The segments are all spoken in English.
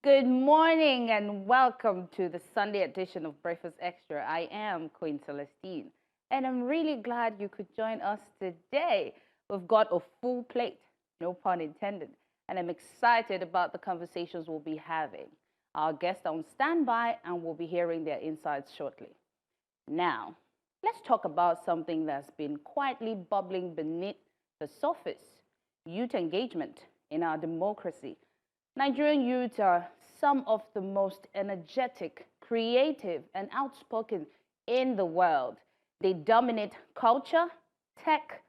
Good morning and welcome to the Sunday edition of Breakfast Extra. I am Queen Celestine and I'm really glad you could join us today. We've got a full plate, no pun intended, and I'm excited about the conversations we'll be having. Our guests are on standby and we'll be hearing their insights shortly. Now, let's talk about something that's been quietly bubbling beneath the surface: youth engagement in our democracy. Nigerian youth are some of the most energetic, creative, and outspoken in the world. They dominate culture, tech,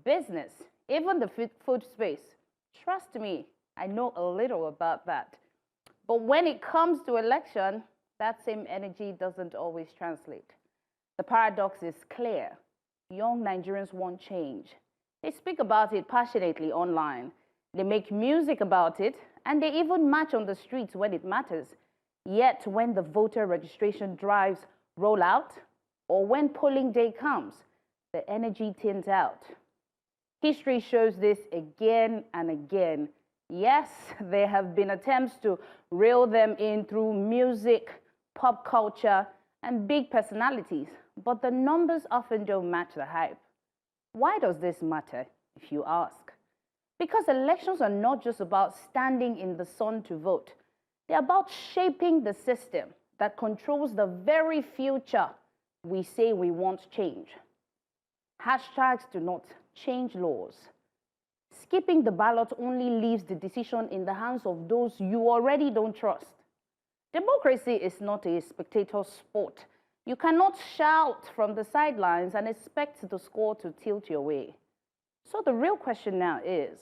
business, even the food space. Trust me, I know a little about that. But when it comes to election, that same energy doesn't always translate. The paradox is clear. Young Nigerians want change. They speak about it passionately online. They make music about it, and they even march on the streets when it matters. Yet when the voter registration drives roll out, or when polling day comes, the energy thins out. History shows this again and again. Yes, there have been attempts to reel them in through music, pop culture, and big personalities, but the numbers often don't match the hype. Why does this matter, if you ask? Because elections are not just about standing in the sun to vote. They're about shaping the system that controls the very future we say we want change. Hashtags do not change laws. Skipping the ballot only leaves the decision in the hands of those you already don't trust. Democracy is not a spectator sport. You cannot shout from the sidelines and expect the score to tilt your way. So the real question now is,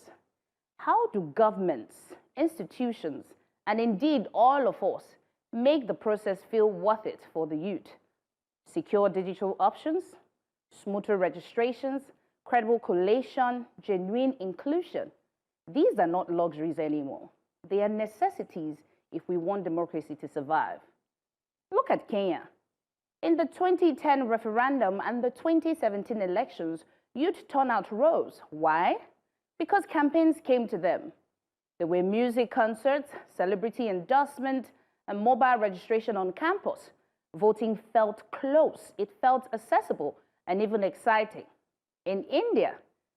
how do governments, institutions, and indeed all of us make the process feel worth it for the youth? Secure digital options, smoother registrations, credible collation, genuine inclusion. These are not luxuries anymore. They are necessities if we want democracy to survive. Look at Kenya. In the 2010 referendum and the 2017 elections, youth turnout rose. Why? Because campaigns came to them. There were music concerts, celebrity endorsement, and mobile registration on campus. Voting felt close, it felt accessible, and even exciting. In India,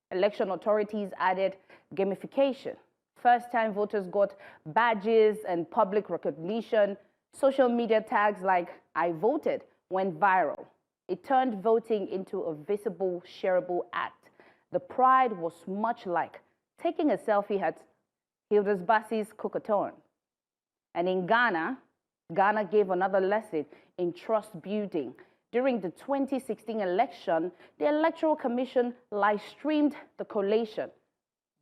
election authorities added gamification. First-time voters got badges and public recognition. Social media tags like "I voted" went viral. It turned voting into a visible, shareable act. The pride was much like taking a selfie at Hilda's Bassi's Cocoton. And in Ghana, Ghana gave another lesson in trust building. During the 2016 election, the Electoral Commission live-streamed the collation.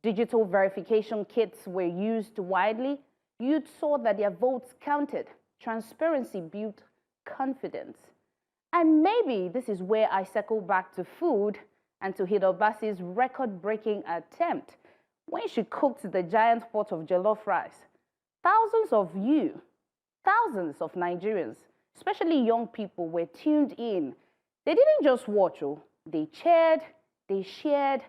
Digital verification kits were used widely. Youth saw that their votes counted. Transparency built confidence. And maybe this is where I circle back to food and to Hilda Bassi's record-breaking attempt when she cooked the giant pot of jollof rice. Thousands of Nigerians, especially young people, were tuned in. They didn't just watch, they cheered, they shared,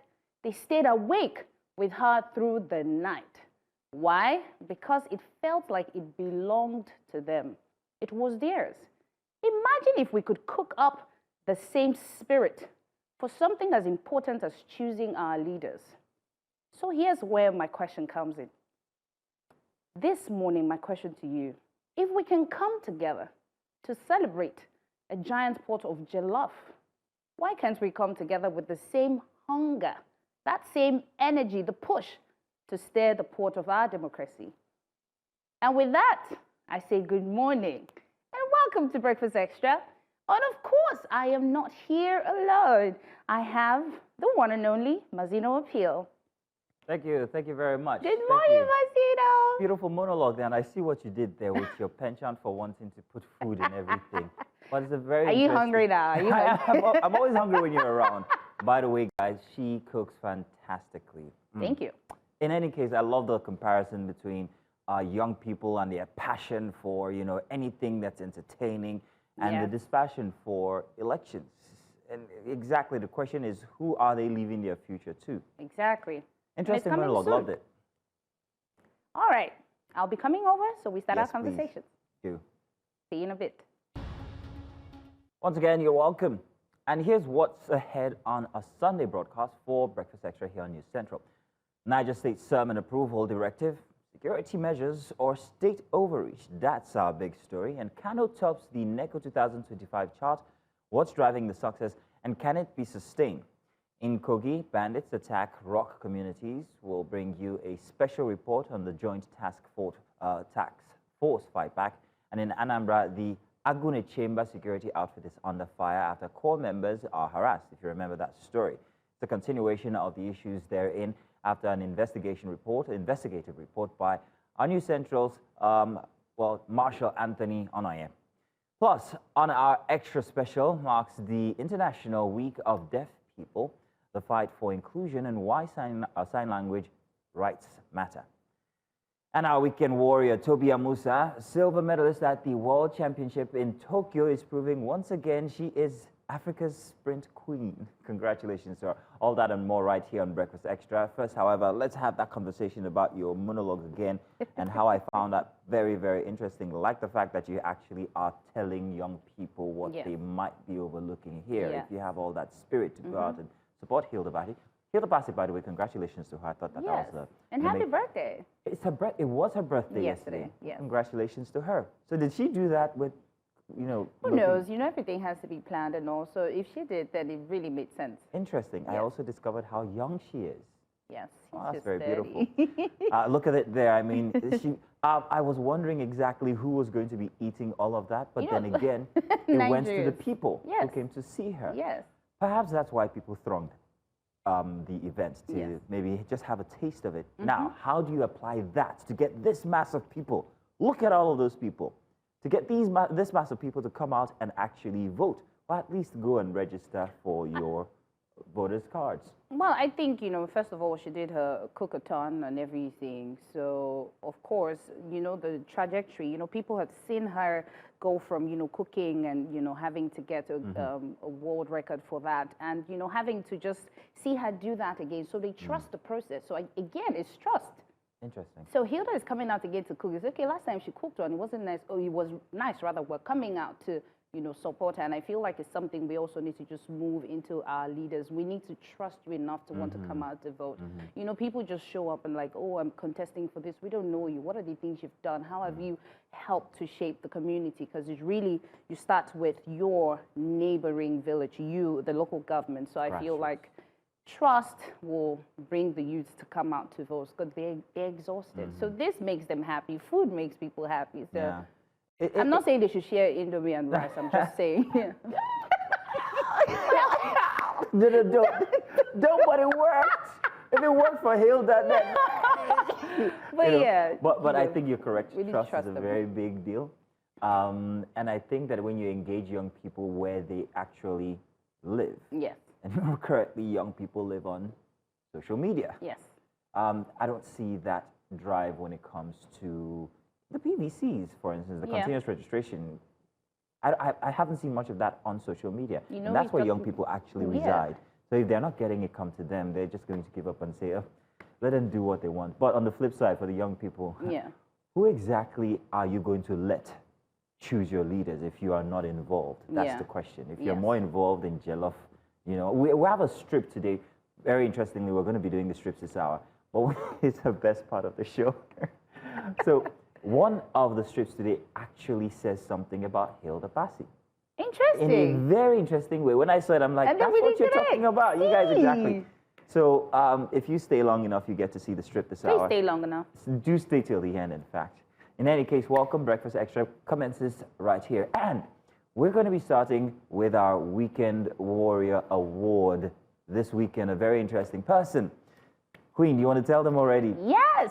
they stayed awake with her through the night. Why? Because it felt like it belonged to them. It was theirs. Imagine if we could cook up the same spirit for something as important as choosing our leaders. So here's where my question comes in. This morning, my question to you: if we can come together to celebrate a giant pot of jollof, why can't we come together with the same hunger, that same energy, the push to stir the pot of our democracy? And with that, I say good morning and welcome to Breakfast Extra. And of course, I am not here alone. I have the one and only Mazino Appeal. Thank you very much. Good morning, Mazino. Beautiful monologue there, and I see what you did there with your penchant for wanting to put food in everything. But it's a very Are you hungry now? Are you hungry? I'm always hungry when you're around. By the way, guys, she cooks fantastically. Thank you. In any case, I love the comparison between young people and their passion for, anything that's entertaining and the dispassion for elections. And exactly, the question is, who are they leaving their future to? Exactly. Interesting monologue, loved it. All right. I'll be coming over, so we start our Yes, please. conversation. Do. See you in a bit. Once again, you're welcome. And here's what's ahead on a Sunday broadcast for Breakfast Extra here on News Central. Niger State Sermon Approval Directive, security measures, or state overreach. That's our big story. And Kano tops the NECO 2025 chart. What's driving the success, and can it be sustained? In Kogi, bandits attack rock communities. We'll bring you a special report on the Joint Task Force fight back. And in Anambra, the Agune Chamber security outfit is under fire after core members are harassed, if you remember that story. It's a continuation of the issues therein after an investigative report by our News Central's, Marshal Anthony Onoye. Plus, on our extra special marks the International Week of Deaf People, the fight for inclusion and why sign language rights matter. And our weekend warrior, Tobi Amusan, silver medalist at the World Championship in Tokyo, is proving once again she is Africa's sprint queen. Congratulations to her. All that and more right here on Breakfast Extra. First, however, let's have that conversation about your monologue again and how I found that very, very interesting. Like the fact that you actually are telling young people what they might be overlooking here. If you have all that spirit to go out and support Hilda Basi. Hilda Basi, by the way, congratulations to her. I thought that was and happy birthday. It was her birthday yesterday. Yes. Congratulations to her. So did she do that with, who knows? Everything has to be planned, and also if she did, then it really made sense. Interesting. I also discovered how young she is. Yes. That's very beautiful. Look at it there. I mean, I was wondering exactly who was going to be eating all of that, but then again, it went to the people who came to see her. Yes. Perhaps that's why people thronged the events, to maybe just have a taste of it. Now, how do you apply that to get this mass of people? Look at all of those people. To get this mass of people to come out and actually vote, or at least go and register for your voters' cards. Well, I think, first of all, she did her cook-a-thon and everything. So, of course, the trajectory, people have seen her go from, cooking and, having to get a world record for that. And, having to just see her do that again. So they trust the process. So, again, it's trust. Interesting. So Hilda is coming out again to cook. It's okay, last time she cooked one, it wasn't nice. Oh, it was nice, rather. We're coming out to, support her. And I feel like it's something we also need to just move into our leaders. We need to trust you enough to want to come out to vote. People just show up and like, oh, I'm contesting for this. We don't know you. What are the things you've done? How have you helped to shape the community? Because it's really, you start with your neighboring village, the local government. So I feel like trust will bring the youth to come out to vote because they're exhausted. So this makes them happy. Food makes people happy. So I'm not saying they should share Indomie and rice. I'm just saying. Don't, but it worked. If it worked for Hilda, then. But I think you're correct. Trust is a very big deal. And I think that when you engage young people where they actually live. Yes. And currently, young people live on social media. Yes. I don't see that drive when it comes to the PVCs, for instance, the continuous registration. I haven't seen much of that on social media. And that's where young people actually reside. So if they're not getting it come to them, they're just going to give up and say, oh, let them do what they want. But on the flip side, for the young people, who exactly are you going to let choose your leaders if you are not involved? That's the question. If you're more involved in Jollof, we have a strip today. Very interestingly, we're going to be doing the strips this hour. But it's the best part of the show. So one of the strips today actually says something about Hilda Basi. Interesting. In a very interesting way. When I saw it, I'm like, that's what you're talking about. You guys, exactly. So if you stay long enough, you get to see the strip this hour. Please stay long enough. Do stay till the end, in fact. In any case, welcome. Breakfast Extra commences right here. And we're going to be starting with our Weekend Warrior Award this weekend. A very interesting person. Queen, do you want to tell them already? Yes.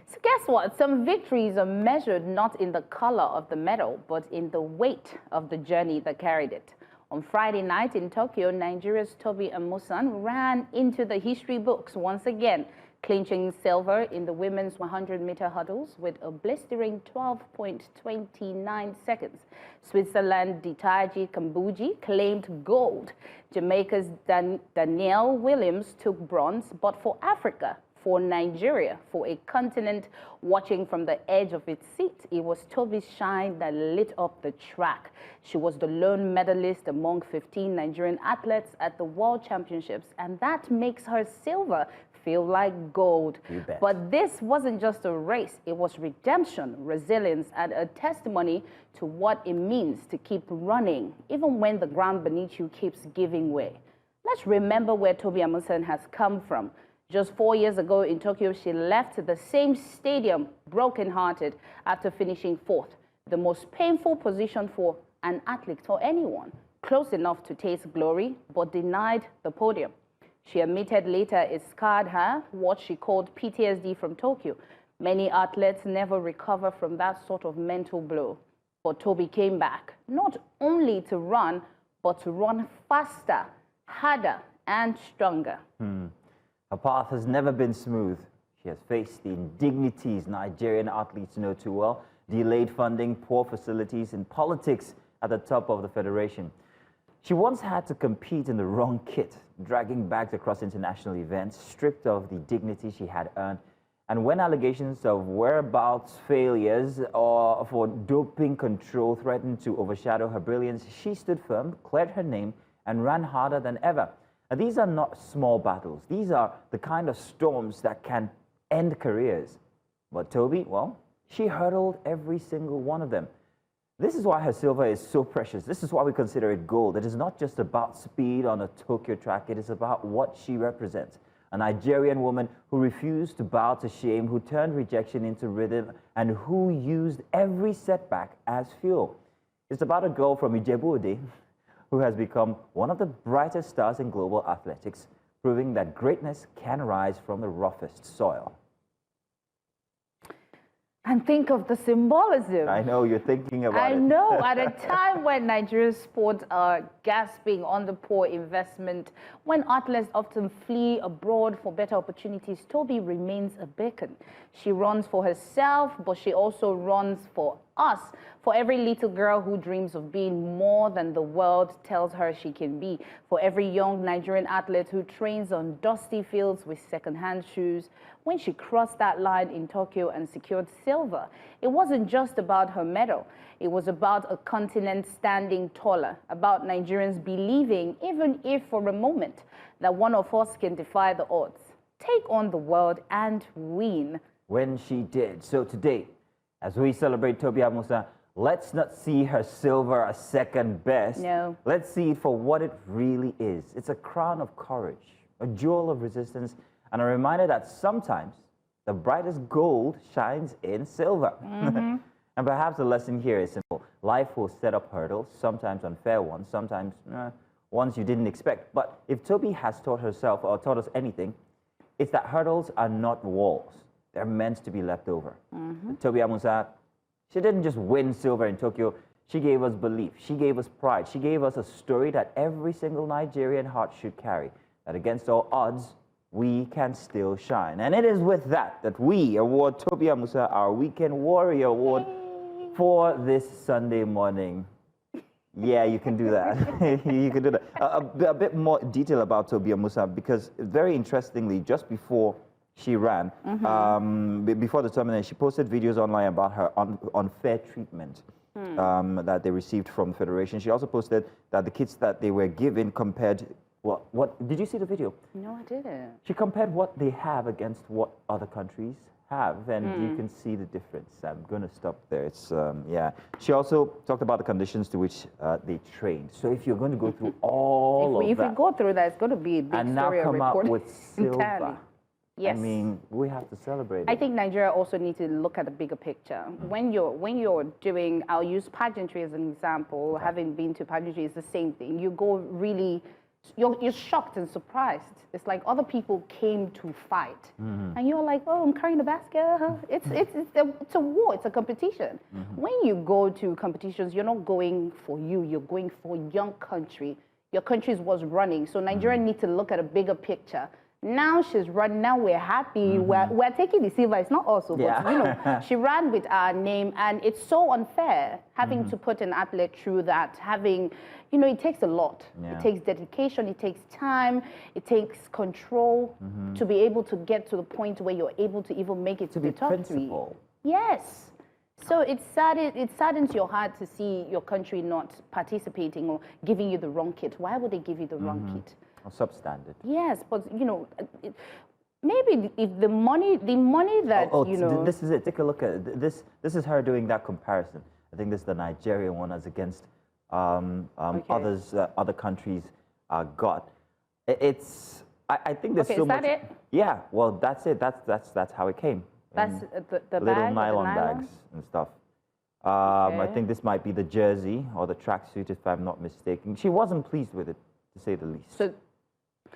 So guess what? Some victories are measured not in the color of the medal, but in the weight of the journey that carried it. On Friday night in Tokyo, Nigeria's Tobi Amusan ran into the history books once again, clinching silver in the women's 100-meter hurdles with a blistering 12.29 seconds. Switzerland's Ditaji Kambuji claimed gold. Jamaica's Danielle Williams took bronze, but for Africa, for Nigeria, for a continent watching from the edge of its seat. It was Tobi's shine that lit up the track. She was the lone medalist among 15 Nigerian athletes at the World Championships, and that makes her silver feel like gold. But this wasn't just a race. It was redemption, resilience, and a testimony to what it means to keep running, even when the ground beneath you keeps giving way. Let's remember where Tobi Amusan has come from. Just 4 years ago in Tokyo, she left the same stadium brokenhearted after finishing fourth, the most painful position for an athlete, for anyone, close enough to taste glory, but denied the podium. She admitted later it scarred her, what she called PTSD from Tokyo. Many athletes never recover from that sort of mental blow. But Tobi came back, not only to run, but to run faster, harder, and stronger. Her path has never been smooth. She has faced the indignities Nigerian athletes know too well: delayed funding, poor facilities, and politics at the top of the federation. She once had to compete in the wrong kit, dragging bags across international events, stripped of the dignity she had earned. And when allegations of whereabouts failures or for doping control threatened to overshadow her brilliance, she stood firm, cleared her name, and ran harder than ever. Now, these are not small battles. These are the kind of storms that can end careers. But Tobi, well, she hurdled every single one of them. This is why her silver is so precious. This is why we consider it gold. It is not just about speed on a Tokyo track. It is about what she represents. A Nigerian woman who refused to bow to shame, who turned rejection into rhythm, and who used every setback as fuel. It's about a girl from Ijebu-Ode who has become one of the brightest stars in global athletics, proving that greatness can rise from the roughest soil. And think of the symbolism. I know, you're thinking about it. I know, at a time when Nigeria's sports are gasping under poor investment, when athletes often flee abroad for better opportunities, Tobi remains a beacon. She runs for herself, but she also runs for us, for every little girl who dreams of being more than the world tells her she can be, for every young Nigerian athlete who trains on dusty fields with second-hand shoes. When she crossed that line in Tokyo and secured silver, it wasn't just about her medal. It was about a continent standing taller, about Nigerians believing, even if for a moment, that one of us can defy the odds, take on the world, and win. When she did. So today, as we celebrate Tobi Amusan, let's not see her silver as second best. No. Let's see it for what it really is. It's a crown of courage, a jewel of resistance, and a reminder that sometimes the brightest gold shines in silver. And perhaps the lesson here is simple. Life will set up hurdles, sometimes unfair ones, sometimes ones you didn't expect. But if Tobi has taught herself or taught us anything, it's that hurdles are not walls. They're meant to be leapt over. Tobi Amusan, she didn't just win silver in Tokyo. She gave us belief. She gave us pride. She gave us a story that every single Nigerian heart should carry, that against all odds, we can still shine. And it is with that that we award Tobi Amusan our Weekend Warrior Award for this Sunday morning. Yeah, you can do that. You can do that. A bit more detail about Tobi Amusan, because very interestingly, just before she ran, before the tournament, she posted videos online about her unfair treatment that they received from the federation. She also posted that the kits that they were given compared. Well, what did you see the video? No, I didn't. She compared what they have against what other countries have, and you can see the difference. I'm going to stop there. It's yeah. She also talked about the conditions to which they trained. So if you're going to go through all of that, if we go through that, it's going to be a big and now story come out with silver. Entirely. Yes. I mean, we have to celebrate I it. think Nigeria also needs to look at the bigger picture. When you're doing, I'll use pageantry as an example. Having been to pageantry is the same thing. You go really, you're shocked and surprised. It's like other people came to fight, and you're like, oh, I'm carrying the basket. It's a war. It's a competition. When you go to competitions, you're not going for you. You're going for your country. Your country was running. So Nigeria need to look at a bigger picture Now she's run. Now we're happy. We're taking the silver. It's not also, but you know, she ran with our name, and it's so unfair having to put an athlete through that. Having, you know, it takes a lot. It takes dedication. It takes time. It takes control to be able to get to the point where you're able to even make it to the top three. Yes. So it saddens your heart to see your country not participating or giving you the wrong kit. Why would they give you the wrong kit? Or substandard. Yes, but you know, maybe if the money that you know. This is it. Take a look at it. This is her doing that comparison. I think this is the Nigerian one as against other countries got. I think there's so much. Is that it? Yeah. Well, that's it. That's how it came. That's the little bag, nylon bags and stuff. I think this might be the jersey or the tracksuit, if I'm not mistaken. She wasn't pleased with it, to say the least. So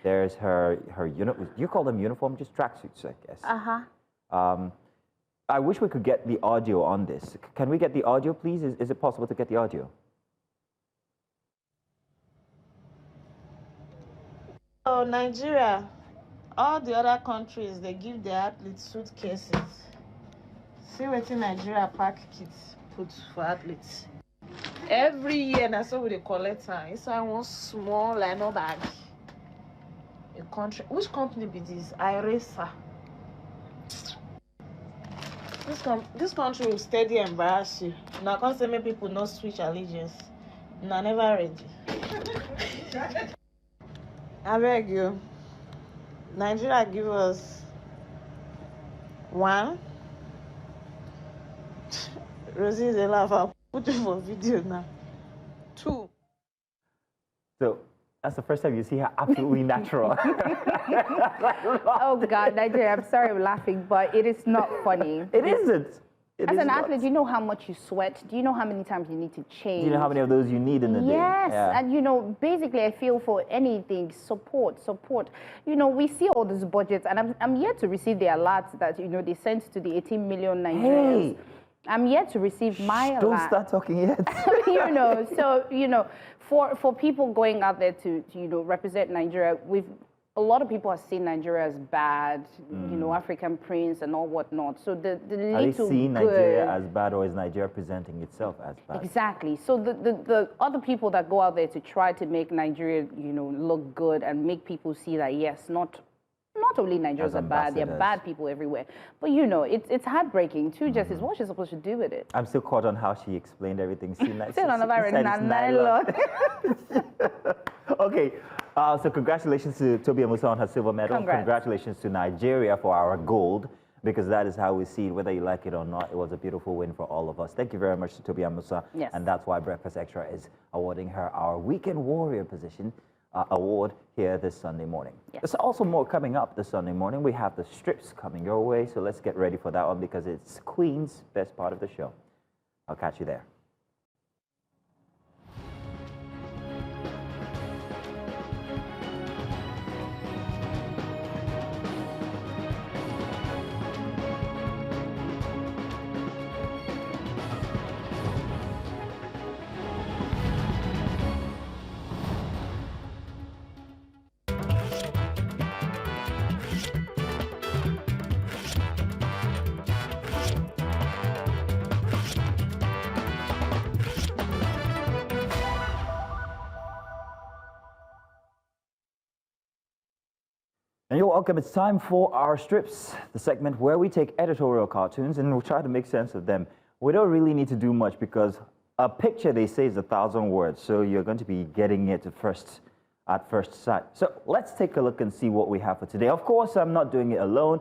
there's her you call them uniform, just tracksuits, I guess. I wish we could get the audio on this. Can we get the audio, please? Is it possible to get the audio? Oh, Nigeria, all the other countries, they give their athletes suitcases. See what in Nigeria pack kits put for athletes. Every year, that's what they collect. It's one small lino bag. A country, which company be this? Iresa. This country will steady embarrass you. Now, can't say many people not switch allegiance. Now, never ready. I beg you. Nigeria give us one. Rosie is a laugh. I'll put it for video now. 2. So that's the first time you see her absolutely natural. Oh God, Nigeria, I'm sorry I'm laughing, but it is not funny. It isn't. As an athlete, do you know how much you sweat? Do you know how many times you need to change? Do you know how many of those you need in the day? Yes, and you know, basically I feel for anything, support. You know, we see all these budgets, and I'm yet to receive the alerts that, you know, they sent to the 18 million Nigerians. Hey. I'm yet to receive my alert. Don't start talking yet. You know, so, you know, for people going out there to you know, represent Nigeria, a lot of people have seen Nigeria as bad, you know, African prince and all whatnot. So the little are they seeing Nigeria as bad, or is Nigeria presenting itself as bad? Exactly. So the other people that go out there to try to make Nigeria, you know, look good and make people see that, yes, not only Nigerians are bad, there are bad people everywhere. But, you know, it's heartbreaking. Two justice, what's she supposed to do with it? I'm still caught on how she explained everything. Still on the nylon. Okay. So congratulations to Tobi Amusan on her silver medal. Congratulations to Nigeria for our gold, because that is how we see it, whether you like it or not. It was a beautiful win for all of us. Thank you very much to Tobi Amusan. Yes. And that's why Breakfast Extra is awarding her our Weekend Warrior award here this Sunday morning. Yes. There's also more coming up this Sunday morning. We have the strips coming your way, so let's get ready for that one, because it's Queen's best part of the show. I'll catch you there. And you're welcome. It's time for our strips, the segment where we take editorial cartoons and we'll try to make sense of them. We don't really need to do much, because a picture, they say, is 1,000 words. So you're going to be getting it at first sight. So let's take a look and see what we have for today. Of course, I'm not doing it alone.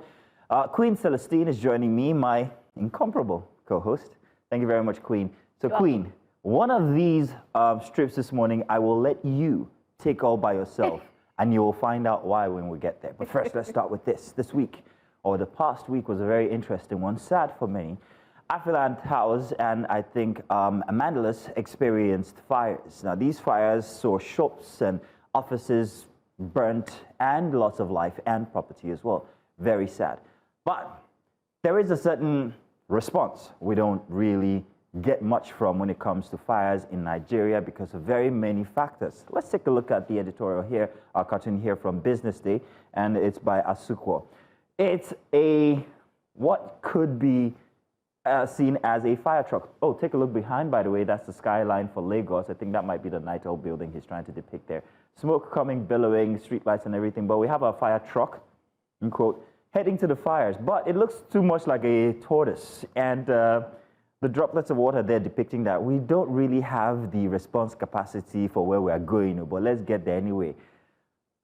Queen Celestine is joining me, my incomparable co-host. Thank you very much, Queen. So Queen, one of these strips this morning, I will let you take all by yourself. And you will find out why when we get there. But first, let's start with this. This week, or the past week, was a very interesting one, sad for many. Afriland House and I think Amandalus experienced fires. Now, these fires saw shops and offices burnt, and lots of life and property as well. Very sad. But there is a certain response we don't really get much from when it comes to fires in Nigeria because of very many factors. Let's take a look at the editorial here, our cartoon here from Business Day, and it's by Asukwo. It's what could be seen as a fire truck. Oh, take a look behind, by the way. That's the skyline for Lagos. I think that might be the NITEL building he's trying to depict there. Smoke coming, billowing, streetlights and everything. But we have a fire truck, in quote, heading to the fires. But it looks too much like a tortoise. And the droplets of water there depicting that we don't really have the response capacity for where we are going. But let's get there anyway.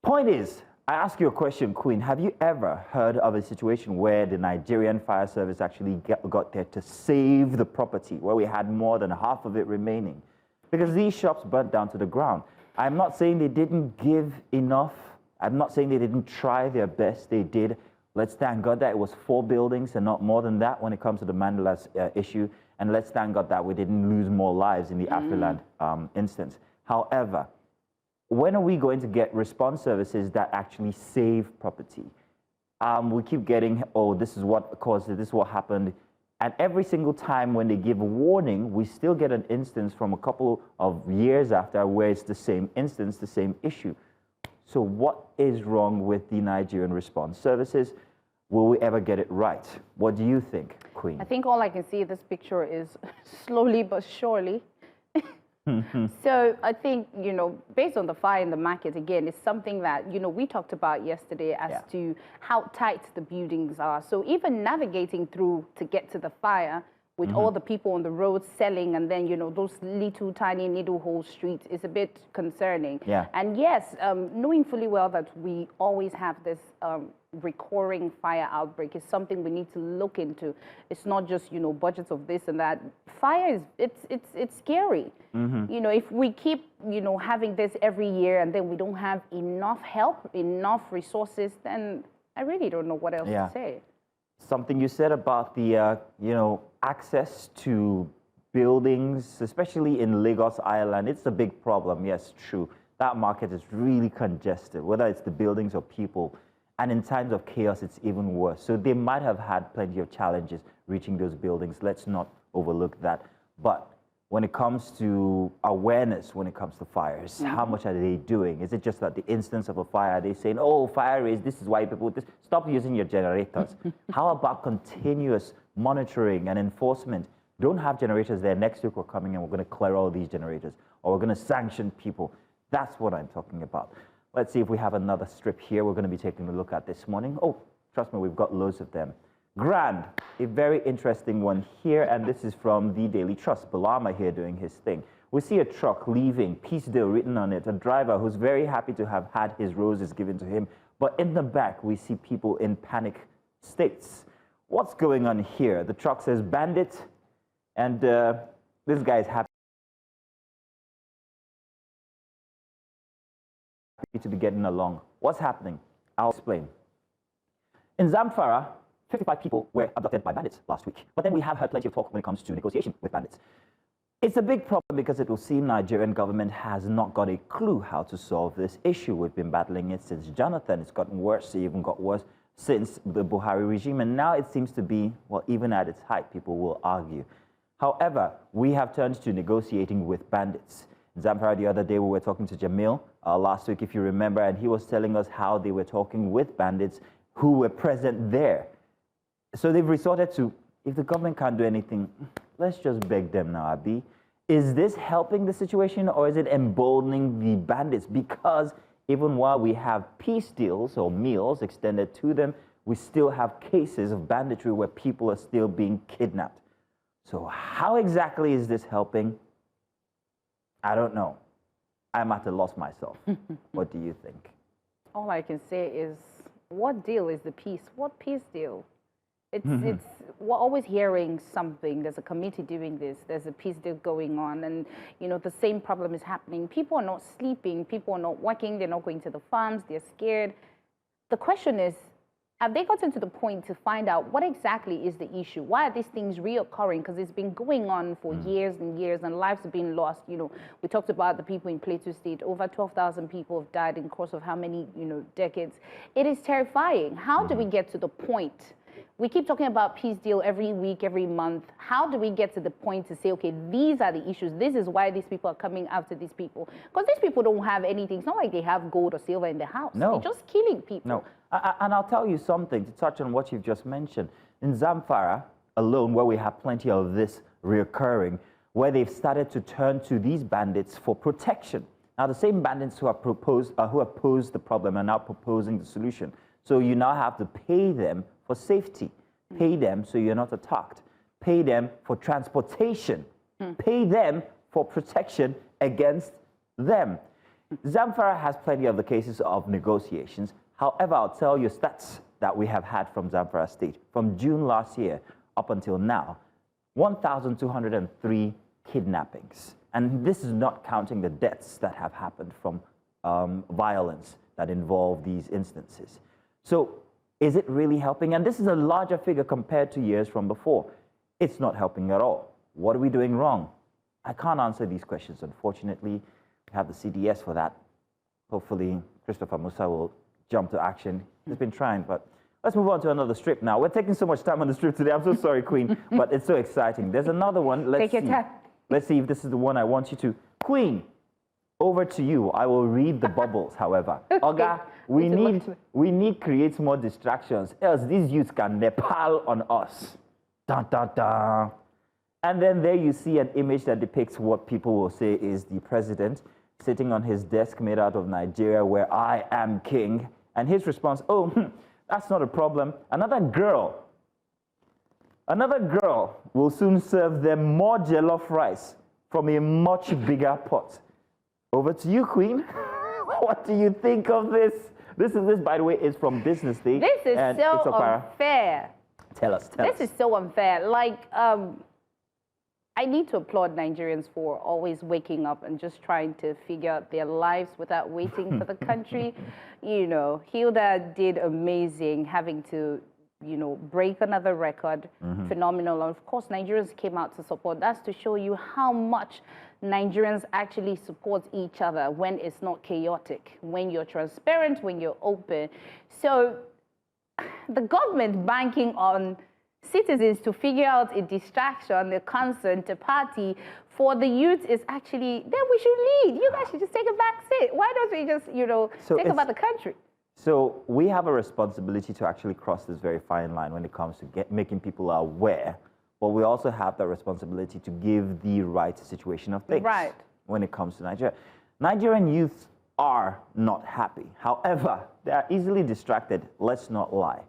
Point is, I ask you a question, Queen. Have you ever heard of a situation where the Nigerian fire service actually got there to save the property, where we had more than half of it remaining? Because these shops burnt down to the ground. I'm not saying they didn't give enough. I'm not saying they didn't try their best. They did. Let's thank God that it was 4 buildings and not more than that when it comes to the Mandela's issue. And let's thank God that we didn't lose more lives in the Afriland instance. However, when are we going to get response services that actually save property? We keep getting, oh, this is what caused it, this is what happened. And every single time when they give a warning, we still get an instance from a couple of years after where it's the same instance, the same issue. So what is wrong with the Nigerian response services? Will we ever get it right? What do you think, Queen? I think all I can see in this picture is slowly but surely. So I think, you know, based on the fire in the market, again, it's something that, you know, we talked about yesterday as to how tight the buildings are. So even navigating through to get to the fire with all the people on the road selling and then, you know, those little tiny needle hole streets is a bit concerning. Yeah. And yes, knowing fully well that we always have this recurring fire outbreak is something we need to look into. It's not just, you know, budgets of this and that. Fire is, it's scary. You know, if we keep, you know, having this every year and then we don't have enough help, enough resources, then I really don't know what else to say. Something you said about the, you know, access to buildings, especially in Lagos Island, it's a big problem. Yes, true. That market is really congested, whether it's the buildings or people. And in times of chaos, it's even worse. So they might have had plenty of challenges reaching those buildings. Let's not overlook that. But when it comes to awareness, when it comes to fires, how much are they doing? Is it just that the instance of a fire, they saying, oh, fire is, this is why people, stop using your generators. How about continuous monitoring and enforcement? Don't have generators there. Next week we're coming and we're going to clear all these generators, or we're going to sanction people. That's what I'm talking about. Let's see if we have another strip here we're going to be taking a look at this morning. Oh, trust me, we've got loads of them. Grand, a very interesting one here, and this is from the Daily Trust. Balama here doing his thing. We see a truck leaving, Peace Deal written on it, a driver who's very happy to have had his roses given to him, but in the back we see people in panic states. What's going on here? The truck says bandit, and this guy is happy to be getting along. What's happening? I'll explain. In Zamfara, 55 people were abducted by bandits last week. But then we have heard plenty of talk when it comes to negotiation with bandits. It's a big problem because it will seem Nigerian government has not got a clue how to solve this issue. We've been battling it since Jonathan. It's gotten worse. It even got worse since the Buhari regime. And now it seems to be, well, even at its height, people will argue. However, we have turned to negotiating with bandits. In Zamfara, the other day, we were talking to Jamil last week, if you remember, and he was telling us how they were talking with bandits who were present there. So they've resorted to, if the government can't do anything, let's just beg them now, Abi. Is this helping the situation, or is it emboldening the bandits? Because even while we have peace deals or meals extended to them, we still have cases of banditry where people are still being kidnapped. So how exactly is this helping? I don't know. I'm at a loss myself. What do you think? All I can say is, what deal is the peace? What peace deal? It's we're always hearing something. There's a committee doing this. There's a peace deal going on, and you know the same problem is happening. People are not sleeping. People are not working. They're not going to the farms. They're scared. The question is, have they gotten to the point to find out what exactly is the issue? Why are these things reoccurring? Because it's been going on for years and years, and lives have been lost. You know, we talked about the people in Plateau State. Over 12,000 people have died in the course of how many, you know, decades? It is terrifying. How do we get to the point we keep talking about peace deal every week, every month. How do we get to the point to say, okay, these are the issues. This is why these people are coming after these people. Because these people don't have anything. It's not like they have gold or silver in the house. No. They're just killing people. No. And I'll tell you something to touch on what you've just mentioned. In Zamfara alone, where we have plenty of this reoccurring, where they've started to turn to these bandits for protection. Now, the same bandits who have posed the problem are now proposing the solution. So you now have to pay them for safety, pay them so you're not attacked, pay them for transportation, pay them for protection against them. Zamfara has plenty of the cases of negotiations. However, I'll tell you stats that we have had from Zamfara State. From June last year up until now, 1,203 kidnappings. And this is not counting the deaths that have happened from violence that involve these instances. So is it really helping? And this is a larger figure compared to years from before. It's not helping at all. What are we doing wrong? I can't answer these questions, unfortunately. We have the CDS for that. Hopefully, Christopher Musa will jump to action. He's been trying, but let's move on to another strip now. We're taking so much time on the strip today. I'm so sorry, Queen, but it's so exciting. There's another one. Take your time. Let's see if this is the one I want you to. Queen, over to you. I will read the bubbles, however. Oga, we need create more distractions, else these youths can Nepal on us. Dun, dun, dun. And then there you see an image that depicts what people will say is the president sitting on his desk made out of Nigeria, where I am king. And his response, oh, that's not a problem. Another girl will soon serve them more jollof rice from a much bigger pot. Over to you, Queen. What do you think of this? This, by the way, is from Business Day. This is so unfair. Tell us. This is so unfair. Like, I need to applaud Nigerians for always waking up and just trying to figure out their lives without waiting for the country. You know, Hilda did amazing, having to, you know, break another record. Phenomenal. And of course, Nigerians came out to support. That's to show you how much Nigerians actually support each other when it's not chaotic, when you're transparent, when you're open. So the government banking on citizens to figure out a distraction, a concern, a party for the youth is actually, then we should lead. You guys should just take a back seat. Why don't we just, you know, think about the country? So we have a responsibility to actually cross this very fine line when it comes to making people aware, but we also have the responsibility to give the right situation of things when it comes to Nigeria. Nigerian youth are not happy. However, they are easily distracted. Let's not lie.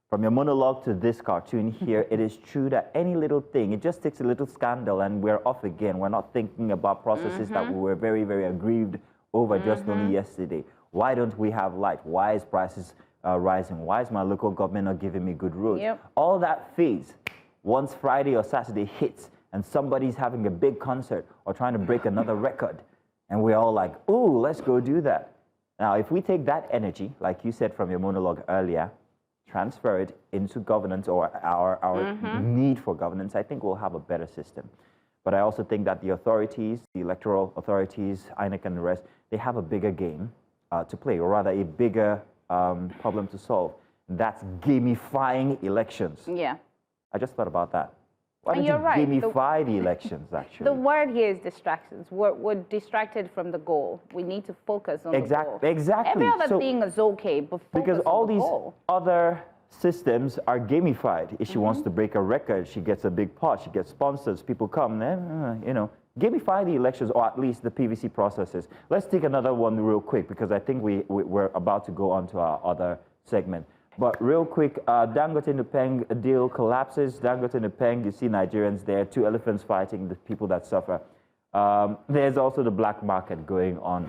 From your monologue to this cartoon here, it is true that any little thing, it just takes a little scandal and we're off again. We're not thinking about processes that we were very, very aggrieved over just only yesterday. Why don't we have light? Why is prices rising? Why is my local government not giving me good roads? All that fades once Friday or Saturday hits and somebody's having a big concert or trying to break another record. And we're all like, ooh, let's go do that. Now, if we take that energy, like you said from your monologue earlier, transfer it into governance or our need for governance, I think we'll have a better system. But I also think that the authorities, the electoral authorities, INEC and the rest, they have a bigger game to play, or rather a bigger problem to solve. That's gamifying elections. Yeah. I just thought about that. Why don't you're you right. gamify the elections, actually? The word here is distractions. We're distracted from the goal. We need to focus on the goal. Exactly. Every other thing is okay, but focus because all on the these goal. other systems are gamified. If she wants to break a record, she gets a big pot, she gets sponsors, people come, you know. Gamify the elections, or at least the PVC processes. Let's take another one real quick, because I think we're about to go on to our other segment. But real quick, Dangote Nupeng deal collapses. Dangote Nupeng, you see Nigerians there, two elephants fighting, the people that suffer. There's also the black market going on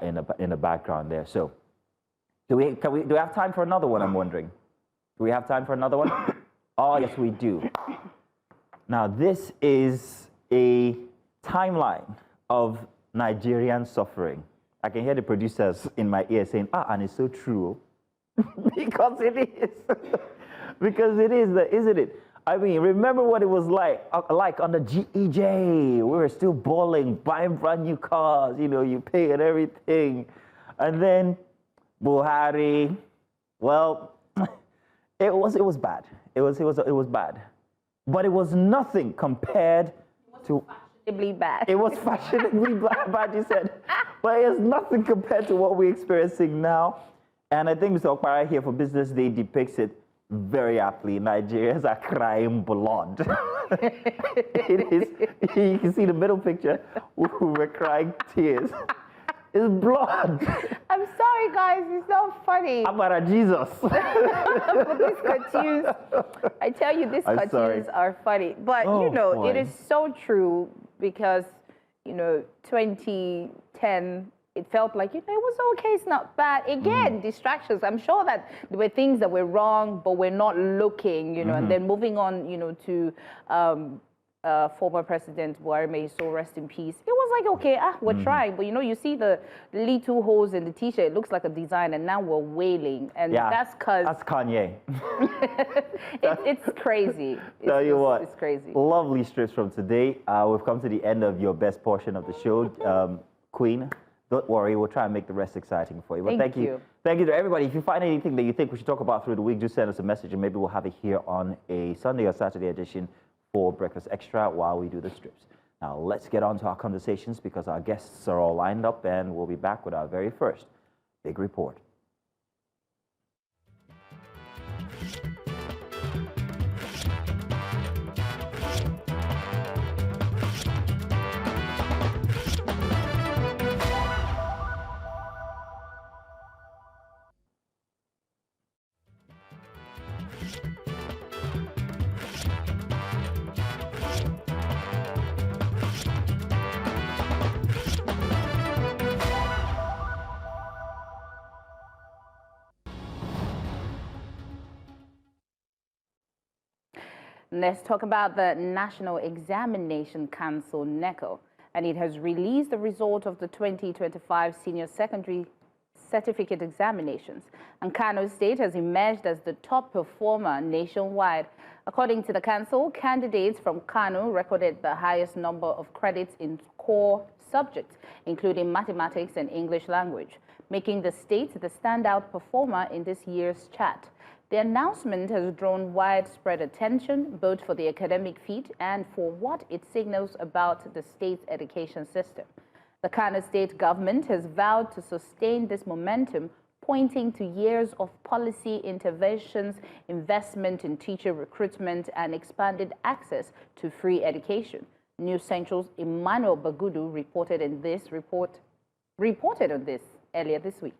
in the background there. So, do we have time for another one, I'm wondering? Do we have time for another one? Oh, yes, we do. Now, this is a timeline of Nigerian suffering. I can hear the producers in my ear saying, and it's so true. Because it is. Because it is, isn't it? I mean, remember what it was like on the GEJ. We were still balling, buying brand new cars, you know, you pay and everything. And then Buhari, well, it was bad. It was bad. But it was nothing compared to... Fashionably bad. It was fashionably bad, you said. But it's nothing compared to what we're experiencing now. And I think Mr. Okpara here for Business Day depicts it very aptly. Nigerians are crying blood. It is, you can see the middle picture. We're crying tears. It's blood. I'm sorry, guys. It's not funny. Abara Jesus. But these cartoons, I tell you, these cartoons are funny. But, you know, boy. it is so true because, you know, 2010, it felt like, you know, it was okay, it's not bad. Again, distractions. I'm sure that there were things that were wrong, but we're not looking, you know, and then moving on, you know, to former President Buhari, may his soul rest in peace. It was like, okay, we're trying. But, you know, you see the little holes in the T-shirt. It looks like a design, and now we're wailing. And that's because... That's Kanye. it's crazy. Tell you what. It's crazy. Lovely strips from today. We've come to the end of your best portion of the show. Queen, don't worry. We'll try and make the rest exciting for you. But thank you. Thank you to everybody. If you find anything that you think we should talk about through the week, just send us a message, and maybe we'll have it here on a Sunday or Saturday edition for Breakfast Extra while we do the strips. Now, let's get on to our conversations because our guests are all lined up, and we'll be back with our very first big report. Let's talk about the National Examination Council, NECO, and it has released the result of the 2025 Senior Secondary Certificate Examinations. And Kano State has emerged as the top performer nationwide. According to the council, candidates from Kano recorded the highest number of credits in core subjects, including mathematics and English language, making the state the standout performer in this year's chat. The announcement has drawn widespread attention, both for the academic feat and for what it signals about the state's education system. The Kano State government has vowed to sustain this momentum, pointing to years of policy interventions, investment in teacher recruitment, and expanded access to free education. News Central's Emmanuel Bagudu reported on this earlier this week.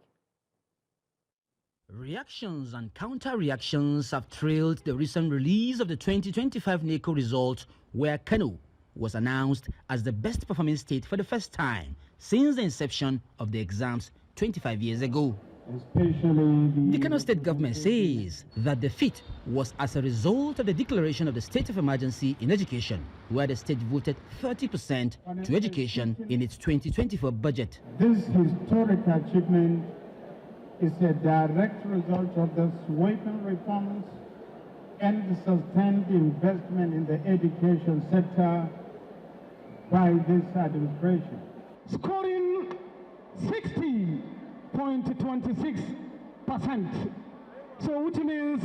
Reactions and counter-reactions have trailed the recent release of the 2025 NECO results, where Kano was announced as the best performing state for the first time since the inception of the exams 25 years ago. The Kano State government says that the feat was as a result of the declaration of the state of emergency in education, where the state voted 30% to education in its 2024 budget. This historic achievement is a direct result of the sweeping reforms and the sustained investment in the education sector by this administration. Scoring 60.26%. So which means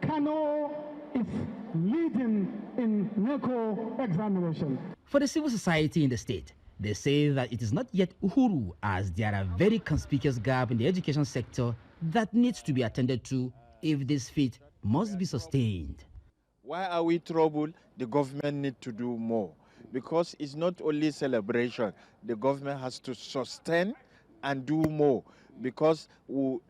Kano is leading in NECO examination. For the civil society in the state, they say that it is not yet uhuru, as there are very conspicuous gaps in the education sector that needs to be attended to if this feat must be sustained. Why are we troubled? The government needs to do more, because it's not only celebration. The government has to sustain and do more, because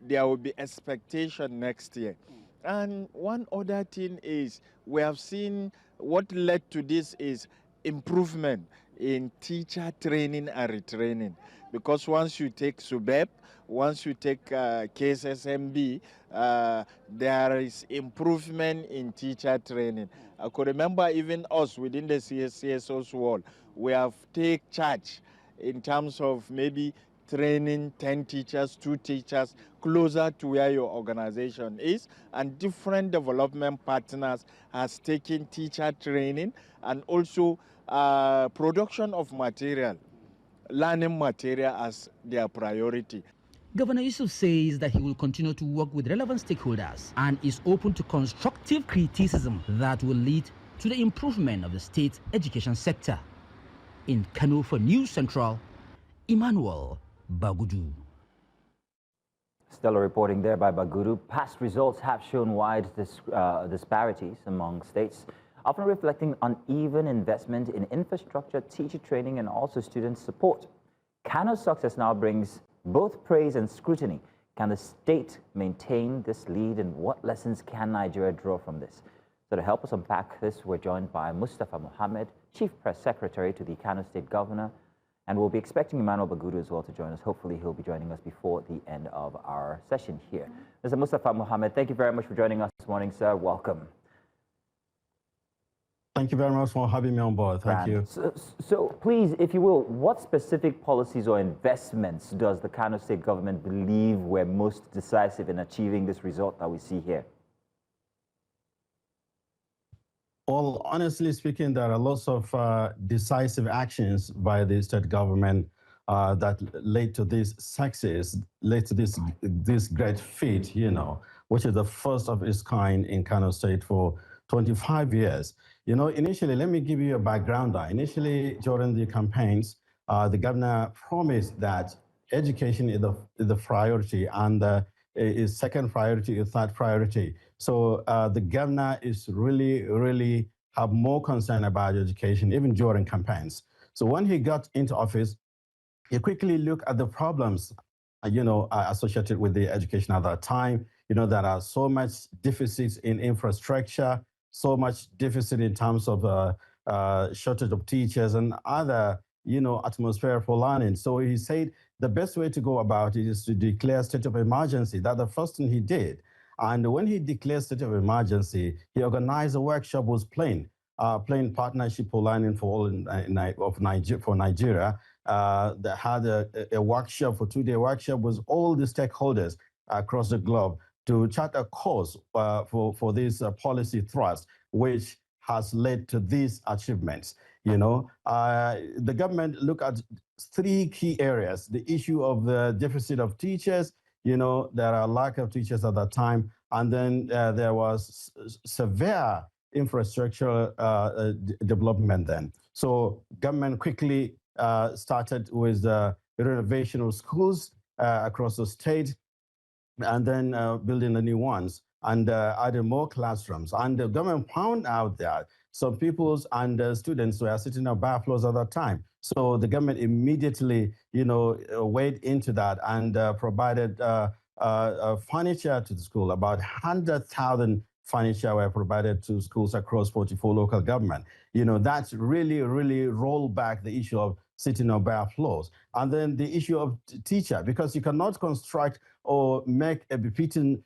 there will be expectation next year. And one other thing is, we have seen what led to this is improvement in teacher training and retraining, because once you take SUBEP, once you take KSSMB, there is improvement in teacher training. I could remember even us within the CSO's wall, we have taken charge in terms of maybe training 10 teachers, 2 teachers, closer to where your organization is, and different development partners has taken teacher training and also production of material, learning material as their priority. Governor Yusuf says that he will continue to work with relevant stakeholders and is open to constructive criticism that will lead to the improvement of the state education sector. In Kano for News Central, Emmanuel Bagudu. Stellar reporting there by Bagudu. Past results have shown wide disparities among states, often reflecting uneven investment in infrastructure, teacher training, and also student support. Kano's success now brings both praise and scrutiny. Can the state maintain this lead, and what lessons can Nigeria draw from this? So to help us unpack this, we're joined by Mustafa Mohammed, Chief Press Secretary to the Kano State Governor, and we'll be expecting Emmanuel Bagudu as well to join us. Hopefully he'll be joining us before the end of our session here. Mr. Mustafa Mohammed, thank you very much for joining us this morning, sir. Welcome. Thank you very much for having me on board. Thank you. So please, if you will, what specific policies or investments does the Kano State government believe were most decisive in achieving this result that we see here? Well, honestly speaking, there are lots of decisive actions by the state government that led to this success, led to this great feat, you know, which is the first of its kind in Kano State for 25 years. You know, initially, let me give you a background. Initially, during the campaigns, the governor promised that education is the priority, and is second priority, is third priority. So the governor is really have more concern about education, even during campaigns. So when he got into office, he quickly looked at the problems, you know, associated with the education at that time. You know, there are so much deficits in infrastructure, so much deficit in terms of shortage of teachers and other, you know, atmosphere for learning. So he said the best way to go about it is to declare state of emergency. That's the first thing he did. And when he declared state of emergency, he organized a workshop with Plain Partnership for Learning for All for Nigeria. That had a workshop, for 2-day workshop with all the stakeholders across the globe to chart a course for this policy thrust, which has led to these achievements. You know, the government looked at 3 key areas: the issue of the deficit of teachers. You know, there are lack of teachers at that time, and then there was severe infrastructure development then. So government quickly started with the renovation of schools across the state, and then building the new ones and adding more classrooms. And the government found out that some peoples and students were sitting on bar floors at that time. So the government immediately, you know, weighed into that and provided furniture to the school. About 100,000 furniture were provided to schools across 44 local government. You know, that's really rolled back the issue of sitting on bare floors. And then the issue of teacher, because you cannot construct or make a befitting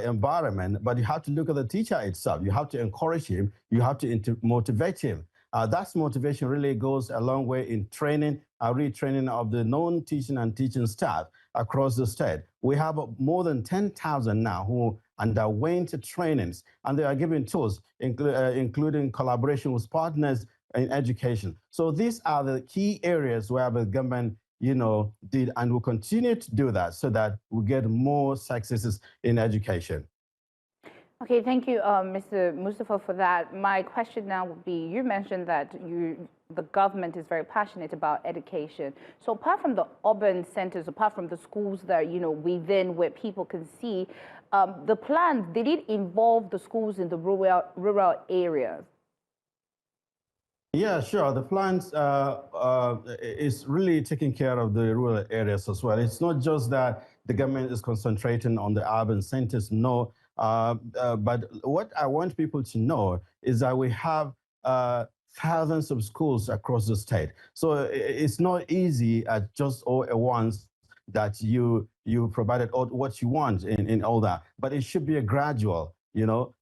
environment, but you have to look at the teacher itself. You have to encourage him. You have to motivate him. That motivation really goes a long way in training, retraining of the non-teaching and teaching staff across the state. We have more than 10,000 now who underwent trainings, and they are given tools, including collaboration with partners in education. So these are the key areas where the government, you know, did and will continue to do that so that we get more successes in education. Okay, thank you, Mr. Mustafa, for that. My question now would be, you mentioned that the government is very passionate about education. So apart from the urban centers, apart from the schools that, you know, within where people can see, the plans, did it involve the schools in the rural areas? Yeah, sure. The plans is really taking care of the rural areas as well. It's not just that the government is concentrating on the urban centers, no. But what I want people to know is that we have thousands of schools across the state. So it's not easy at just all at once that you provided all what you want in all that. But it should be a gradual, you know.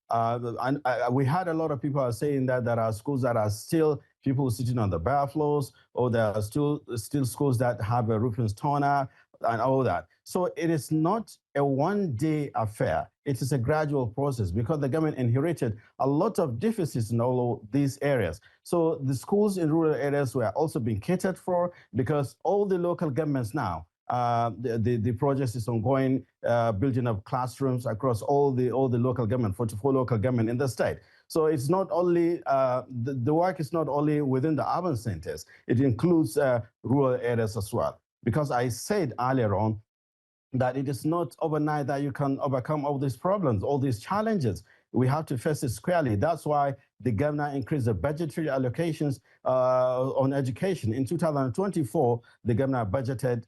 We had a lot of people are saying that there are schools that are still people sitting on the bare floors, or there are still schools that have a roofing stoner and all that. So it is not a one-day affair. It is a gradual process because the government inherited a lot of deficits in all of these areas. So the schools in rural areas were also being catered for because all the local governments now The project is ongoing, building of classrooms across all the local government, 44 local government in the state. So it's not only, the work is not only within the urban centers, it includes rural areas as well. Because I said earlier on that it is not overnight that you can overcome all these problems, all these challenges. We have to face it squarely. That's why the governor increased the budgetary allocations on education. In 2024, the governor budgeted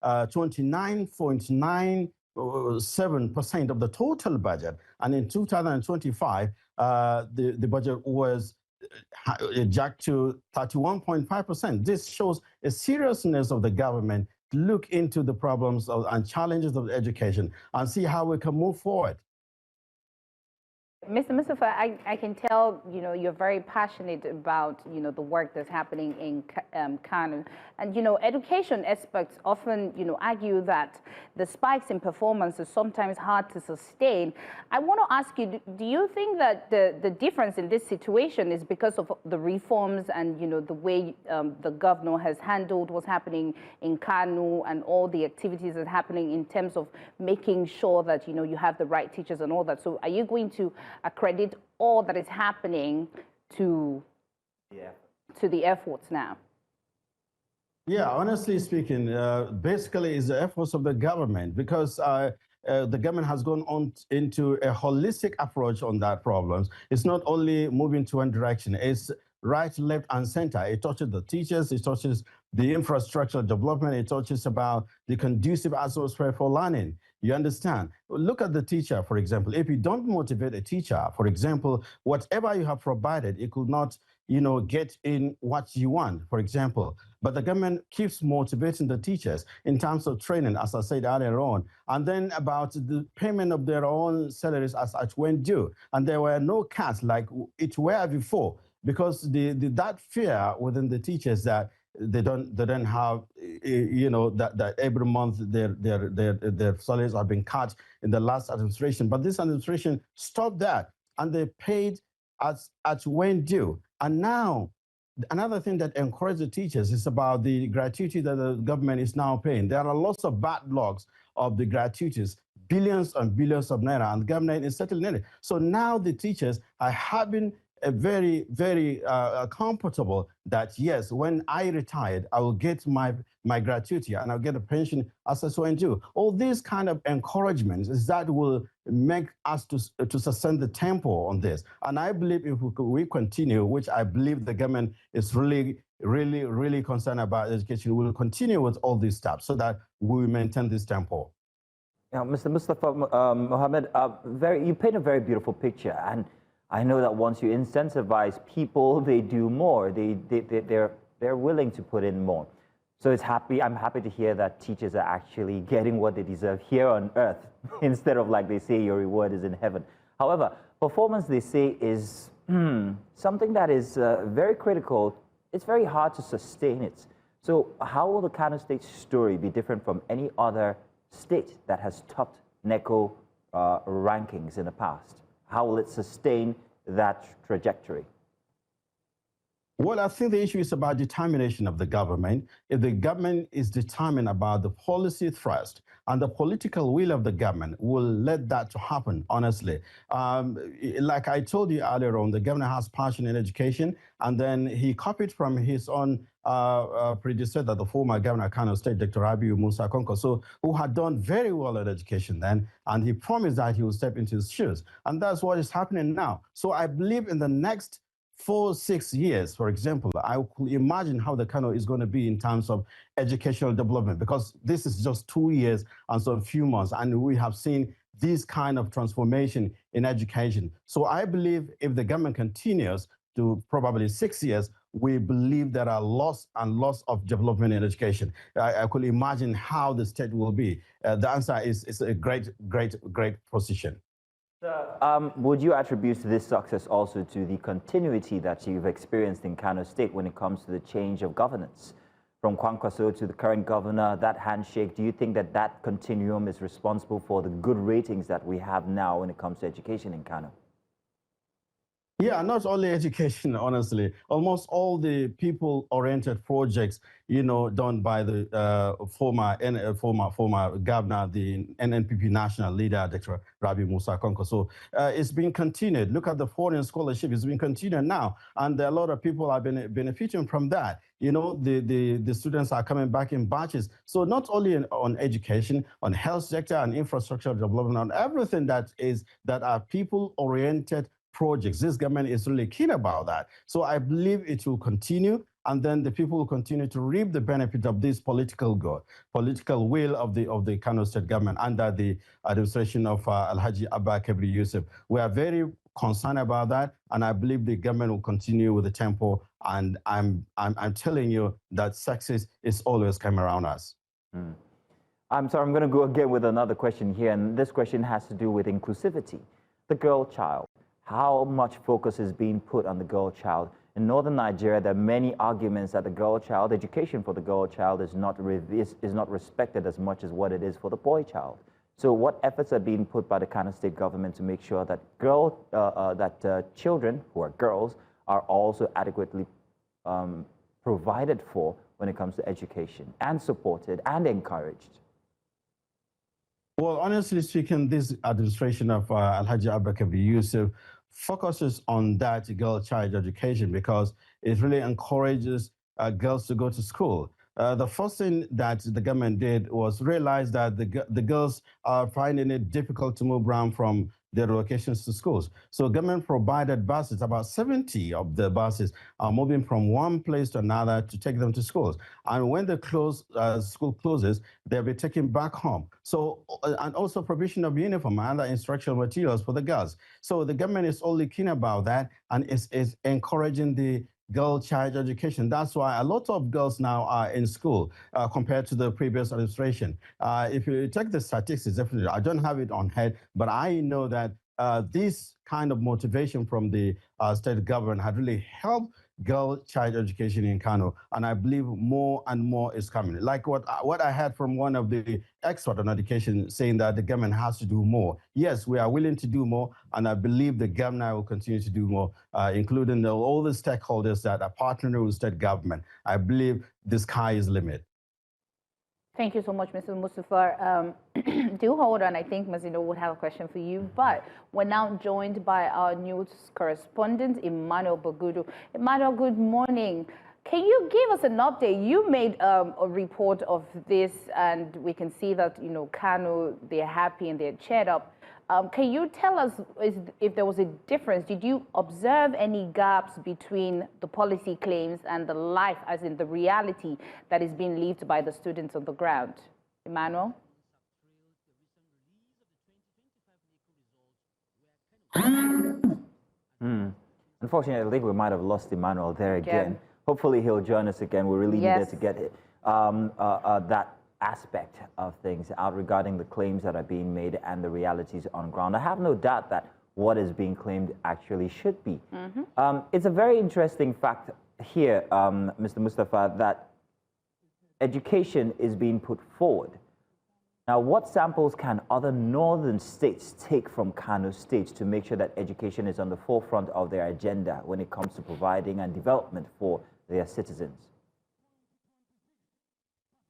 29.97% of the total budget. And in 2025, the budget was jacked to 31.5%. This shows a seriousness of the government to look into the problems and challenges of education and see how we can move forward. Mr. Mustafa, I can tell, you're very passionate about, the work that's happening in Kano. And, education experts often, argue that the spikes in performance is sometimes hard to sustain. I want to ask you, do you think that the difference in this situation is because of the reforms and, the way the governor has handled what's happening in Kano and all the activities that are happening in terms of making sure that, you have the right teachers and all that? So are you going to accredit all that is happening to the efforts now? Yeah, honestly speaking, basically it's the efforts of the government, because the government has gone on into a holistic approach on that problems. It's not only moving to one direction, it's right, left, and center. It touches the teachers, it touches the infrastructure development, it touches about the conducive atmosphere for learning. You understand? Look at the teacher, for example. If you don't motivate a teacher, for example, whatever you have provided, it could not, get in what you want, for example. But the government keeps motivating the teachers in terms of training, as I said earlier on, and then about the payment of their own salaries as when due. And there were no cuts like it were before, because that fear within the teachers that they don't have, that every month their salaries are being cut in the last administration. But this administration stopped that, and they paid at when due. And now, another thing that encourages the teachers is about the gratuity that the government is now paying. There are lots of backlogs of the gratuities, billions and billions of naira, and the government is settling it. So now the teachers are having a very, very comfortable that, yes, when I retired, I will get my gratuity and I'll get a pension as I so and do. All these kind of encouragements is that will make us to sustain the tempo on this. And I believe if we continue, which I believe the government is really, really, really concerned about education, we will continue with all these steps so that we maintain this tempo. Now, Mr. Mustafa Mohammed, you paint a very beautiful picture, and I know that once you incentivize people, they do more. They're willing to put in more. So I'm happy to hear that teachers are actually getting what they deserve here on earth instead of, like they say, your reward is in heaven. However, performance, they say, is something that is very critical. It's very hard to sustain it. So how will the Kano State story be different from any other state that has topped NECO rankings in the past? How will it sustain that trajectory? Well, I think the issue is about determination of the government. If the government is determined about the policy thrust and the political will of the government will let that to happen, honestly. Like I told you earlier on, the governor has passion in education, and then he copied from his own predecessor, the former governor of Kano State, Dr. Tobi Amusan, so who had done very well in education then, and he promised that he would step into his shoes. And that's what is happening now. So I believe in the next 4-6 years, for example, I could imagine how the Kano is going to be in terms of educational development, because this is just 2 years and some few months, and we have seen this kind of transformation in education. So I believe if the government continues to probably 6 years, we believe there are lots and lots of development in education. I could imagine how the state will be. The answer is a great, great, great position. Would you attribute this success also to the continuity that you've experienced in Kano State when it comes to the change of governance? From Kwankwaso to the current governor, that handshake, do you think that that continuum is responsible for the good ratings that we have now when it comes to education in Kano? Yeah, not only education, honestly. Almost all the people-oriented projects, done by the former governor, the NNPP national leader, Dr. Rabi Musa Konko. So it's been continued. Look at the foreign scholarship; it's been continued now, and a lot of people are benefiting from that. The students are coming back in batches. So not only on education, on health sector, and infrastructure development, on everything that are people-oriented projects. This government is really keen about that. So I believe it will continue, and then the people will continue to reap the benefit of this political will of the Kano State government under the administration of Alhaji Abba Kabri Yusuf. We are very concerned about that, and I believe the government will continue with the tempo. And I'm telling you that success is always coming around us. I'm sorry, I'm going to go again with another question here, and this question has to do with inclusivity. The girl child. How much focus is being put on the girl child? In northern Nigeria, there are many arguments that the girl child, education for the girl child is not respected as much as what it is for the boy child. So what efforts are being put by the Kano State government to make sure that children who are girls are also adequately provided for when it comes to education, and supported and encouraged? Well, honestly speaking, this administration of Alhaji Abba Kabir Yusuf focuses on that girl child education because it really encourages girls to go to school. The first thing that the government did was realize that the girls are finding it difficult to move around from their locations to schools. So government provided buses. About 70 of the buses are moving from one place to another to take them to schools. And when the school closes, they'll be taken back home. So, and also provision of uniform and other instructional materials for the girls. So the government is only keen about that and is encouraging the girl child education. That's why a lot of girls now are in school compared to the previous administration. If you take the statistics, definitely, I don't have it on head, but I know that this kind of motivation from the state government had really helped girl child education in Kano, and I believe more and more is coming. Like what I heard from one of the experts on education saying that the government has to do more. Yes, we are willing to do more, and I believe the governor will continue to do more, including all the stakeholders that are partnering with state government. I believe the sky is the limit. Thank you so much, Mr. Mustafa. Do hold on. I think Mazino would have a question for you, but we're now joined by our news correspondent, Emmanuel Bagudu. Emmanuel, good morning. Can you give us an update? You made a report of this, and we can see that, Kano, they're happy and they're cheered up. Can you tell us if there was a difference? Did you observe any gaps between the policy claims and the life, as in the reality that is being lived by the students on the ground? Emmanuel? Unfortunately, I think we might have lost Emmanuel there again. Hopefully he'll join us again. We really needed to get that aspect of things out regarding the claims that are being made and the realities on ground. I have no doubt that what is being claimed actually should be. It's a very interesting fact here, Mr. Mustafa, that education is being put forward. Now, what samples can other northern states take from Kano State to make sure that education is on the forefront of their agenda when it comes to providing and development for their citizens?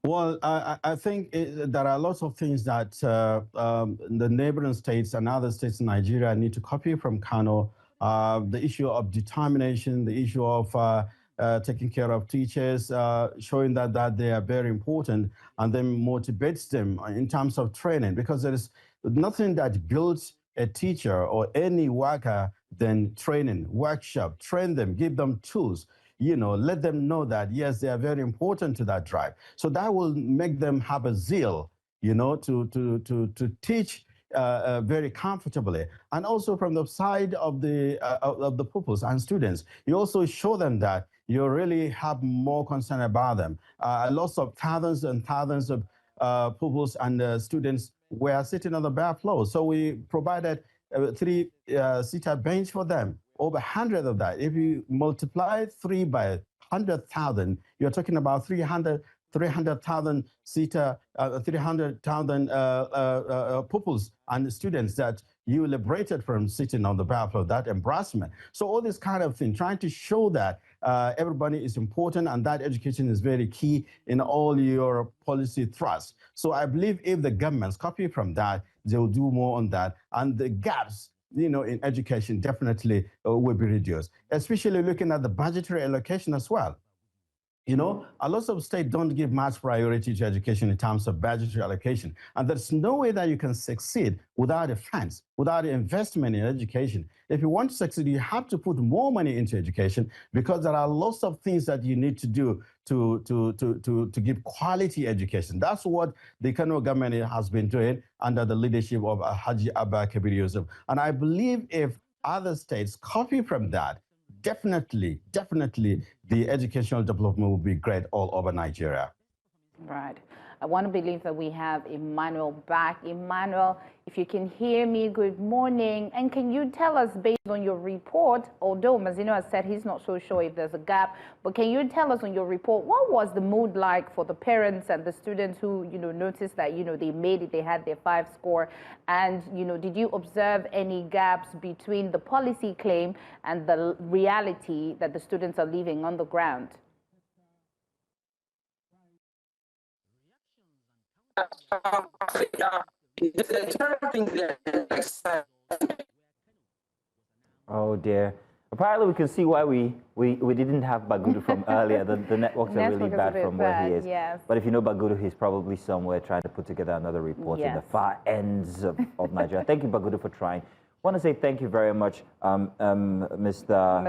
Well, I think there are lots of things that the neighboring states and other states in Nigeria need to copy from Kano. The issue of determination, the issue of taking care of teachers, showing that they are very important, and then motivates them in terms of training, because there is nothing that builds a teacher or any worker than training, workshop, train them, give them tools. Let them know that, yes, they are very important to that drive. So that will make them have a zeal, to teach very comfortably. And also from the side of the pupils and students, you also show them that you really have more concern about them. Lots of thousands and thousands of pupils and students were sitting on the bare floor. So we provided a three-seater bench for them. Over 100 of that. If you multiply 3 by 100,000, you're talking about 300,000 seater, 300,000 pupils and students that you liberated from sitting on the battlefield, that embarrassment. So all this kind of thing, trying to show that everybody is important and that education is very key in all your policy thrusts. So I believe if the governments copy from that, they'll do more on that. And the gaps, in education definitely will be reduced, especially looking at the budgetary allocation as well. A lot of states don't give much priority to education in terms of budgetary allocation. And there's no way that you can succeed without a funds, without investment in education. If you want to succeed, you have to put more money into education because there are lots of things that you need to do to give quality education. That's what the Kano government has been doing under the leadership of Haji Abba Kabir Yusuf. And I believe if other states copy from that, definitely, the educational development will be great all over Nigeria. Right. I want to believe that we have Emmanuel back. Emmanuel, if you can hear me, good morning. And can you tell us, based on your report, although Mazino has said he's not so sure if there's a gap, but can you tell us on your report, what was the mood like for the parents and the students who, noticed that, they made it, they had their 5 score? And, did you observe any gaps between the policy claim and the reality that the students are living on the ground? Oh dear. Apparently we can see why we didn't have Bagudu from earlier. The networks are really bad from where he is. Yes. But if you know Bagudu, he's probably somewhere trying to put together another report in the far ends of Nigeria. Thank you, Bagudu, for trying. I want to say thank you very much, Mr.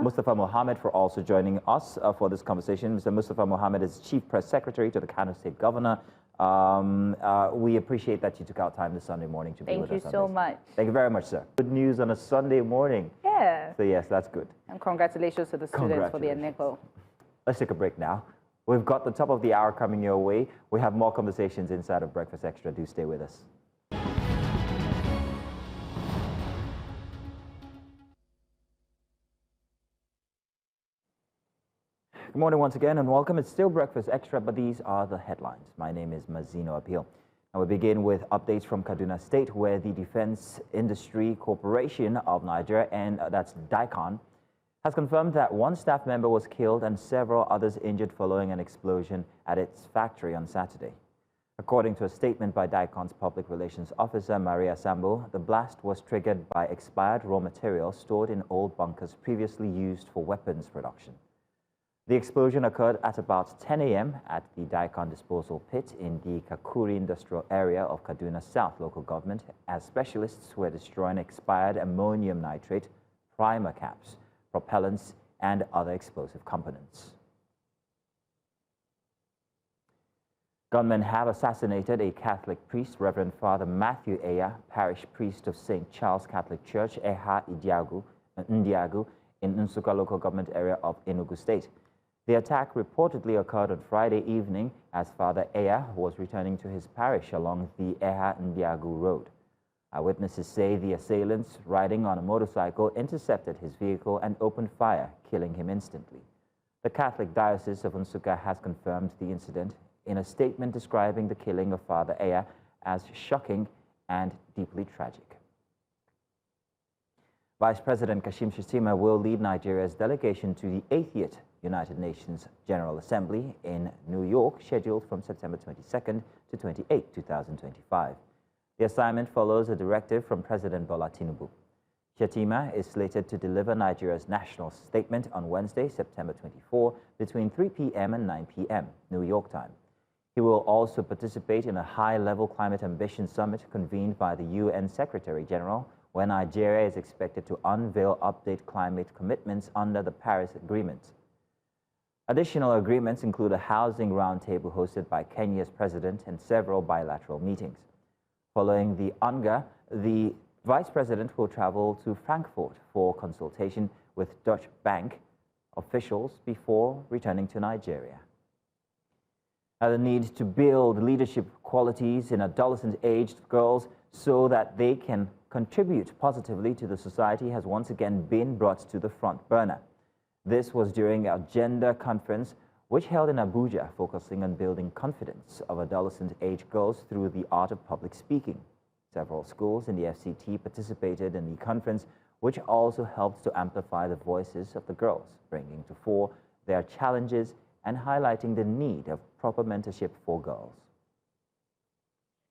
Mustafa Mohammed, for also joining us for this conversation. Mr. Mustafa Mohammed is Chief Press Secretary to the Kano State Governor. We appreciate that you took out time this Sunday morning to be with us. Thank you so much. Thank you very much, sir. Good news on a Sunday morning. Yeah. So yes, that's good. And congratulations to the students for their NECO. Let's take a break now. We've got the top of the hour coming your way. We have more conversations inside of Breakfast Extra. Do stay with us. Good morning once again and welcome. It's still Breakfast Extra, but these are the headlines. My name is Mazino Appeal. And we begin with updates from Kano State, where the Defense Industry Corporation of Nigeria, and that's DICON, has confirmed that 1 staff member was killed and several others injured following an explosion at its factory on Saturday. According to a statement by DICON's public relations officer, Maria Sambo, the blast was triggered by expired raw material stored in old bunkers previously used for weapons production. The explosion occurred at about 10 a.m. at the DICON disposal pit in the Kakuri industrial area of Kaduna South local government, as specialists were destroying expired ammonium nitrate, primer caps, propellants, and other explosive components. Gunmen have assassinated a Catholic priest, Reverend Father Matthew Eya, parish priest of St. Charles Catholic Church, Eha Ndiagu, in Nsukka local government area of Enugu State. The attack reportedly occurred on Friday evening as Father Eya was returning to his parish along the Eha Ndiagu Road. Eyewitnesses say the assailants, riding on a motorcycle, intercepted his vehicle and opened fire, killing him instantly. The Catholic Diocese of Nsukka has confirmed the incident in a statement describing the killing of Father Eya as shocking and deeply tragic. Vice President Kashim Shettima will lead Nigeria's delegation to the 80th United Nations General Assembly in New York, scheduled from September 22nd to 28, 2025. The assignment follows a directive from President Bola Tinubu. Shettima is slated to deliver Nigeria's national statement on Wednesday, September 24, between 3 p.m. and 9 p.m. New York time. He will also participate in a high-level climate ambition summit convened by the UN Secretary-General, where Nigeria is expected to unveil updated climate commitments under the Paris Agreement. Additional agreements include a housing roundtable hosted by Kenya's president and several bilateral meetings. Following the UNGA, the vice president will travel to Frankfurt for consultation with Deutsche Bank officials before returning to Nigeria. Now, the need to build leadership qualities in adolescent-aged girls so that they can contribute positively to the society has once again been brought to the front burner. This was during a gender conference which held in Abuja, focusing on building confidence of adolescent-age girls through the art of public speaking. Several schools in the FCT participated in the conference, which also helped to amplify the voices of the girls, bringing to fore their challenges and highlighting the need of proper mentorship for girls.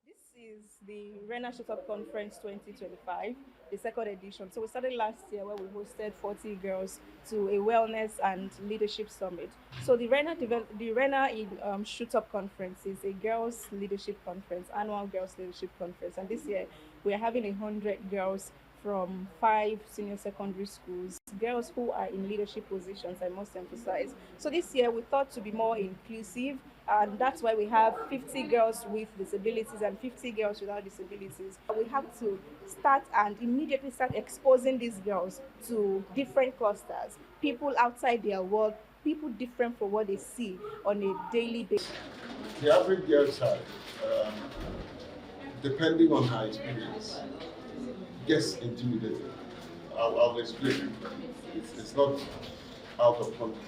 This is the RENA Shut-Up Conference 2025, the second edition. So we started last year where we hosted 40 girls to a wellness and leadership summit. So the RENA Shut-Up Conference is a girls leadership conference, annual girls leadership conference. And this year we are having 100 girls from 5 senior secondary schools, girls who are in leadership positions, I must emphasize. So this year we thought to be more inclusive, and that's why we have 50 girls with disabilities and 50 girls without disabilities. We have to start and immediately start exposing these girls to different clusters, people outside their world, people different from what they see on a daily basis. The average girl child, depending on her experience, gets intimidated. I'll explain. It's not out of context.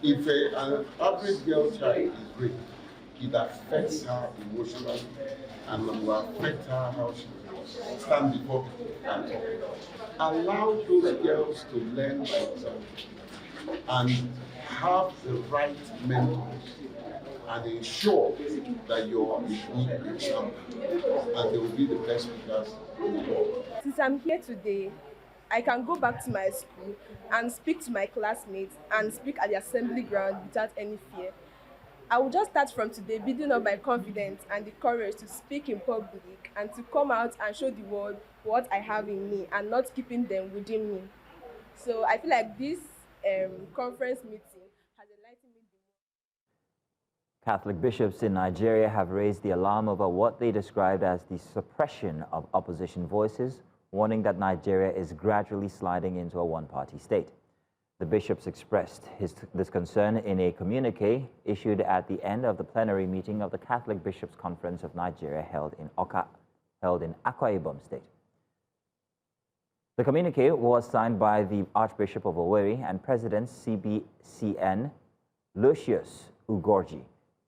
If an average girl child is raped, it affects her emotionally and will affect her how she stand before people and talk. Allow those girls to learn by themselves and have the right mentors and ensure that you're a good example and they will be the best speakers in the world. Since I'm here today, I can go back to my school and speak to my classmates and speak at the assembly ground without any fear. I will just start from today building up my confidence and the courage to speak in public and to come out and show the world what I have in me and not keeping them within me. So I feel like this conference meeting has enlightened me. Catholic bishops in Nigeria have raised the alarm over what they described as the suppression of opposition voices, warning that Nigeria is gradually sliding into a one-party state. The bishops expressed this concern in a communique issued at the end of the plenary meeting of the Catholic Bishops' Conference of Nigeria held in Akwa Ibom State. The communique was signed by the Archbishop of Owerri and President CBCN Lucius Ugorji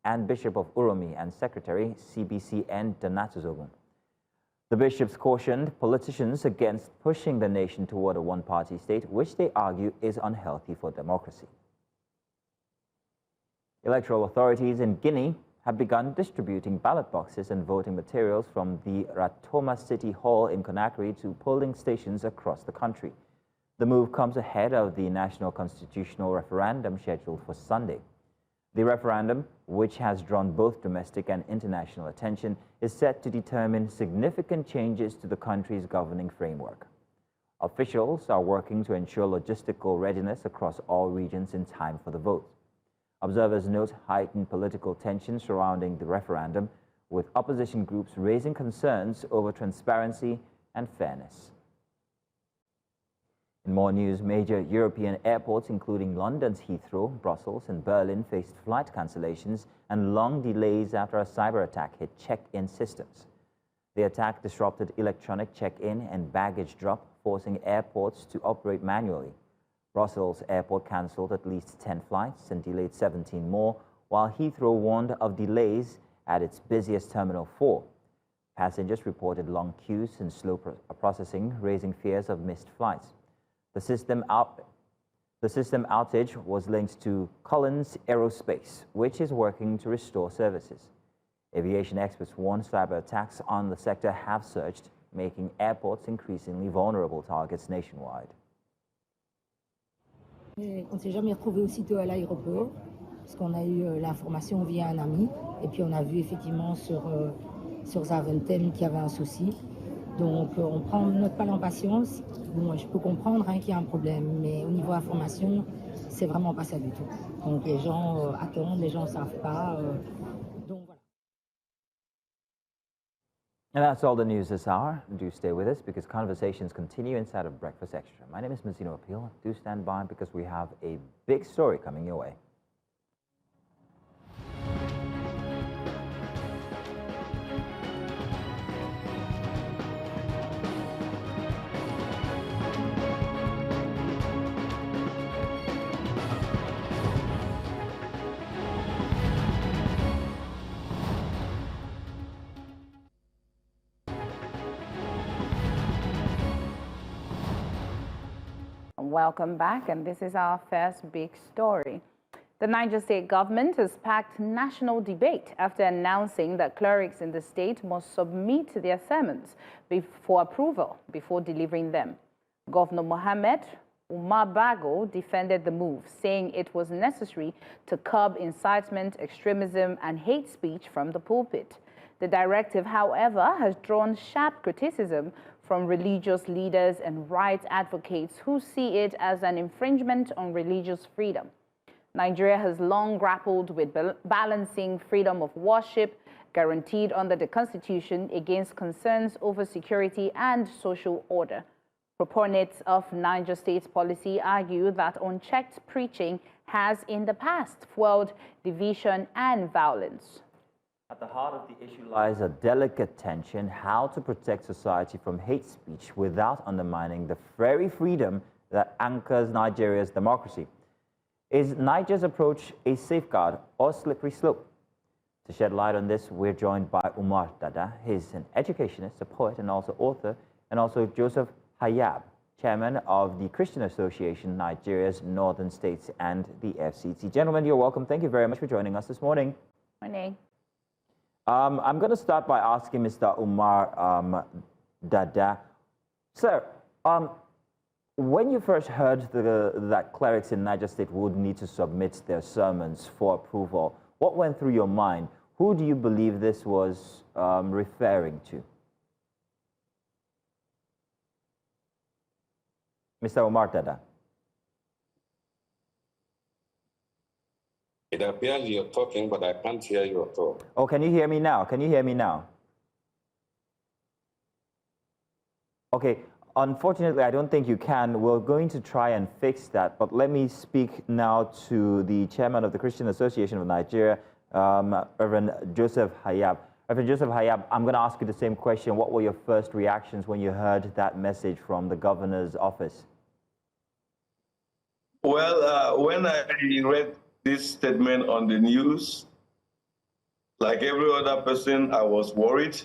and Bishop of Uromi and Secretary CBCN Donatuzogun. The bishops cautioned politicians against pushing the nation toward a one-party state, which they argue is unhealthy for democracy. Electoral authorities in Guinea have begun distributing ballot boxes and voting materials from the Ratoma City Hall in Conakry to polling stations across the country. The move comes ahead of the national constitutional referendum scheduled for Sunday. The referendum, which has drawn both domestic and international attention, is set to determine significant changes to the country's governing framework. Officials are working to ensure logistical readiness across all regions in time for the vote. Observers note heightened political tension surrounding the referendum, with opposition groups raising concerns over transparency and fairness. In more news, major European airports, including London's Heathrow, Brussels, and Berlin, faced flight cancellations and long delays after a cyber attack hit check-in systems. The attack disrupted electronic check-in and baggage drop, forcing airports to operate manually. Brussels Airport cancelled at least 10 flights and delayed 17 more, while Heathrow warned of delays at its busiest Terminal 4. Passengers reported long queues and slow processing, raising fears of missed flights. The system outage was linked to Collins Aerospace, which is working to restore services. Aviation experts warn cyber attacks on the sector have surged, making airports increasingly vulnerable targets nationwide. On ne s'est jamais retrouvé aussitôt à l'aéroport, parce qu'on a eu l'information via un ami, et puis on a vu effectivement sur Zaventem qu'il y avait un souci. Donc on prend notre mal en patience. Bon, je peux comprendre qu'il y a un problème, mais au niveau information, c'est vraiment pas ça du tout. Donc les gens attendent, les gens ne savent pas. Donc voilà. And that's all the news this hour. Do stay with us because conversations continue inside of Breakfast Extra. My name is Mazino Appeal. Do stand by because we have a big story coming your way. welcome back. And this is our first big story. The Niger State government has sparked national debate after announcing that clerics in the state must submit their sermons for approval before delivering them. Governor Mohammed Umar Bago defended the move, saying it was necessary to curb incitement, extremism, and hate speech from the pulpit. The directive, however, has drawn sharp criticism from religious leaders and rights advocates who see it as an infringement on religious freedom. Nigeria has long grappled with balancing freedom of worship, guaranteed under the Constitution, against concerns over security and social order. Proponents of Niger State's policy argue that unchecked preaching has in the past fueled division and violence. At the heart of the issue lies a delicate tension: how to protect society from hate speech without undermining the very freedom that anchors Nigeria's democracy. Is Niger's approach a safeguard or slippery slope? To shed light on this, we're joined by Umar Dada. He's an educationist, a poet, and also author, and also Joseph Hayab, chairman of the Christian Association, Nigeria's Northern States, and the FCT. Gentlemen, you're welcome. Thank you very much for joining us this morning. Morning. I'm going to start by asking Mr. Umar Dada. Sir, when you first heard that clerics in Niger State would need to submit their sermons for approval, what went through your mind? Who do you believe this was referring to? Mr. Umar Dada. It appears you're talking, but I can't hear you at all. Oh, can you hear me now? Can you hear me now? Okay. Unfortunately, I don't think you can. We're going to try and fix that. But let me speak now to the chairman of the Christian Association of Nigeria, Reverend Joseph Hayab. Reverend Joseph Hayab, I'm going to ask you the same question. What were your first reactions when you heard that message from the governor's office? Well, when I read this statement on the news, like every other person, I was worried.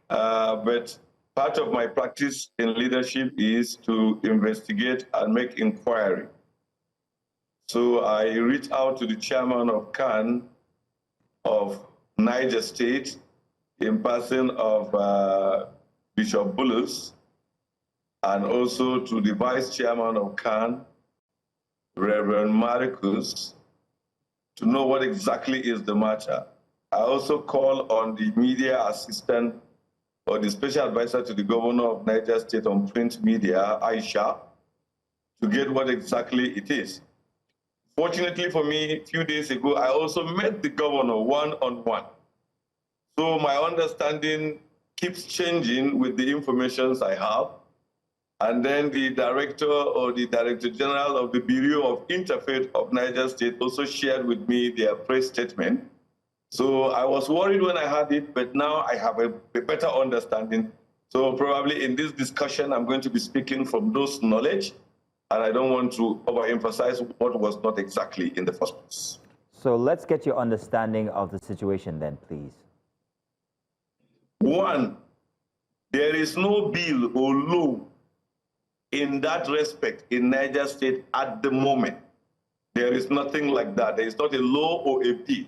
But part of my practice in leadership is to investigate and make inquiry. So I reached out to the chairman of CAN of Niger State, in person of Bishop Bulus, and also to the vice chairman of CAN, Reverend Marcus, to know what exactly is the matter. I also called on the media assistant or the special advisor to the governor of Niger State on print media, Aisha, to get what exactly it is. Fortunately for me, a few days ago, I also met the governor one-on-one. So my understanding keeps changing with the information I have. And then the director or the director general of the Bureau of Interfaith of Niger State also shared with me their press statement. So I was worried when I heard it, but now I have a better understanding. So probably in this discussion, I'm going to be speaking from those knowledge, and I don't want to overemphasize what was not exactly in the first place. So let's get your understanding of the situation then, please. One, there is no bill or law in that respect in Niger State at the moment. There is nothing like that. There is not a law or a bill,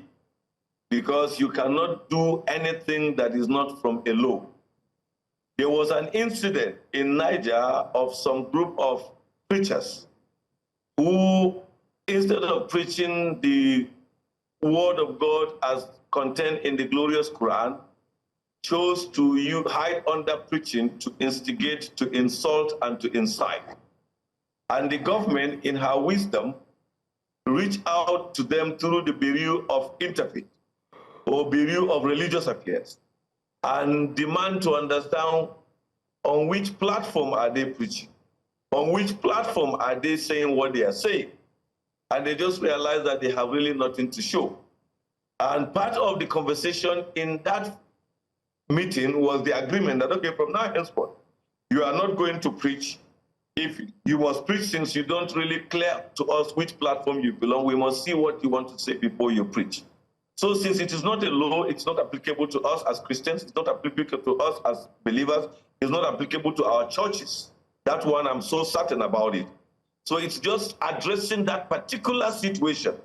because you cannot do anything that is not from a law. There was an incident in Niger of some group of preachers who, instead of preaching the word of God as contained in the glorious Quran, chose to hide under preaching to instigate, to insult, and to incite. And the government, in her wisdom, reached out to them through the Bureau of Interfaith or Bureau of Religious Affairs and demand to understand on which platform are they preaching, on which platform are they saying what they are saying. And they just realized that they have really nothing to show. And part of the conversation in that meeting was the agreement that, okay, from now henceforth, you are not going to preach. If you must preach, since you don't really clear to us which platform you belong, we must see what you want to say before you preach. So since it is not a law, it's not applicable to us as Christians, it's not applicable to us as believers, it's not applicable to our churches. That one, I'm so certain about it. So it's just addressing that particular situation.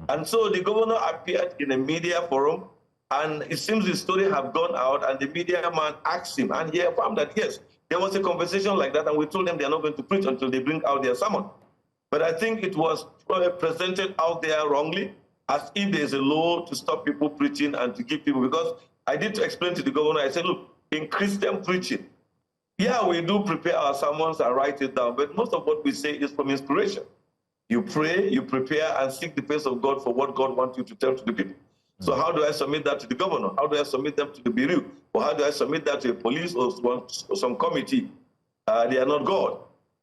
And so the governor appeared in a media forum, and it seems the story have gone out, and the media man asked him, and he affirmed that, yes, there was a conversation like that, and we told them they're not going to preach until they bring out their sermon. But I think it was presented out there wrongly, as if there's a law to stop people preaching and to give people, because I did explain to the governor, I said, look, in Christian preaching, yeah, we do prepare our sermons and write it down, but most of what we say is from inspiration. You pray, you prepare, and seek the face of God for what God wants you to tell to the people. So how do I submit that to the governor? How do I submit them to the bureau? Or how do I submit that to a police or some committee? They are not God.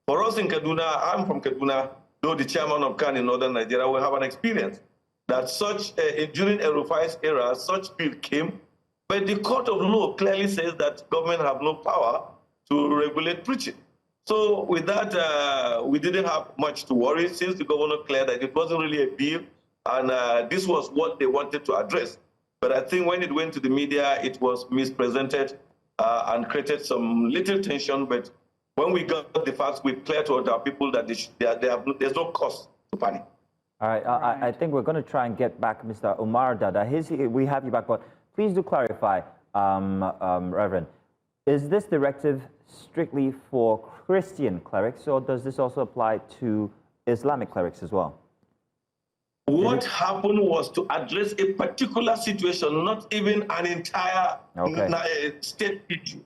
For us in Kaduna, I'm from Kaduna, though the chairman of Kano in northern Nigeria, we have an experience that such, during Erufai's era, such bill came, but the court of law clearly says that government have no power to regulate preaching. So with that, we didn't have much to worry since the governor cleared that it wasn't really a bill, and this was what they wanted to address. But I think when it went to the media, it was mispresented and created some little tension. But when we got the facts, we cleared to our people that there's no cause to panic. All right, I think we're going to try and get back Mr. Umar Dada. We have you back, but please do clarify, Reverend. Is this directive strictly for Christian clerics, or does this also apply to Islamic clerics as well? What happened was to address a particular situation, not even an entire state issue.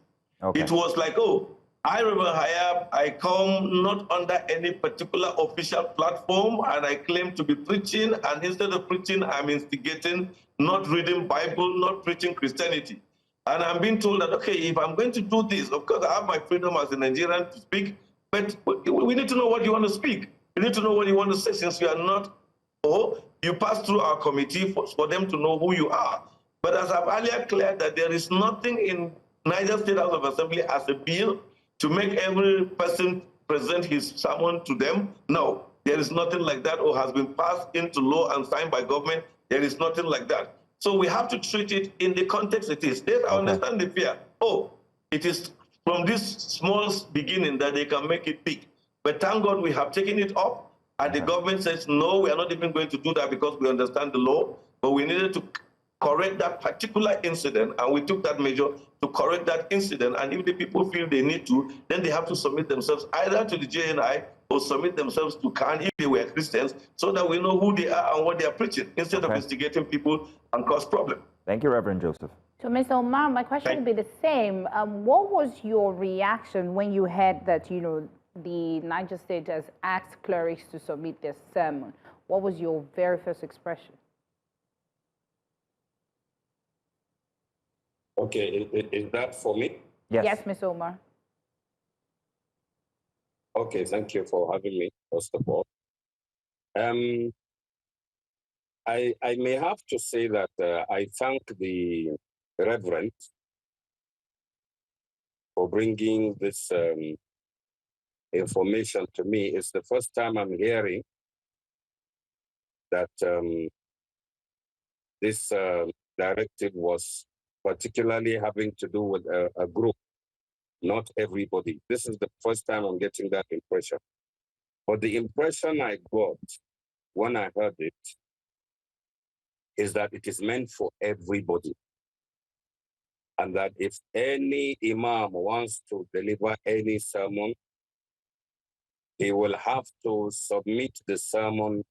It was like, oh, I, Reverend Hayab, I come not under any particular official platform, and I claim to be preaching, and instead of preaching, I'm instigating, not reading Bible, not preaching Christianity. And I'm being told that, okay, if I'm going to do this, of course, I have my freedom as a Nigerian to speak, but we need to know what you want to speak. We need to know what you want to say, since you are not, or you pass through our committee for them to know who you are. But as I've earlier cleared that there is nothing in Niger State House of Assembly as a bill to make every person present his sermon to them. No, there is nothing like that, or has been passed into law and signed by government. There is nothing like that. So we have to treat it in the context it is. I understand the fear. Oh, it is from this small beginning that they can make it big. But thank God we have taken it up, and the government says, no, we are not even going to do that because we understand the law, but we needed to correct that particular incident, and we took that measure to correct that incident. And if the people feel they need to, then they have to submit themselves either to the JNI or submit themselves to Khan if they were Christians, so that we know who they are and what they are preaching, instead of instigating people and cause problems. Thank you, Reverend Joseph. So, Mr. Omar, my question would be the same. What was your reaction when you heard that, the Niger State has asked clerics to submit their sermon? What was your very first expression? Okay, is that for me? Yes. Yes, Mr. Omar. Okay, thank you for having me, first of all. I may have to say that I thank the Reverend for bringing this information to me. It's the first time I'm hearing that this directive was particularly having to do with a group, not everybody. This is the first time I'm getting that impression. But the impression I got when I heard it is that it is meant for everybody. And that if any imam wants to deliver any sermon, he will have to submit the sermon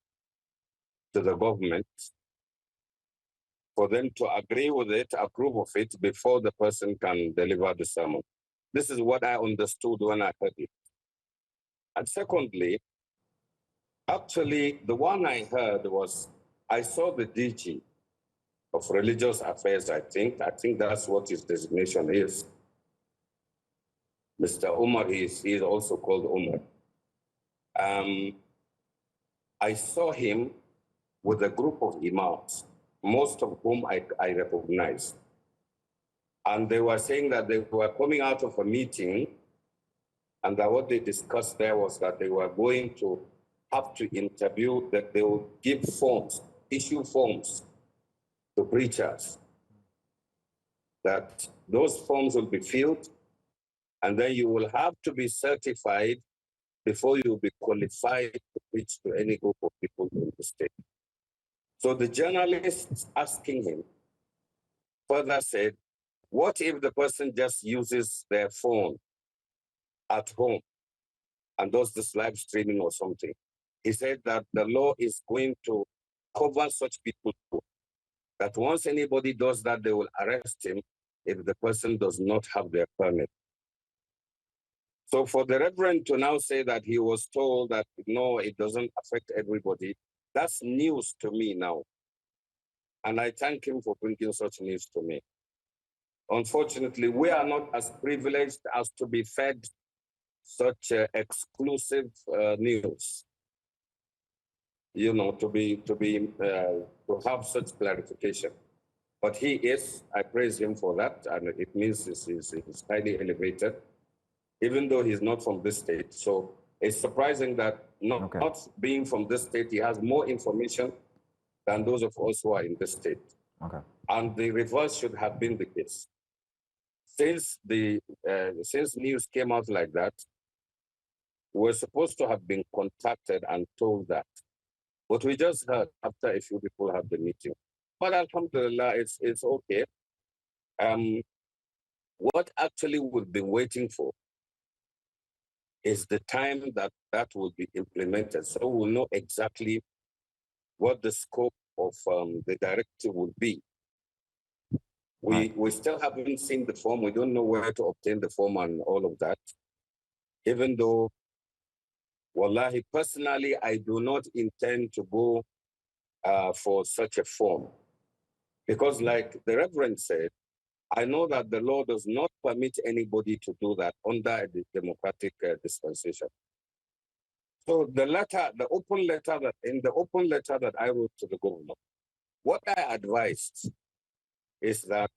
to the government for them to agree with it, approve of it, before the person can deliver the sermon. This is what I understood when I heard it. And secondly, actually, the one I heard was, I saw the DG of Religious Affairs, I think that's what his designation is. Mr. Umar, he is also called Umar. I saw him with a group of imams, most of whom I recognize. And they were saying that they were coming out of a meeting, and that what they discussed there was that they were going to have to interview, that they will give forms, issue forms to preachers, that those forms will be filled And then you will have to be certified before you will be qualified to preach to any group of people in the state. So the journalists asking him further said, what if the person just uses their phone at home and does this live streaming or something? He said that the law is going to cover such people too, that once anybody does that, they will arrest him if the person does not have their permit. So for the Reverend to now say that he was told that, no, it doesn't affect everybody, that's news to me now. And I thank him for bringing such news to me. Unfortunately, we are not as privileged as to be fed such exclusive news, you know, to have such clarification. But he is, I praise him for that, and it means he's highly elevated, even though he's not from this state. So it's surprising that not being from this state, he has more information than those of us who are in this state. Okay. And the reverse should have been the case. Since news came out like that, we're supposed to have been contacted and told that. But we just heard after a few people had the meeting. But alhamdulillah, it's okay. What actually we've been waiting for is the time that will be implemented. So we'll know exactly what the scope of the directive will be. We still haven't seen the form. We don't know where to obtain the form and all of that. Even though, wallahi, personally, I do not intend to go for such a form. Because like the Reverend said, I know that the law does not permit anybody to do that under the democratic dispensation. So in the open letter that I wrote to the governor, what I advised is that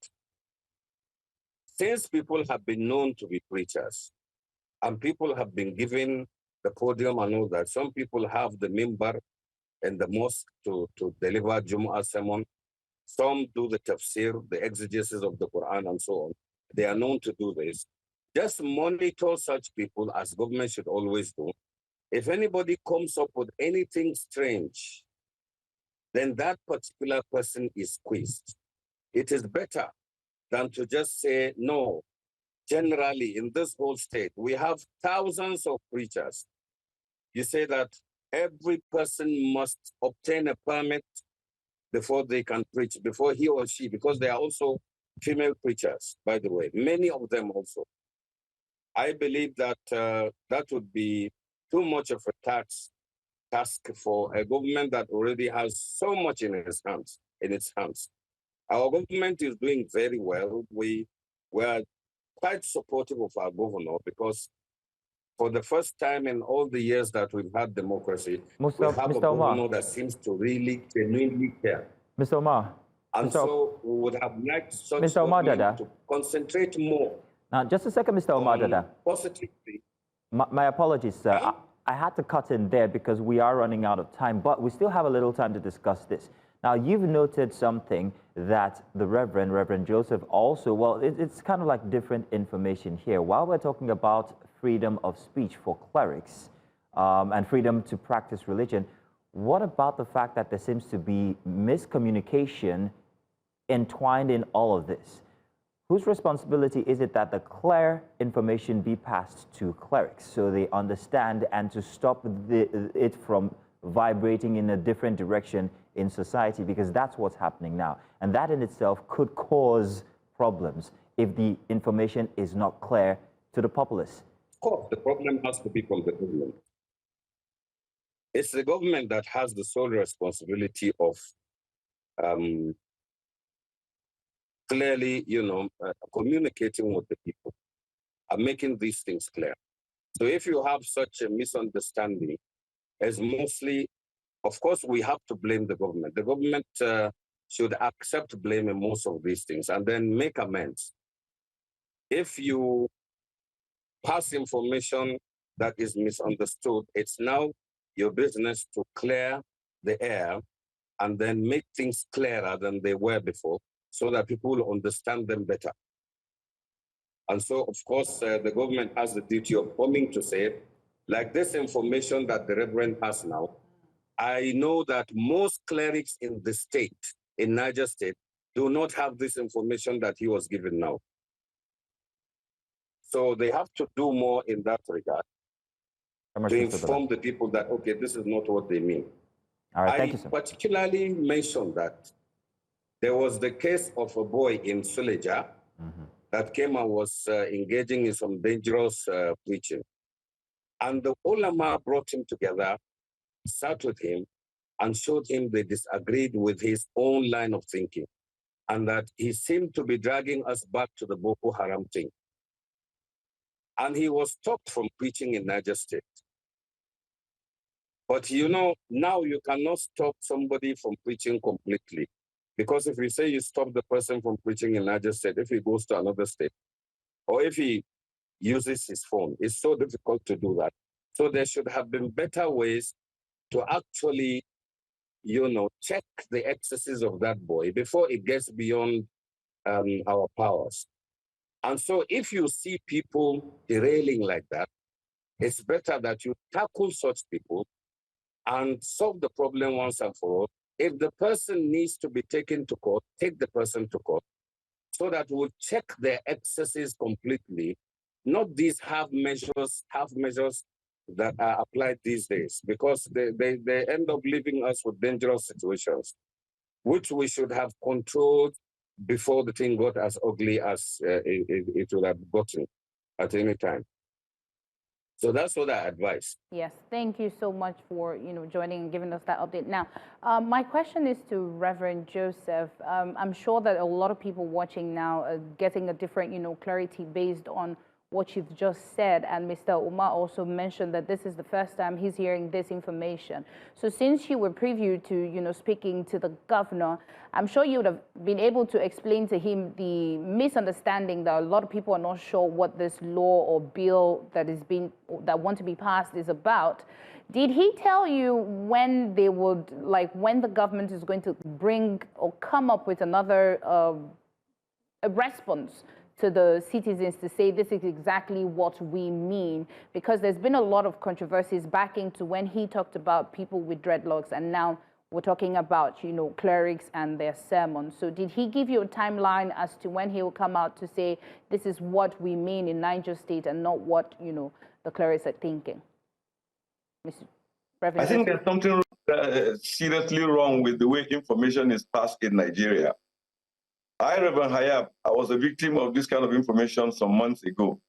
since people have been known to be preachers and people have been given the podium and all that, some people have the mimbar in the mosque to deliver Jumu'ah sermon. Some do the tafsir, the exegesis of the Quran and so on. They are known to do this. Just monitor such people, as government should always do. If anybody comes up with anything strange, then that particular person is quizzed. It is better than to just say, no, generally in this whole state, we have thousands of preachers. You say that every person must obtain a permit before they can preach, before he or she, because they are also female preachers, by the way, many of them also. I believe that that would be too much of a task for a government that already has so much in its hands. Our government is doing very well. We are quite supportive of our governor because for the first time in all the years that we've had democracy, we have a governor that seems to really genuinely care. Mr. Omar. And so we would have liked such government to concentrate more. Now, just a second, Mr. Omar Dada. Positively. My apologies, sir. I had to cut in there because we are running out of time, but we still have a little time to discuss this. Now, you've noted something that the Reverend Joseph also, well, it's kind of like different information here. While we're talking about freedom of speech for clerics and freedom to practice religion, what about the fact that there seems to be miscommunication entwined in all of this? Whose responsibility is it that the clear information be passed to clerics so they understand and to stop it from vibrating in a different direction in society? Because that's what's happening now. And that in itself could cause problems if the information is not clear to the populace. Of course, the problem has to be from the government. It's the government that has the sole responsibility of clearly, communicating with the people and making these things clear. So if you have such a misunderstanding, as mostly, of course, we have to blame the government. The government should accept blame in most of these things and then make amends. If you pass information that is misunderstood, it's now your business to clear the air and then make things clearer than they were before so that people will understand them better. And so, of course, the government has the duty of coming to say, like this information that the Reverend has now, I know that most clerics in the state, in Niger State, do not have this information that he was given now. So they have to do more in that regard to inform the people that, okay, this is not what they mean. All right, thank you, sir. I particularly mentioned that there was the case of a boy in Suleja that came and was engaging in some dangerous preaching. And the ulama brought him together, sat with him, and showed him they disagreed with his own line of thinking, and that he seemed to be dragging us back to the Boko Haram thing. And he was stopped from preaching in Niger State. But you know, now you cannot stop somebody from preaching completely. Because if you say you stop the person from preaching in Niger State, if he goes to another state, or if he uses his phone, it's so difficult to do that. So there should have been better ways to actually, you know, check the excesses of that boy before it gets beyond our powers. And so if you see people derailing like that, it's better that you tackle such people and solve the problem once and for all. If the person needs to be taken to court, take the person to court so that we'll check their excesses completely, not these half measures that are applied these days, because they end up leaving us with dangerous situations, which we should have controlled before the thing got as ugly as it would have gotten at any time. So that's what I advise. Yes, thank you so much for joining and giving us that update. Now, my question is to Reverend Joseph. I'm sure that a lot of people watching now are getting a different clarity based on what you've just said, and Mr. Umar also mentioned that this is the first time he's hearing this information. So since you were privy to speaking to the governor, I'm sure you would have been able to explain to him the misunderstanding that a lot of people are not sure what this law or bill that want to be passed is about. Did he tell you when they would, when the government is going to bring or come up with another a response to the citizens to say this is exactly what we mean? Because there's been a lot of controversies back into when he talked about people with dreadlocks, and now we're talking about clerics and their sermons. So did he give you a timeline as to when he will come out to say this is what we mean in Niger State and not what the clerics are thinking? Mr. Reverend, I think there's something seriously wrong with the way information is passed in Nigeria. I, Reverend Hayab, I was a victim of this kind of information some months ago.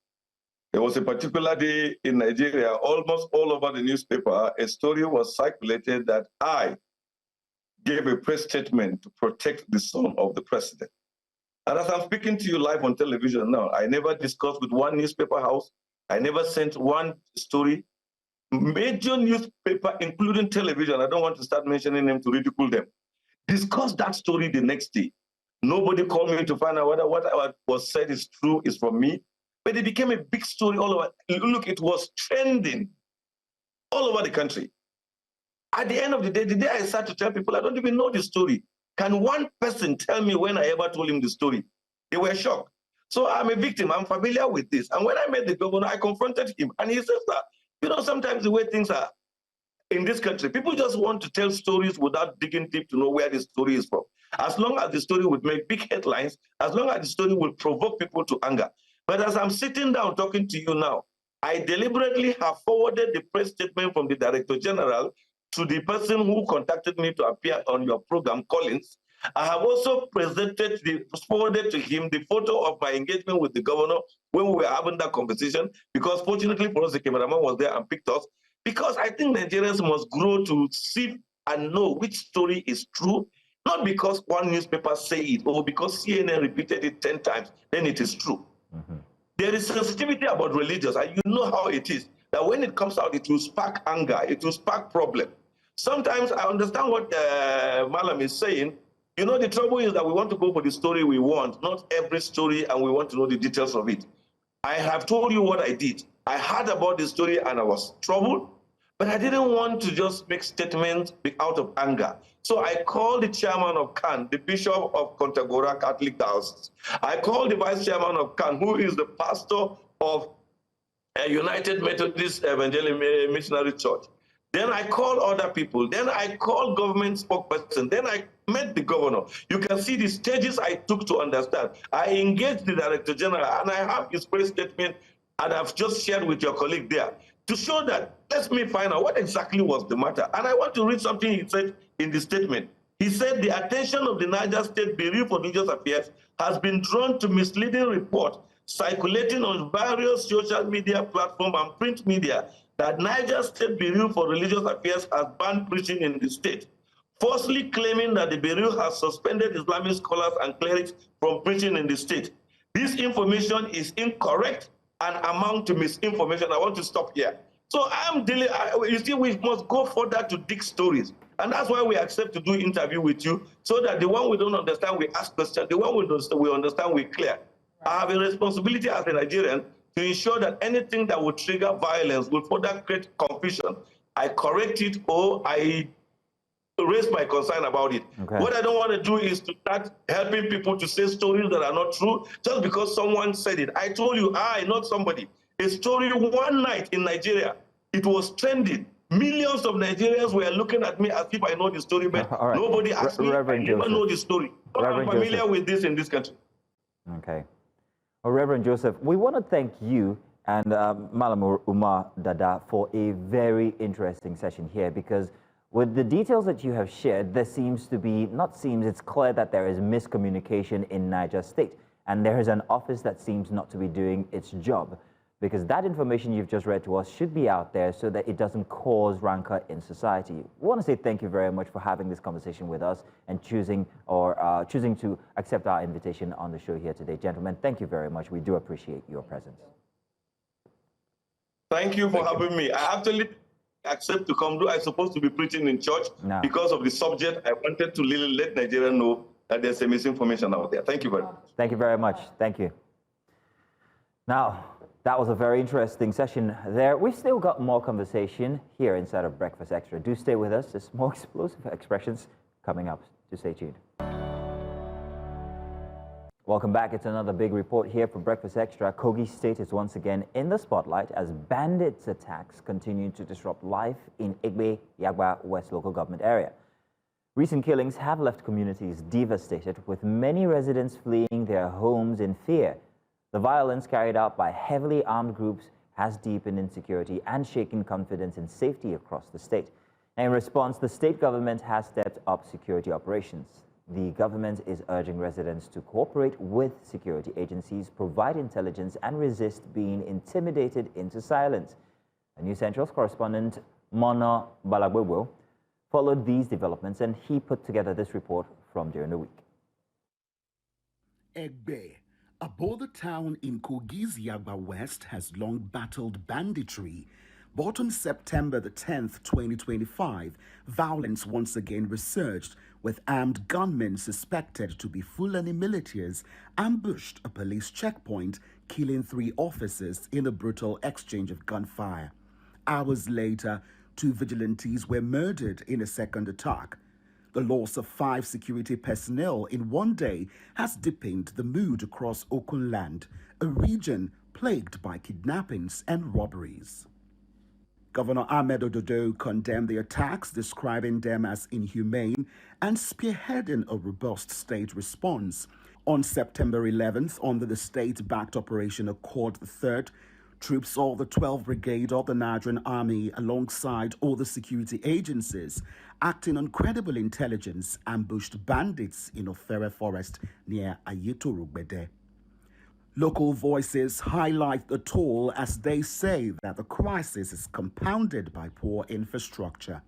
There was a particular day in Nigeria, almost all over the newspaper, a story was circulated that I gave a press statement to protect the son of the president. And as I'm speaking to you live on television now, I never discussed with one newspaper house. I never sent one story. Major newspaper, including television, I don't want to start mentioning them to ridicule them, discussed that story the next day. Nobody called me to find out whether what was said is true, is from me. But it became a big story all over. Look, it was trending all over the country. At the end of the day I started to tell people, I don't even know the story. Can one person tell me when I ever told him the story? They were shocked. So I'm a victim. I'm familiar with this. And when I met the governor, I confronted him. And he says that, sometimes the way things are in this country, people just want to tell stories without digging deep to know where the story is from. As long as the story would make big headlines, as long as the story will provoke people to anger. But as I'm sitting down talking to you now, I deliberately have forwarded the press statement from the Director General to the person who contacted me to appear on your program, Collins. I have also forwarded to him the photo of my engagement with the governor when we were having that conversation, because fortunately for us, the cameraman was there and picked us. Because I think Nigerians must grow to see and know which story is true, not because one newspaper say it or because CNN repeated it 10 times, then it is true. There is sensitivity about religious, and you know how it is, that when it comes out, it will spark anger, it will spark problem. Sometimes I understand what Malam is saying. The trouble is that we want to go for the story we want, not every story, and we want to know the details of it. I have told you what I did. I heard about the story and I was troubled. But I didn't want to just make statements out of anger. So I called the chairman of CAN, the bishop of Kontagora Catholic Diocese. I called the vice chairman of CAN, who is the pastor of a United Methodist Evangelical Missionary Church. Then I called other people. Then I called government spokesperson. Then I met the governor. You can see the stages I took to understand. I engaged the director general, and I have his press statement, and I've just shared with your colleague there to show that, let me find out what exactly was the matter. And I want to read something he said in the statement. He said the attention of the Niger State Bureau for Religious Affairs has been drawn to misleading reports circulating on various social media platforms and print media that Niger State Bureau for Religious Affairs has banned preaching in the state, falsely claiming that the Bureau has suspended Islamic scholars and clerics from preaching in the state. This information is incorrect and amount to misinformation. I want to stop here. So I'm dealing, you see, we must go further to dig stories. And that's why we accept to do interview with you, so that the one we don't understand, we ask questions. The one we understand, we clear. I have a responsibility as a Nigerian to ensure that anything that would trigger violence will further create confusion, I correct it or I raise my concern about it. Okay. What I don't want to do is to start helping people to say stories that are not true just because someone said it. I told you, not somebody. A story one night in Nigeria, it was trending. Millions of Nigerians were looking at me as if I know the story, but right. Nobody asked me. I never know the story. I'm familiar with this in this country. Okay. Well, Reverend Joseph, we want to thank you and Malam Umar Dada for a very interesting session here, because with the details that you have shared, there seems to be, it's clear that there is miscommunication in Niger State, and there is an office that seems not to be doing its job, because that information you've just read to us should be out there so that it doesn't cause rancor in society. We want to say thank you very much for having this conversation with us and choosing to accept our invitation on the show here today. Gentlemen, thank you very much. We do appreciate your presence. Thank you for having me. I actually accept to come. I'm supposed to be preaching in church because of the subject. I wanted to let Nigerians know that there's a misinformation out there. Thank you very much. Thank you very much. Thank you. Now, that was a very interesting session there. We've still got more conversation here inside of Breakfast Extra. Do stay with us. There's more explosive expressions coming up. Do stay tuned. Welcome back. It's another big report here for Breakfast Extra. Kogi State is once again in the spotlight as bandits' attacks continue to disrupt life in Igbe, Yagba West local government area. Recent killings have left communities devastated, with many residents fleeing their homes in fear. The violence carried out by heavily armed groups has deepened insecurity and shaken confidence in safety across the state. In response, the state government has stepped up security operations. The government is urging residents to cooperate with security agencies, provide intelligence, and resist being intimidated into silence. A News Central's correspondent, Mona Balagwebo, followed these developments, and he put together this report from during the week. Egbe, a border town in Kogi's Yagba West, has long battled banditry. But on September the 10th, 2025, violence once again resurged, with armed gunmen suspected to be Fulani militias ambushed a police checkpoint, killing 3 officers in a brutal exchange of gunfire. Hours later, 2 vigilantes were murdered in a second attack. The loss of 5 security personnel in one day has deepened the mood across Okunland, a region plagued by kidnappings and robberies. Governor Ahmed Ododo condemned the attacks, describing them as inhumane and spearheading a robust state response. On September 11th, under the state-backed Operation Accord III, troops of the 12th Brigade of the Nigerian Army, alongside all the security agencies, acting on credible intelligence, ambushed bandits in Ofere Forest near Ayetorugbede. Local voices highlight the toll as they say that the crisis is compounded by poor infrastructure.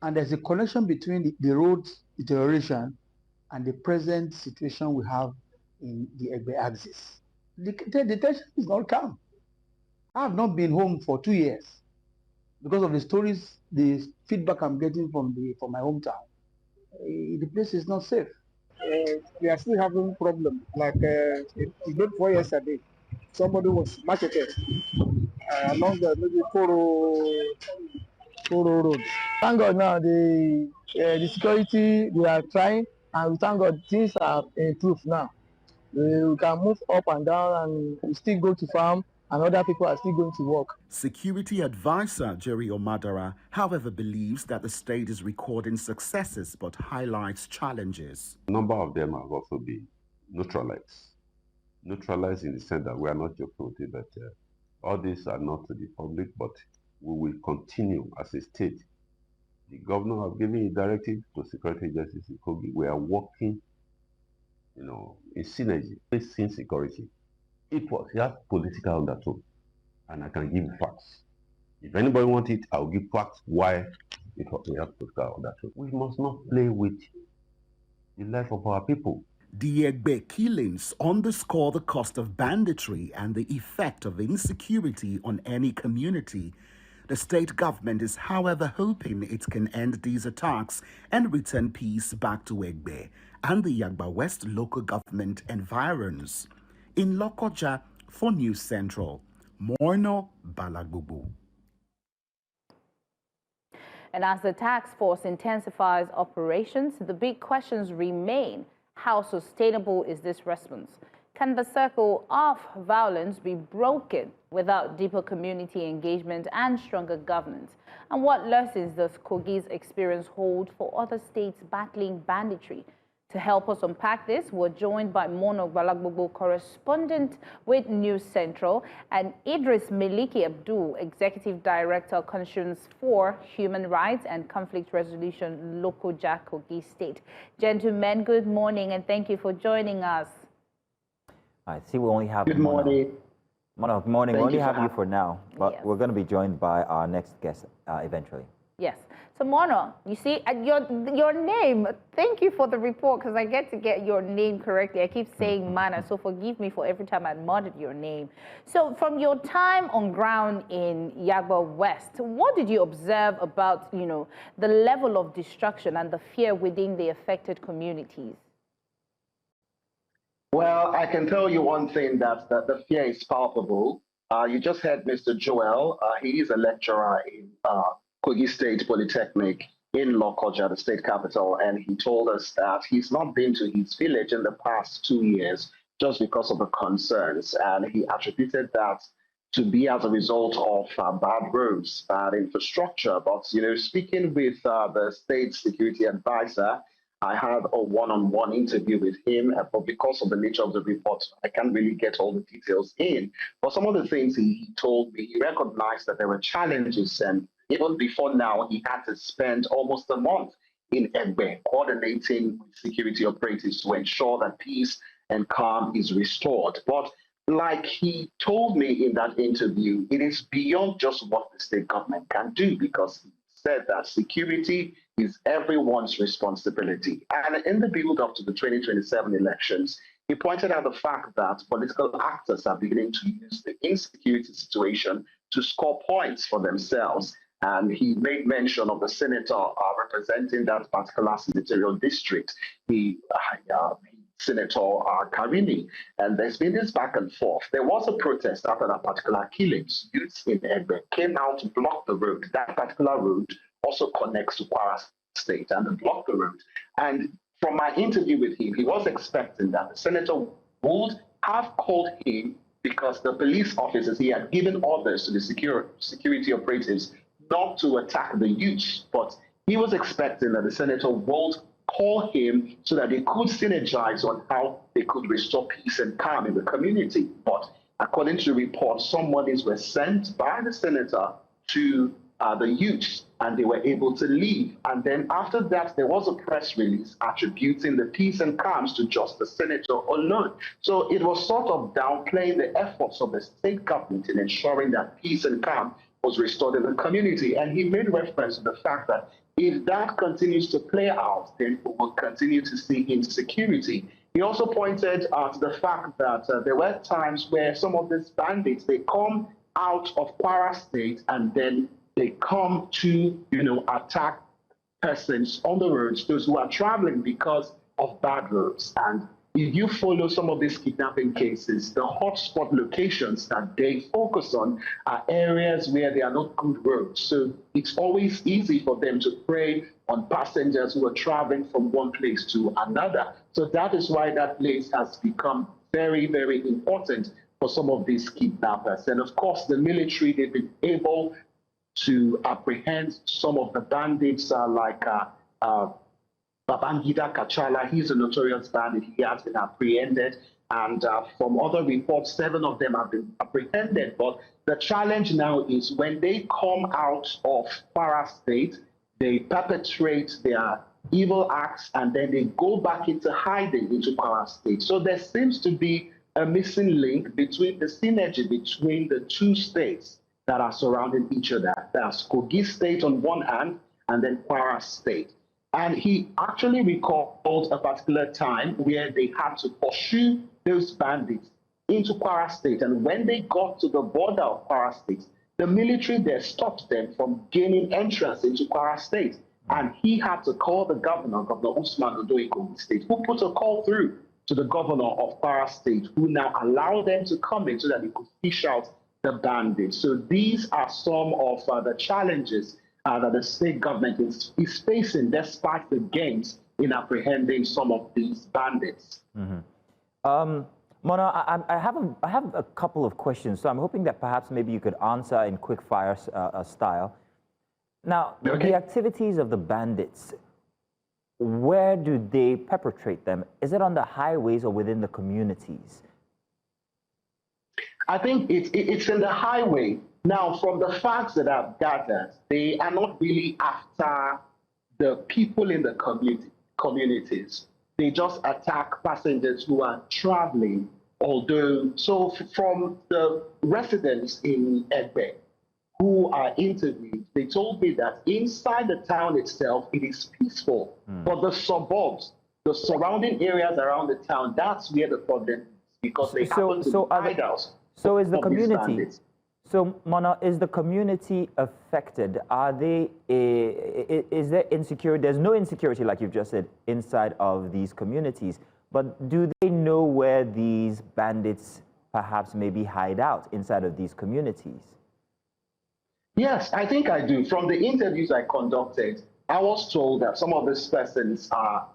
And there's a connection between the road deterioration and the present situation we have in the Egbe axis. The tension is not calm. I have not been home for 2 years because of the stories, the feedback I'm getting from my hometown. The place is not safe. We are still having problems. Like it day before yesterday, somebody was macheted along the maybe roads. Thank God now the security we are trying, and we thank God things are improved now. We can move up and down, and we still go to farm, and other people are still going to work. Security advisor Jerry Omadara, however, believes that the state is recording successes but highlights challenges. A number of them have also been neutralized. Neutralized in the sense that we are not joking that all these are not to the public, but we will continue as a state. The governor has given a directive to security agencies in Kogi. We are working, in synergy, facing security. It has political undertone, and I can give facts. If anybody wants it, I'll give facts why it has political undertone. We must not play with the life of our people. The Egbe killings underscore the cost of banditry and the effect of insecurity on any community. The state government is, however, hoping it can end these attacks and return peace back to Egbe and the Yagba West local government environs. In Lokoja, for News Central, Morno Balagbubu. And as the task force intensifies operations, the big questions remain. How sustainable is this response? Can the circle of violence be broken without deeper community engagement and stronger governance? And what lessons does Kogi's experience hold for other states battling banditry? To help us unpack this, we're joined by Mono Balagbobo, correspondent with News Central, and Idris Meliki Abdul, Executive Director, Conscience for Human Rights and Conflict Resolution, Lokoja, Kogi State. Gentlemen, good morning, and thank you for joining us. I see we only have Good morning. Mono, good morning. We only have you for now, but Yes. we're going to be joined by our next guest eventually. Yes. So, Mono, you see, your name, thank you for the report, because I get to get your name correctly. I keep saying Mana, so forgive me for every time I murdered your name. So, from your time on ground in Yagba West, what did you observe about, the level of destruction and the fear within the affected communities? Well, I can tell you one thing, that the fear is palpable. You just heard Mr. Joel. He is a lecturer in Kogi State Polytechnic in Lokoja, the state capital, and he told us that he's not been to his village in the past 2 years just because of the concerns, and he attributed that to be as a result of bad roads, bad infrastructure. But, speaking with the state security advisor, I had a one-on-one interview with him, but because of the nature of the report, I can't really get all the details in. But some of the things he told me, he recognized that there were challenges, and even before now, he had to spend almost a month in Egbe coordinating with security operatives to ensure that peace and calm is restored. But like he told me in that interview, it is beyond just what the state government can do, because he said that security is everyone's responsibility. And in the build-up to the 2027 elections, he pointed out the fact that political actors are beginning to use the insecurity situation to score points for themselves. And he made mention of the senator representing that particular senatorial district, Senator Karimi. And there's been this back and forth. There was a protest after that particular killing. Youths in Egbe came out to block the road. That particular road also connects to Kano State, and they blocked the road. And from my interview with him, he was expecting that the senator would have called him, because the police officers, he had given orders to the security operatives not to attack the youth, but he was expecting that the senator would call him so that they could synergize on how they could restore peace and calm in the community. But according to the report, some monies were sent by the senator to the youth, and they were able to leave. And then after that, there was a press release attributing the peace and calms to just the senator alone. So it was sort of downplaying the efforts of the state government in ensuring that peace and calm was restored in the community. And he made reference to the fact that if that continues to play out, then we will continue to see insecurity. He also pointed to the fact that there were times where some of these bandits, they come out of Kano State and then they come to, attack persons on the roads, those who are traveling because of bad roads. And if you follow some of these kidnapping cases, the hotspot locations that they focus on are areas where there are not good roads. So it's always easy for them to prey on passengers who are traveling from one place to another. So that is why that place has become very, very important for some of these kidnappers. And of course, the military, they've been able to apprehend some of the bandits Babangida Kachala. He's a notorious bandit. He has been apprehended. And from other reports, 7 of them have been apprehended. But the challenge now is when they come out of Kwara State, they perpetrate their evil acts and then they go back into hiding into Kwara State. So there seems to be a missing link between the synergy between the 2 states that are surrounding each other. That's Kogi State on one hand and then Kwara State. And he actually recalled a particular time where they had to pursue those bandits into Kwara State. And when they got to the border of Kwara State, the military there stopped them from gaining entrance into Kwara State. And he had to call the governor, Governor Usman Odoye Kogi State, who put a call through to the governor of Kwara State, who now allowed them to come in so that they could fish out the bandits. So these are some of the challenges that the state government is facing despite the gains in apprehending some of these bandits. Mona, I have a couple of questions, so I'm hoping that perhaps maybe you could answer in quick fire style. Now, the activities of the bandits, where do they perpetrate them? Is it on the highways or within the communities? I think it's in the highway. Now, from the facts that I've gathered, they are not really after the people in the communities. They just attack passengers who are traveling, so from the residents in Egbe who are interviewed, they told me that inside the town itself, it is peaceful. But the suburbs, the surrounding areas around the town, that's where the problem is, because they happen to be hideouts. So is the community... So, Mona, is the community affected? Are they, is there insecurity? There's no insecurity, like you've just said, inside of these communities. But do they know where these bandits perhaps maybe hide out inside of these communities? Yes, I think I do. From the interviews I conducted, I was told that some of these persons are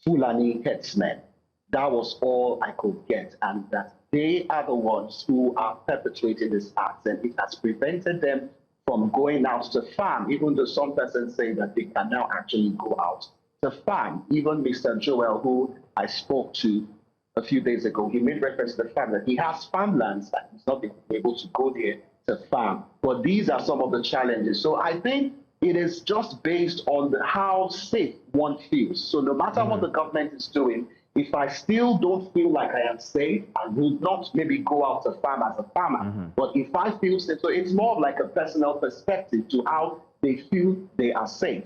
Fulani headsmen. That was all I could get, and that they are the ones who are perpetrating this act, and it has prevented them from going out to farm, even though some persons say that they can now actually go out to farm. Even Mr. Joel, who I spoke to a few days ago, he made reference to the fact that he has farmlands and he's not been able to go there to farm. But these are some of the challenges. So I think it is just based on how safe one feels. So no matter what the government is doing, if I still don't feel like I am safe, I will not maybe go out to farm as a farmer. But if I feel safe, so it's more of like a personal perspective to how they feel they are safe.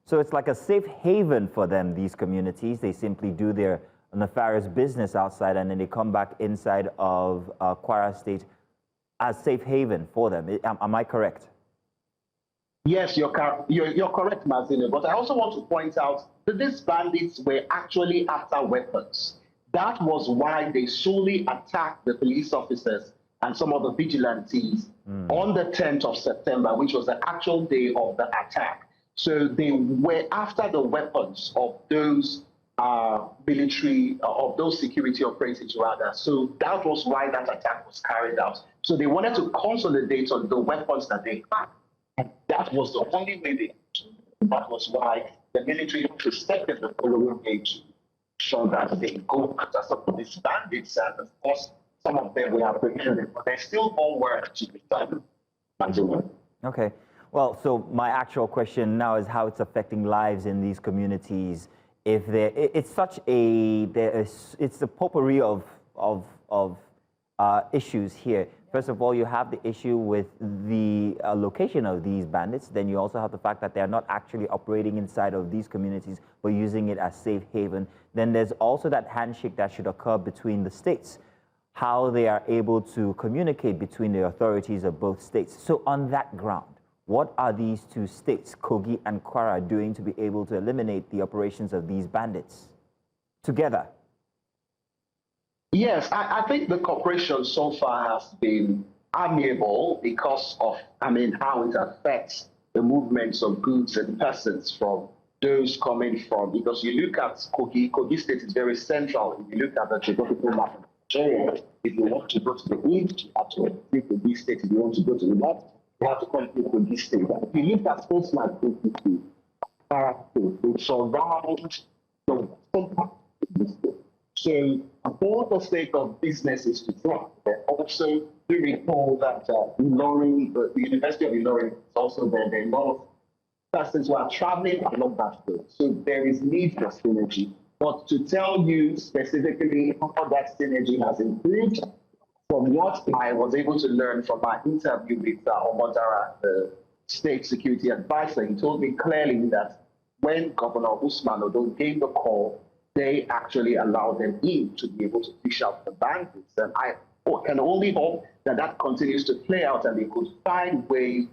So it's like a safe haven for them, these communities. They simply do their nefarious business outside and then they come back inside of Kwara State as safe haven for them. Am I correct? Yes, you're correct, Mazino. But I also want to point out that these bandits were actually after weapons. That was why they solely attacked the police officers and some of the vigilantes on the 10th of September, which was the actual day of the attack. So they were after the weapons of those military, of those security operatives rather. So that was why that attack was carried out. So they wanted to consolidate on the weapons that they had. And that was the only way they could. That was why the military respected the following day to show that they go after some of these bandits. And of course, some of them were apprehended, but there's still more work to be done. Okay. Well, so my actual question now is how it's affecting lives in these communities. If it's such it's a potpourri of issues here. First of all, you have the issue with the location of these bandits. Then you also have the fact that they're not actually operating inside of these communities, but using it as safe haven. Then there's also that handshake that should occur between the states, how they are able to communicate between the authorities of both states. So on that ground, what are these two states, Kogi and Kwara, doing to be able to eliminate the operations of these bandits together? Yes, I think the cooperation so far has been amiable because of, how it affects the movements of goods and persons from those coming from, because you look at Kogi State is very central. If you look at the geographical map of Nigeria, if you want to go to the east, you have to take Kogi State. If you want to go to the north, you have to come to Kogi State. If you look at states like Kogi State, it surrounds the western part of the state. So for the sake of businesses to thrive, also do recall that the University of Ilorin is also there. There are a lot of persons who are traveling along that road. So there is need for synergy. But to tell you specifically how that synergy has improved, from what I was able to learn from my interview with Omodara, the state security advisor, he told me clearly that when Governor Usman Odo gave the call, they actually allowed them in to be able to fish out the bandits. And I can only hope that that continues to play out and they could find ways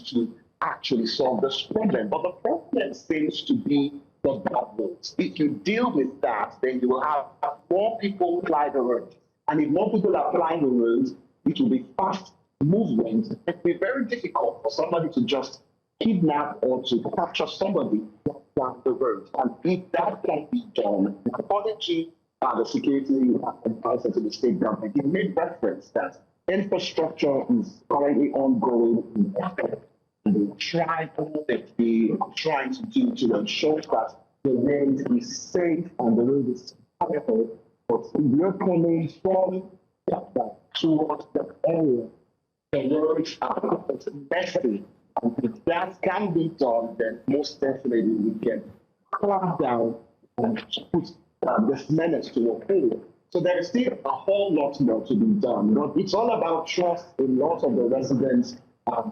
to actually solve this problem. But the problem seems to be the bad roads. If you deal with that, then you will have more people ply the road. And if more people are plying the roads, it will be fast movement. It will be very difficult for somebody to just kidnap or to capture somebody down the road. And if that can be done, according to the security advisor to the state government, he made reference that infrastructure is currently ongoing in effect. And they try all that they are trying to do to ensure that the road is safe and the road is powerful. But if you're coming from towards the area, the roads are messy. And if that can be done, then most definitely we can clamp down and put this menace to a halt. So there is still a whole lot more to be done. But it's all about trust. A lot of the residents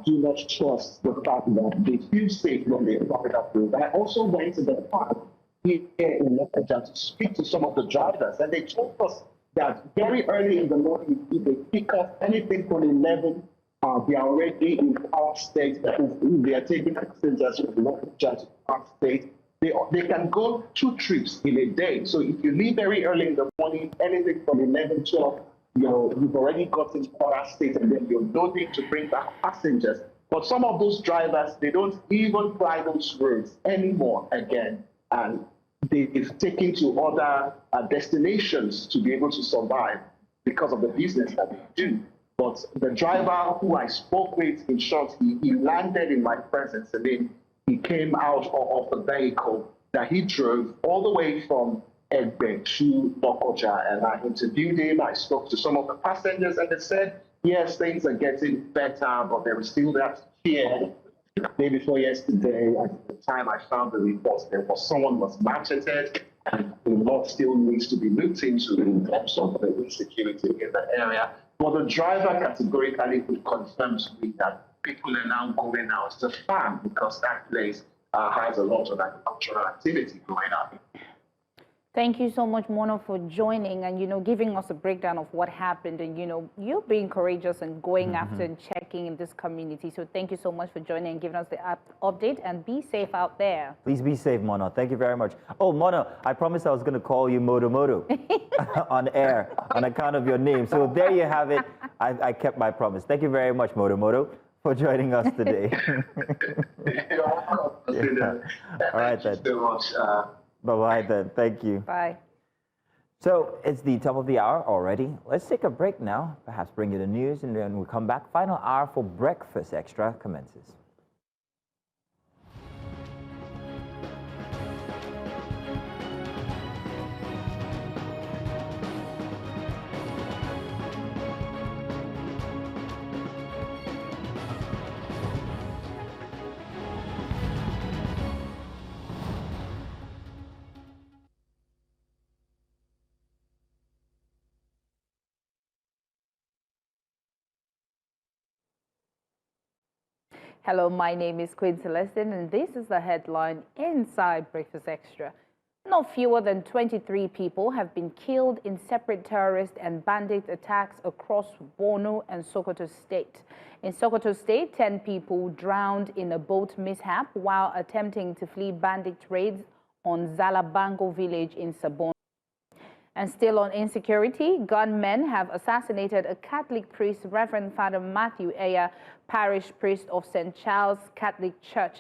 do not trust the fact that they feel safe when they walk that road. I also went to the park here in Lokoja to speak to some of the drivers, and they told us that very early in the morning, if they pick up anything from 11, they are already in Kano State. They are taking passengers from Lokoja to Kano State. They can go 2 trips in a day. So if you leave very early in the morning, anything from 11, 12, you've already got into Kano State, and then you're loading to bring back passengers. But some of those drivers, they don't even fly those roads anymore again. And they've taken to other destinations to be able to survive because of the business that they do. But the driver who I spoke with, in short, he landed in my presence, and then he came out of the vehicle that he drove all the way from Egbe to Lokoja, and I interviewed him. I spoke to some of the passengers, and they said, yes, things are getting better, but there is still that fear. The day before yesterday, at the time I found the reports, someone was macheted, and a lot still needs to be looked into in terms of the insecurity in the area. But the driver categorically could confirm to me that people are now going out to farm because that place has a lot of agricultural activity going on. Thank you so much, Mono, for joining and, giving us a breakdown of what happened. And, you're being courageous and going after and checking in this community. So thank you so much for joining and giving us the update, and be safe out there. Please be safe, Mono. Thank you very much. Oh, Mono, I promised I was going to call you Moto on air on account of your name. So there you have it. I kept my promise. Thank you very much, Moto, for joining us today. You're welcome. Yeah. All right, then. Thank you so much. Bye-bye then. Thank you. Bye. So it's the top of the hour already. Let's take a break now, perhaps bring you the news, and then we'll come back. Final hour for Breakfast Extra commences. Hello, my name is Queen Celestine, and this is the headline inside Breakfast Extra. Not fewer than 23 people have been killed in separate terrorist and bandit attacks across Borno and Sokoto State. In Sokoto State, 10 people drowned in a boat mishap while attempting to flee bandit raids on Zalabango village in Sabon. And still on insecurity, gunmen have assassinated a Catholic priest, Reverend Father Matthew Eya, parish priest of St. Charles Catholic Church,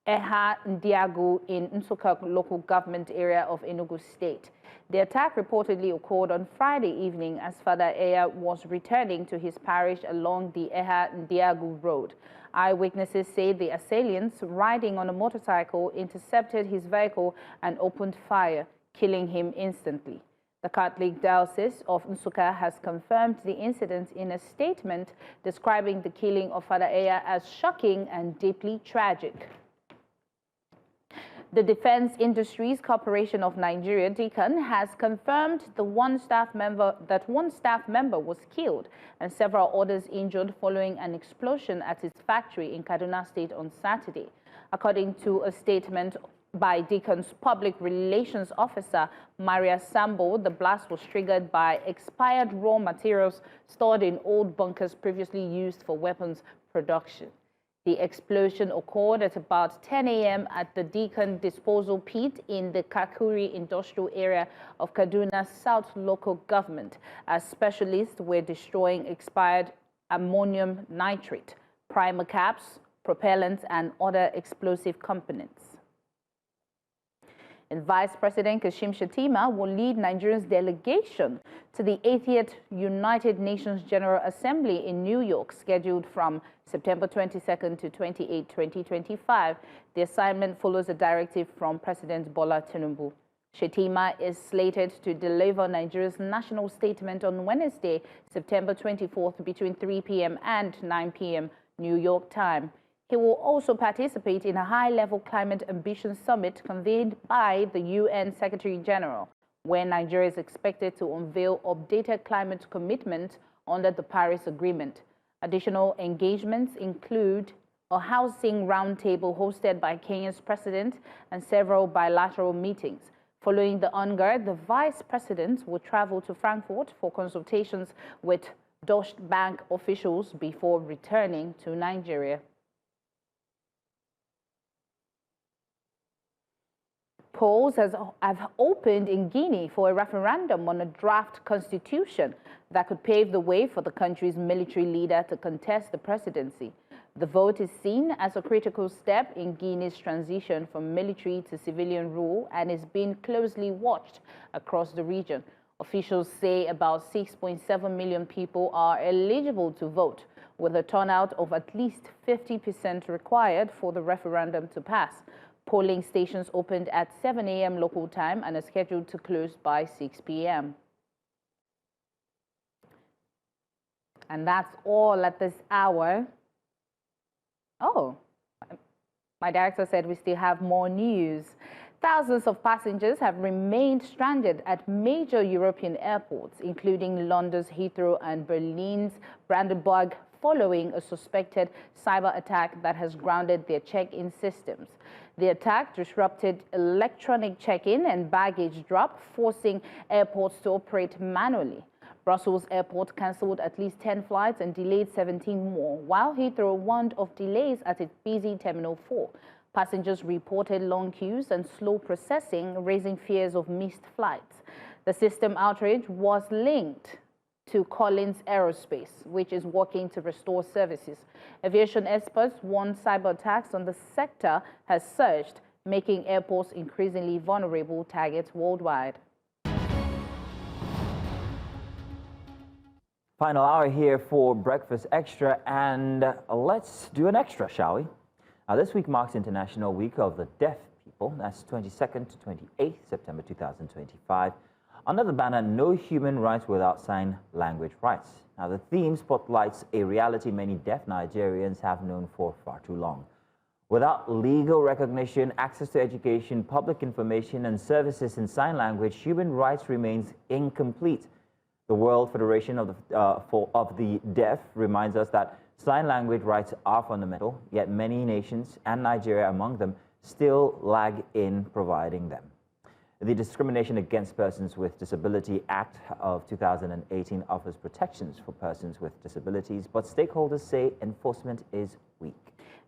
Eha Ndiagu in Nsukka local government area of Enugu State. The attack reportedly occurred on Friday evening as Father Eya was returning to his parish along the Eha Ndiagu road. Eyewitnesses say the assailants, riding on a motorcycle, intercepted his vehicle and opened fire, killing him instantly. The Catholic Diocese of Nsukka has confirmed the incident in a statement describing the killing of Father Eya as shocking and deeply tragic. The Defense Industries Corporation of Nigeria, DICON, has confirmed that one staff member was killed and several others injured following an explosion at its factory in Kano State on Saturday. According to a statement by DICON's public relations officer, Maria Sambo, the blast was triggered by expired raw materials stored in old bunkers previously used for weapons production. The explosion occurred at about 10 a.m. at the DICON disposal pit in the Kakuri industrial area of Kaduna South local government, as specialists were destroying expired ammonium nitrate, primer caps, propellants, and other explosive components. And Vice President Kashim Shettima will lead Nigeria's delegation to the 80th United Nations General Assembly in New York, scheduled from September 22nd to 28, 2025. The assignment follows a directive from President Bola Tinubu. Shettima is slated to deliver Nigeria's national statement on Wednesday, September 24th, between 3 p.m. and 9 p.m. New York time. He will also participate in a high-level climate ambition summit convened by the UN Secretary-General, where Nigeria is expected to unveil updated climate commitments under the Paris Agreement. Additional engagements include a housing roundtable hosted by Kenya's president and several bilateral meetings. Following the UNGA, the vice president will travel to Frankfurt for consultations with Deutsche Bank officials before returning to Nigeria. Polls have opened in Guinea for a referendum on a draft constitution that could pave the way for the country's military leader to contest the presidency. The vote is seen as a critical step in Guinea's transition from military to civilian rule and is being closely watched across the region. Officials say about 6.7 million people are eligible to vote, with a turnout of at least 50% required for the referendum to pass. Polling stations opened at 7 a.m. local time and are scheduled to close by 6 p.m. And that's all at this hour. Oh, my director said we still have more news. Thousands of passengers have remained stranded at major European airports, including London's Heathrow and Berlin's Brandenburg, following a suspected cyber attack that has grounded their check-in systems. The attack disrupted electronic check-in and baggage drop, forcing airports to operate manually. Brussels Airport cancelled at least 10 flights and delayed 17 more, while Heathrow warned of delays at its busy Terminal 4. Passengers reported long queues and slow processing, raising fears of missed flights. The system outrage was linked to Collins Aerospace, which is working to restore services. Aviation experts warn cyber attacks on the sector has surged, making airports increasingly vulnerable targets worldwide. Final hour here for Breakfast Extra, and let's do an extra, shall we? This week marks International Week of the Deaf People. That's 22nd to 28th September 2025. Under the banner, No Human Rights Without Sign Language Rights. Now, the theme spotlights a reality many deaf Nigerians have known for far too long. Without legal recognition, access to education, public information, and services in sign language, human rights remains incomplete. The World Federation of the Deaf reminds us that sign language rights are fundamental, yet many nations, and Nigeria among them, still lag in providing them. The Discrimination Against Persons with Disability Act of 2018 offers protections for persons with disabilities, but stakeholders say enforcement is weak.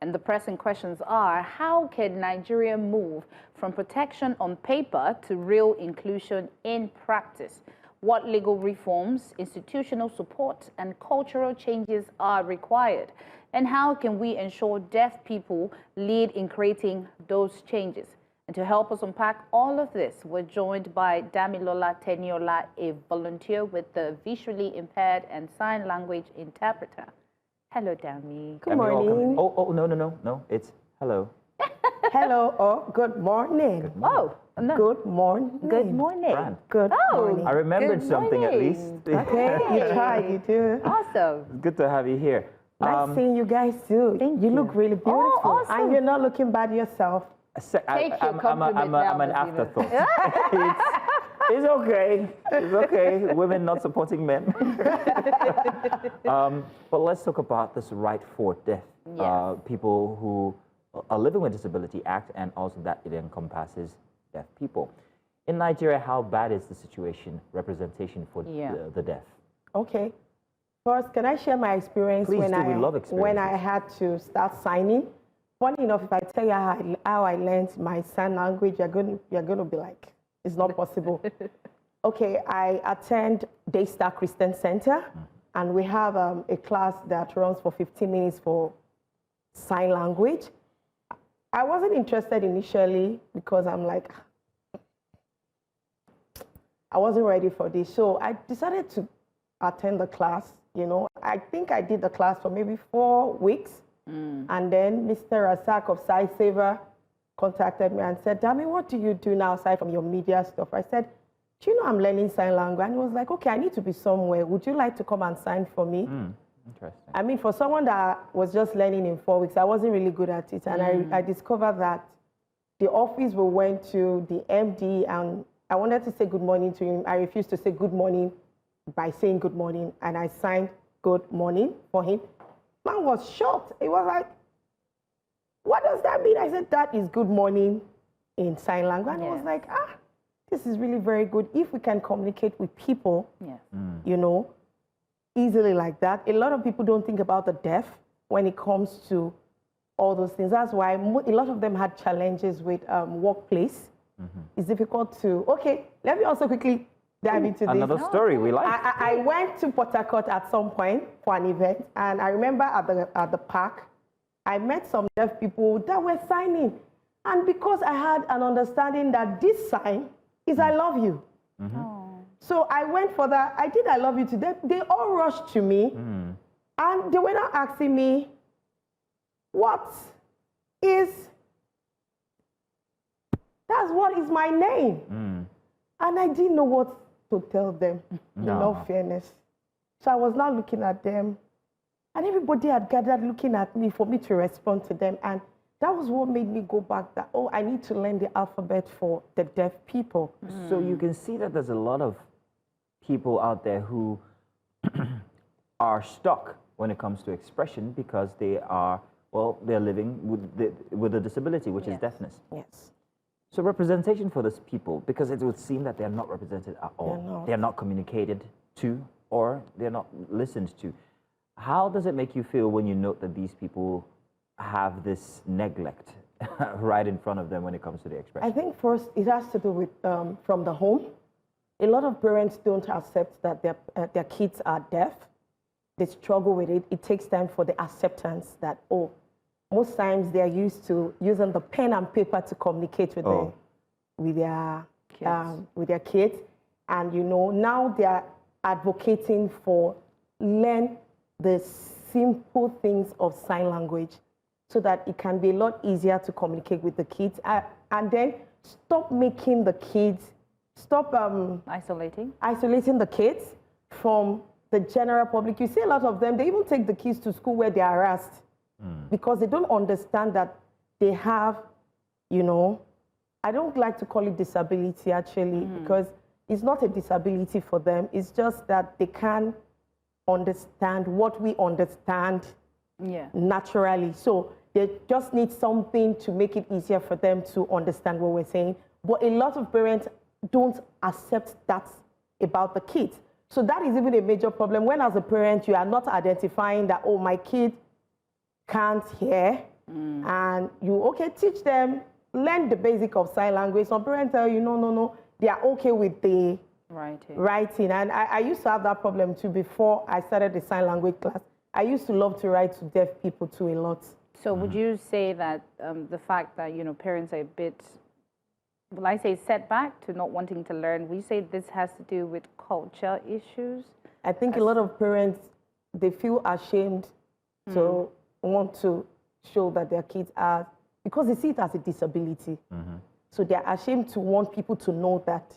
And the pressing questions are, how can Nigeria move from protection on paper to real inclusion in practice? What legal reforms, institutional support, and cultural changes are required? And how can we ensure deaf people lead in creating those changes? And to help us unpack all of this, we're joined by Damilola Teniola, a volunteer with the visually impaired and sign language interpreter. Hello, Dami. Good morning. No, it's hello. Hello, or good morning. Good morning. Oh, no. Good morning. Good morning. Brand. Good morning. I remembered something at least. Okay, you tried, you do. Awesome. Good to have you here. Nice seeing you guys too. Thank you. Look really beautiful. Oh, awesome. And you're not looking bad yourself. I'm an afterthought. It's okay. It's okay. Women not supporting men. But let's talk about this right for deaf people who are living with disability act, and also that it encompasses deaf people. In Nigeria, how bad is the situation, representation for the deaf? Okay. First, can I share my experience Please when do. We love when I had to start signing? Funny enough, if I tell you how I learned my sign language, you're going to be like, it's not possible. Okay, I attend Daystar Christian Center, and we have a class that runs for 15 minutes for sign language. I wasn't interested initially because I'm like, I wasn't ready for this. So I decided to attend the class. You know, I think I did the class for maybe 4 weeks. And then Mr. Rasak of Sight Saver contacted me and said, Dami, what do you do now aside from your media stuff? I said, do you know I'm learning sign language? And he was like, okay, I need to be somewhere. Would you like to come and sign for me? Interesting. I mean, for someone that was just learning in 4 weeks, I wasn't really good at it. And I discovered that the office we went to, the MD, and I wanted to say good morning to him. I refused to say good morning by saying good morning. And I signed good morning for him. Man was shocked. He was like, what does that mean? I said, that is good morning in sign language. And he was like, this is really very good. If we can communicate with people, you know, easily like that. A lot of people don't think about the deaf when it comes to all those things. That's why a lot of them had challenges with workplace. It's difficult to, okay, let me also quickly dive into this. Another story we like. I went to Port Harcourt at some point for an event, and I remember at the park, I met some deaf people that were signing. And because I had an understanding that this sign is I love you. So I went for that. I did I love you to them. They all rushed to me, and they were now asking me, what is my name? And I didn't know what to tell them, in all fairness. So I was now looking at them, and everybody had gathered looking at me for me to respond to them. And that was what made me go back that, oh, I need to learn the alphabet for the deaf people. So you can see that there's a lot of people out there who are stuck when it comes to expression because they are, well, they're living with a disability, which is deafness. Yes. So representation for these people, because it would seem that they're not represented at all. They're not communicated to, or they're not listened to. How does it make you feel when you note that these people have this neglect right in front of them when it comes to the expression? I think first it has to do with from the home. A lot of parents don't accept that their kids are deaf. They struggle with it. It takes time for the acceptance that, oh, most times they're used to using the pen and paper to communicate with their kids. And, you know, now they're advocating for learn the simple things of sign language so that it can be a lot easier to communicate with the kids. And then stop making the kids, isolating the kids from the general public. You see a lot of them, they even take the kids to school where they are harassed because they don't understand that they have, you know, I don't like to call it disability actually because it's not a disability for them. It's just that they can't understand what we understand naturally. So they just need something to make it easier for them to understand what we're saying. But a lot of parents don't accept that about the kids. So that is even a major problem when as a parent you are not identifying that, oh, my kid can't hear And you, teach them, learn the basic of sign language. Some parents tell you, no, they are okay with the writing. And I used to have that problem too before I started the sign language class. I used to love to write to deaf people too a lot. So would you say that the fact that, parents are a bit, will I say setback to not wanting to learn, would you say this has to do with culture issues? I think a lot of parents, they feel ashamed to want to show that their kids are, because they see it as a disability. So they're ashamed to want people to know that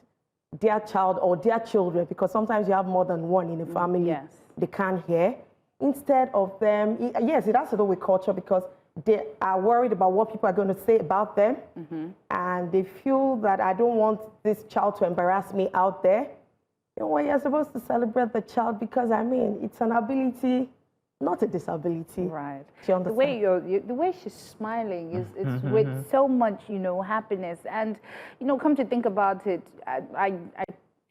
their child or their children, because sometimes you have more than one in a family, they can't hear. Instead of them, yes, it has to do with culture because they are worried about what people are going to say about them. And they feel that I don't want this child to embarrass me out there. You know what, you're supposed to celebrate the child because, it's an ability, not a disability. Right. Do you understand? The way she's smiling is it's with so much, happiness. And, come to think about it, I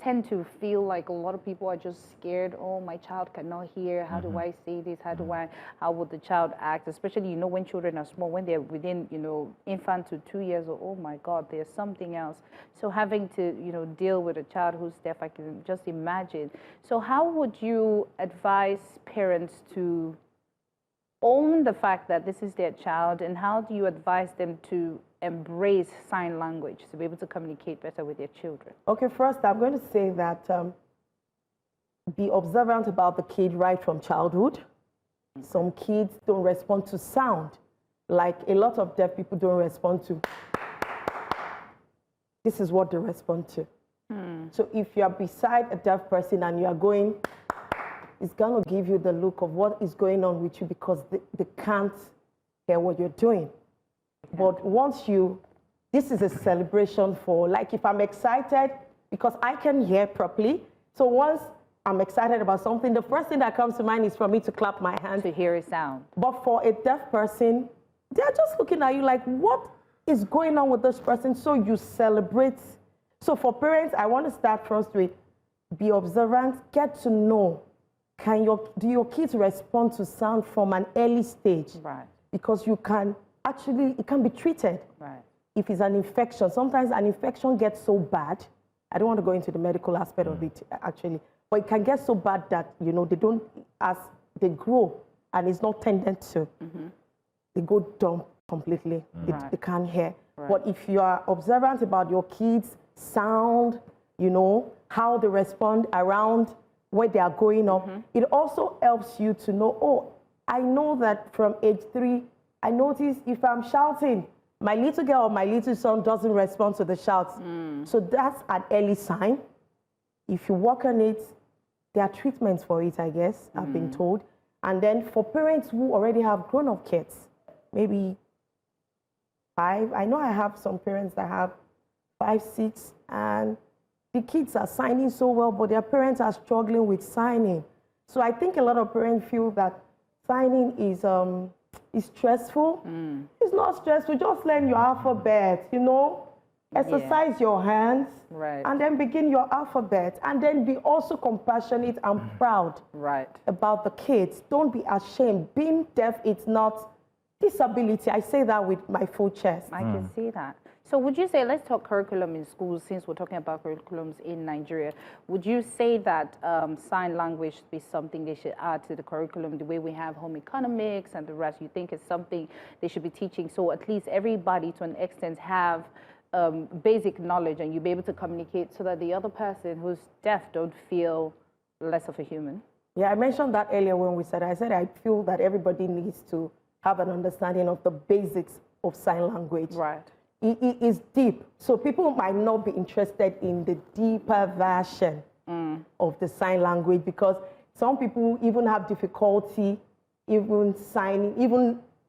tend to feel like a lot of people are just scared. Oh, my child cannot hear. How do I say this? How would the child act? Especially, when children are small, when they're within, infant to 2 years old, oh my God, there's something else. So having to, deal with a child who's deaf, I can just imagine. So how would you advise parents to own the fact that this is their child, and how do you advise them to embrace sign language to be able to communicate better with their children? Okay, first I'm going to say that be observant about the kid right from childhood. Some kids don't respond to sound, like a lot of deaf people don't respond to. This is what they respond to. So if you are beside a deaf person and you are going, it's going to give you the look of what is going on with you because they can't hear what you're doing. But once this is a celebration for, like if I'm excited, because I can hear properly, so once I'm excited about something, the first thing that comes to mind is for me to clap my hands. To hear a sound. But for a deaf person, they're just looking at you like, what is going on with this person? So you celebrate. So for parents, I want to start first with be observant, get to know, do your kids respond to sound from an early stage? Right. Because you can actually, it can be treated. Right. If it's an infection, sometimes an infection gets so bad, I don't want to go into the medical aspect of it actually, but it can get so bad that, they don't, as they grow and it's not tended to, they go dumb completely. They can't hear. Right. But if you are observant about your kids' sound, how they respond around where they are going up, it also helps you to know, oh, I know that from age 3, I notice if I'm shouting, my little girl or my little son doesn't respond to the shouts. So that's an early sign. If you work on it, there are treatments for it, I guess, I've been told. And then for parents who already have grown-up kids, maybe 5, I know I have some parents that have 5, 6, and the kids are signing so well, but their parents are struggling with signing. So I think a lot of parents feel that signing is stressful. It's not stressful. Just learn your alphabet, Exercise your hands, and then begin your alphabet. And then be also compassionate and proud about the kids. Don't be ashamed. Being deaf, it's not disability. I say that with my full chest. I can see that. So would you say, let's talk curriculum in schools, since we're talking about curriculums in Nigeria. Would you say that sign language should be something they should add to the curriculum, the way we have home economics and the rest? You think it's something they should be teaching, so at least everybody to an extent have basic knowledge and you'll be able to communicate so that the other person who's deaf don't feel less of a human? Yeah, I mentioned that earlier when we said, I feel that everybody needs to have an understanding of the basics of sign language. Right. It is deep. So people might not be interested in the deeper version of the sign language because some people even have difficulty even signing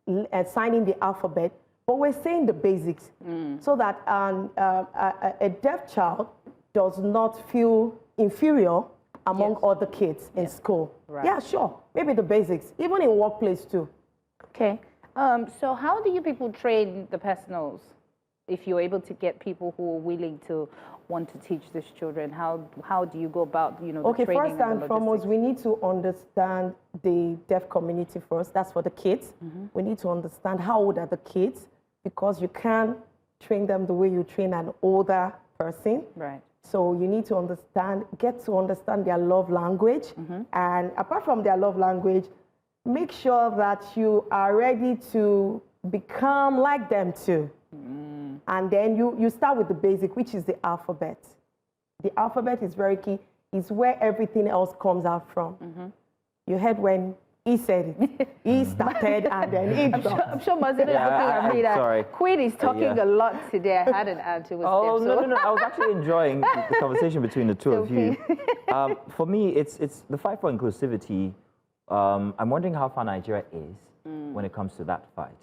the alphabet. But we're saying the basics so that a deaf child does not feel inferior among other kids in school. Right. Yeah, sure. Maybe the basics, even in workplace too. Okay. So how do you people train the personals if you're able to get people who are willing to want to teach these children, how do you go about, the Okay, training first and foremost, we need to understand the deaf community first. That's for the kids. We need to understand how old are the kids, because you can't train them the way you train an older person. Right. So you need to get to understand their love language. And apart from their love language, make sure that you are ready to become like them too. And then you start with the basic, which is the alphabet. The alphabet is very key. It's where everything else comes out from. You heard when he said it. He started and then he dropped. I'm sure Mazina is looking at me that Queen is talking a lot today. I had an answer. Oh, no. I was actually enjoying the conversation between the two of you. For me, it's the fight for inclusivity. I'm wondering how far Nigeria is when it comes to that fight.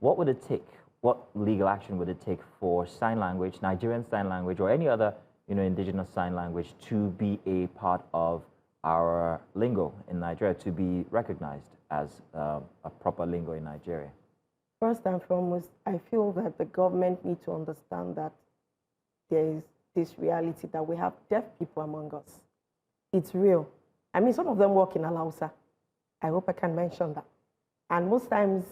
What would it take? What legal action would it take for sign language, Nigerian Sign Language, or any other, indigenous sign language to be a part of our lingo in Nigeria, to be recognized as a proper lingo in Nigeria? First and foremost, I feel that the government needs to understand that there is this reality that we have deaf people among us. It's real. I mean, some of them work in Alausa. I hope I can mention that. And most times,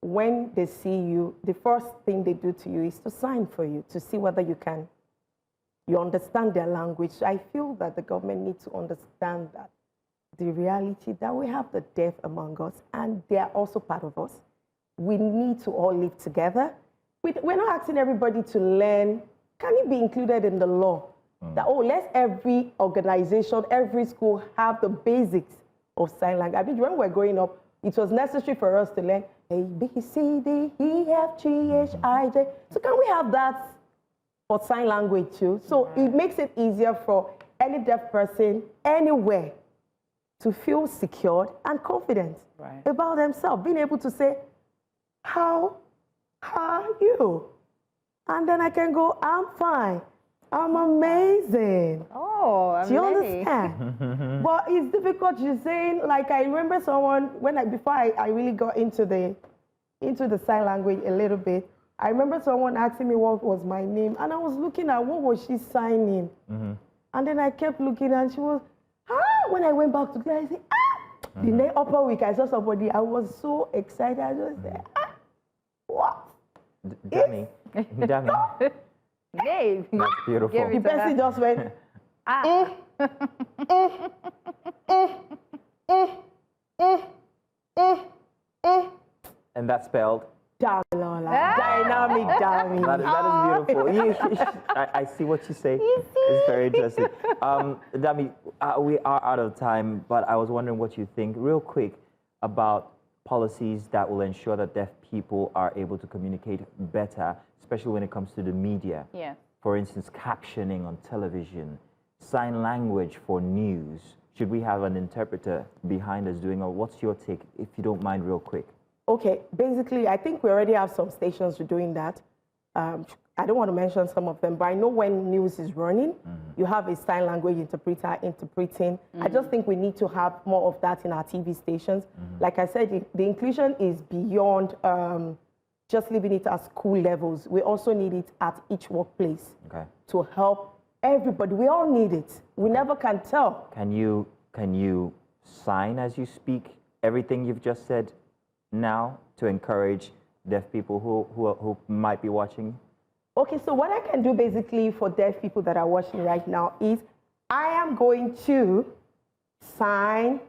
when they see you, the first thing they do to you is to sign for you, to see whether you understand their language. So I feel that the government needs to understand that the reality that we have the deaf among us, and they are also part of us. We need to all live together. We're not asking everybody to learn. Can it be included in the law? That, let every organization, every school have the basics of sign language. I mean, when we were growing up, it was necessary for us to learn A, B, C, D, E, F, G, H, I, J. So can we have that for sign language too? So it makes it easier for any deaf person anywhere to feel secured and confident about themselves, being able to say, how are you? And then I can go, I'm fine. I'm amazing. Oh, I'm Do you ready. understand? But it's difficult. You're saying, like, I remember someone before I really got into the sign language a little bit. I remember someone asking me what was my name, and I was looking at what was she signing, and then I kept looking, and she was, when I went back to class, I said, The upper week, I saw somebody. I was so excited. I just said, what? Dummy. Name. That's beautiful. The person just went, And that's spelled? Dynamic dummy. That is beautiful. I see what you say. It's very interesting. Dami, we are out of time, but I was wondering what you think, real quick, about policies that will ensure that deaf people are able to communicate better, especially when it comes to the media. Yeah. For instance, captioning on television, sign language for news. Should we have an interpreter behind us doing, or what's your take, if you don't mind, real quick? Okay, basically, I think we already have some stations doing that. I don't want to mention some of them, but I know when news is running, you have a sign language interpreter interpreting. I just think we need to have more of that in our TV stations. Like I said, the inclusion is beyond just leaving it at school levels. We also need it at each workplace to help everybody. We all need it. We never can tell. Can you sign as you speak everything you've just said now to encourage deaf people who might be watching? Okay, so what I can do basically for deaf people that are watching right now is I am going to sign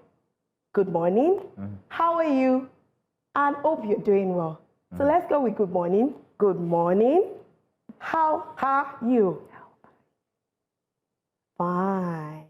good morning, how are you, and hope you're doing well. So let's go with good morning. Good morning, how are you? Fine.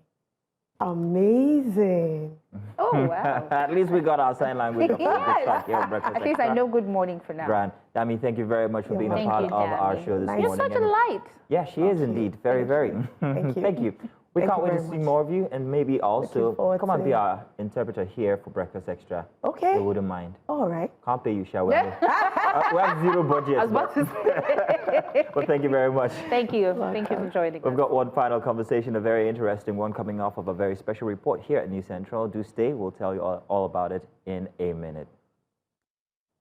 Amazing. Oh, wow. At least we got our sign language. At least I know good morning for now. Grand. Dami, thank you very much for being a part of our show this morning. You're such a light. Yeah, she is indeed. Very, very. Thank you. Thank you. We can't wait to see more of you, and maybe also come and be our interpreter here for Breakfast Extra. Okay. We wouldn't mind. All right. Can't pay you, shall we? We have zero budget. I was about to say. But thank you very much. Thank you. Thank you for joining us. We've got one final conversation, a very interesting one, coming off of a very special report here at News Central. Do stay. We'll tell you all about it in a minute.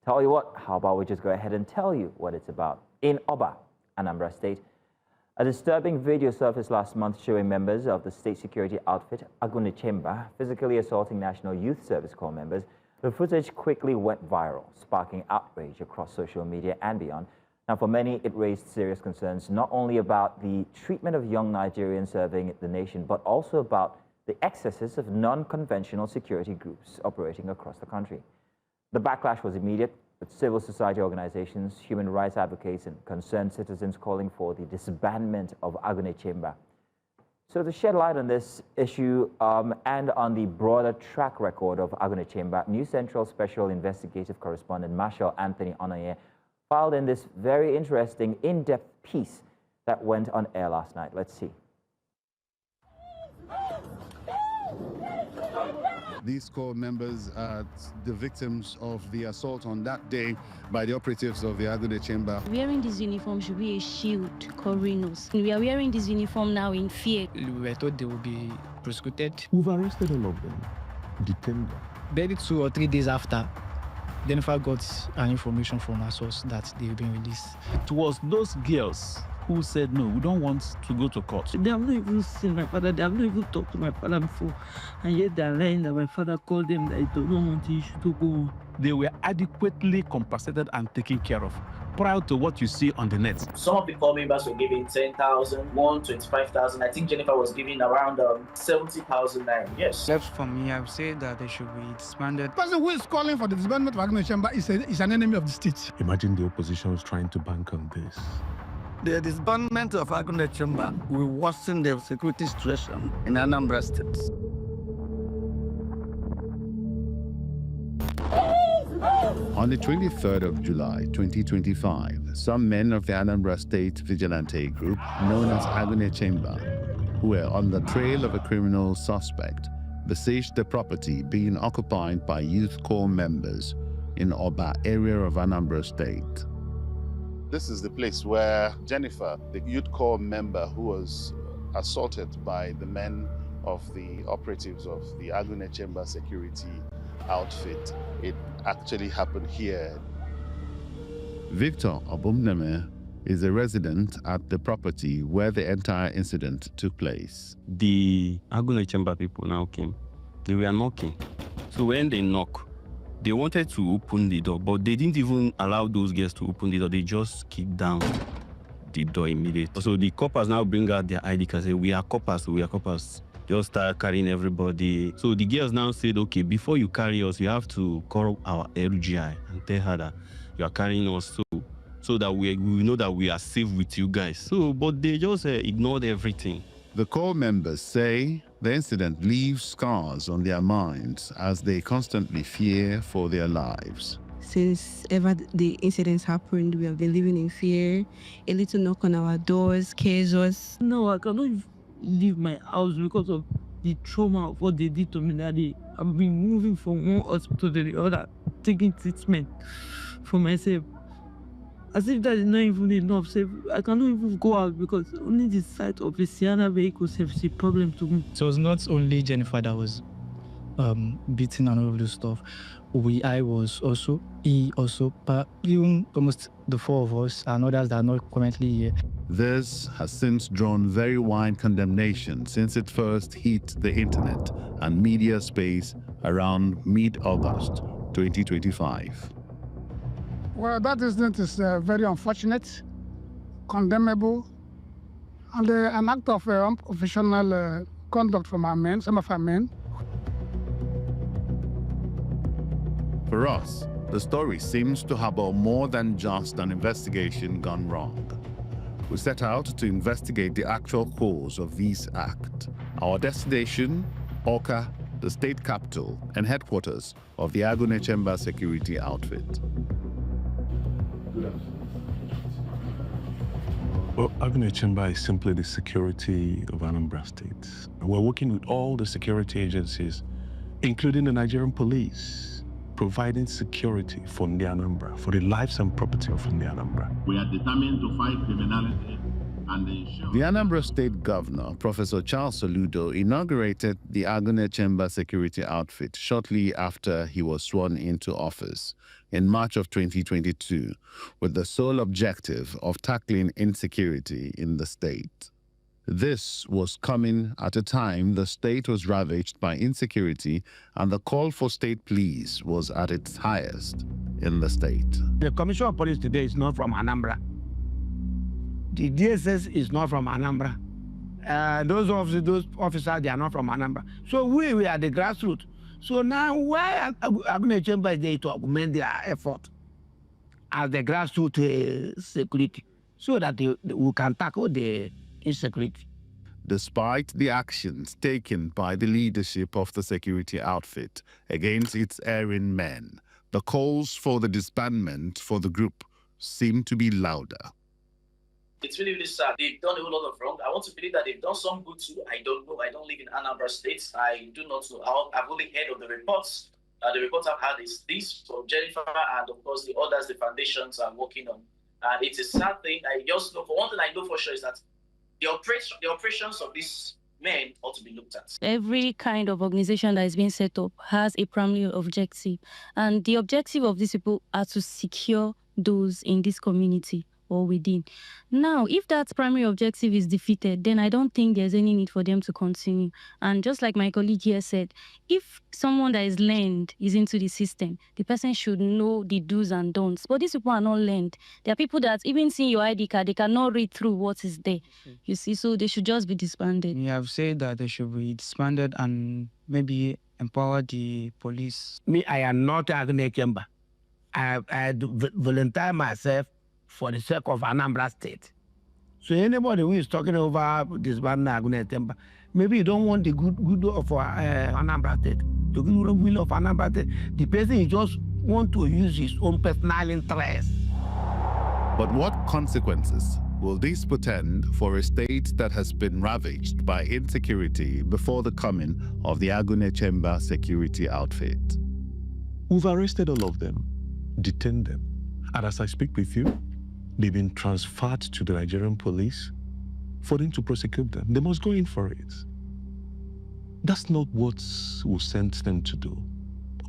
Tell you what, how about we just go ahead and tell you what it's about. In Oba, Anambra State, a disturbing video surfaced last month showing members of the state security outfit Agunechemba physically assaulting National Youth Service Corps members. The footage quickly went viral, sparking outrage across social media and beyond. Now, for many, it raised serious concerns not only about the treatment of young Nigerians serving the nation, but also about the excesses of non-conventional security groups operating across the country. The backlash was immediate, with civil society organizations, human rights advocates, and concerned citizens calling for the disbandment of Agunechemba. So to shed light on this issue and on the broader track record of Agunechemba, New Central Special Investigative Correspondent Marshal Anthony Onoye filed in this very interesting, in-depth piece that went on air last night. Let's see. These corps members are the victims of the assault on that day by the operatives of the Agunechemba. Wearing this uniform should be a shield covering us. We are wearing this uniform now in fear. We were told they will be prosecuted. We've arrested all of them, detained them. Barely 2 or 3 days after, they never got an information from our source that they've been released. It was those girls who said, no, we don't want to go to court. They have not even seen my father. They have not even talked to my father before. And yet they are lying that my father called them that he does not want the issue to go on. They were adequately compensated and taken care of prior to what you see on the net. Some of the corps members were given 10,000, 25,000. I think Jennifer was given around 70,000 naira. Yes. Left for me, I would say that they should be disbanded. The person who is calling for the disbandment of Agunechemba is an enemy of the state. Imagine the opposition was trying to bank on this. The disbandment of Agunechemba will worsen the security situation in Anambra State. On the 23rd of July, 2025, some men of the Anambra State vigilante group, known as Agunechemba, who were on the trail of a criminal suspect, besieged the property being occupied by youth corps members in Oba area of Anambra State. This is the place where Jennifer, the youth corps member who was assaulted by the men of the operatives of the Agunechemba security outfit. It actually happened here. Victor Obumneme is a resident at the property where the entire incident took place. The Agunechemba people now came. They were knocking. So when they knock, they wanted to open the door, but they didn't even allow those girls to open the door. They just kicked down the door immediately. So the coppers now bring out their ID card and say, we are coppers, we are coppers. Just start carrying everybody. So the girls now said, okay, before you carry us, you have to call our LGI and tell her that you are carrying us so that we know that we are safe with you guys. So, but they just ignored everything. The corps members say the incident leaves scars on their minds as they constantly fear for their lives. Since ever the incidents happened, we have been living in fear. A little knock on our doors scares us. No, I cannot leave my house because of the trauma of what they did to me that day. I've been moving from one hospital to the other, taking treatment for myself. As if that is not even enough. I cannot even go out because only the sight of a Sienna vehicle is a problem to me. So it's not only Jennifer that was beaten and all of this stuff. I was also, he also, but even almost the 4 of us and others that are not currently here. This has since drawn very wide condemnation since it first hit the internet and media space around mid-August 2025. Well, that incident is very unfortunate, condemnable, and an act of unprofessional conduct from our men, some of our men. For us, the story seems to harbor more than just an investigation gone wrong. We set out to investigate the actual cause of this act. Our destination, Awka, the state capital and headquarters of the Agunechemba security outfit. Well, Agunechemba is simply the security of Anambra State. We're working with all the security agencies, including the Nigerian police, providing security for the Anambra, for the lives and property of the Anambra. We are determined to fight criminality The Anambra State Governor, Professor Charles Soludo, inaugurated the Agune Chamber security outfit shortly after he was sworn into office in March of 2022, with the sole objective of tackling insecurity in the state. This was coming at a time the state was ravaged by insecurity and the call for state police was at its highest in the state. The Commissioner of Police today is not from Anambra. The DSS is not from Anambra. Those officers, they are not from Anambra. So we are the grassroots. So now why Agune Chamber is there to augment their effort as the grassroots security so that we can tackle the insecurity? Despite the actions taken by the leadership of the security outfit against its erring men, the calls for the disbandment for the group seem to be louder. It's really, really sad. They've done a whole lot of wrong. I want to believe that they've done some good too. I don't know. I don't live in Anambra State. I do not know. I've only heard of the reports. The reports I've had is this from Jennifer and, of course, the others the foundations are working on. And it's a sad thing. I just know, for one thing I know for sure is that the operations of these men ought to be looked at. Every kind of organization that is being set up has a primary objective. And the objective of these people are to secure those in this community or within. Now, if that primary objective is defeated, then I don't think there's any need for them to continue. And just like my colleague here said, if someone that is learned is into the system, the person should know the do's and don'ts. But these people are not learned. There are people that even seeing your ID card, they cannot read through what is there. You see, so they should just be disbanded. You have said that they should be disbanded and maybe empower the police. Me, I am not Agune Chamber. I volunteer myself for the sake of Anambra State. So anybody who is talking over disbanding Agune Chamber, maybe you don't want the good of Anambra State, the good will of Anambra State. The person just want to use his own personal interest. But what consequences will this portend for a state that has been ravaged by insecurity before the coming of the Agune Chamber security outfit? We've arrested all of them, detained them, and as I speak with you, they've been transferred to the Nigerian police for them to prosecute them. They must go in for it. That's not what we sent them to do.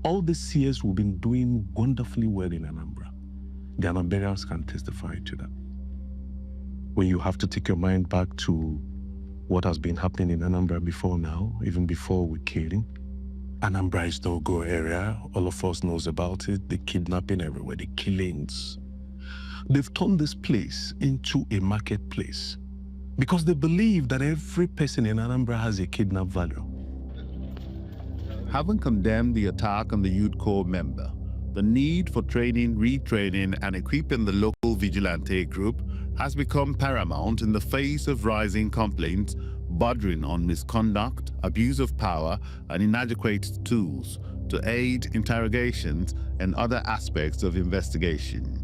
All these years we've been doing wonderfully well in Anambra. The Anambarians can testify to that. When you have to take your mind back to what has been happening in Anambra before now, even before we came. Anambra is no-go area. All of us knows about it. The kidnapping everywhere, the killings. They've turned this place into a marketplace because they believe that every person in Anambra has a kidnap value. Having condemned the attack on the Youth Corps member, the need for training, retraining, and equipping the local vigilante group has become paramount in the face of rising complaints bordering on misconduct, abuse of power, and inadequate tools to aid interrogations and other aspects of investigation.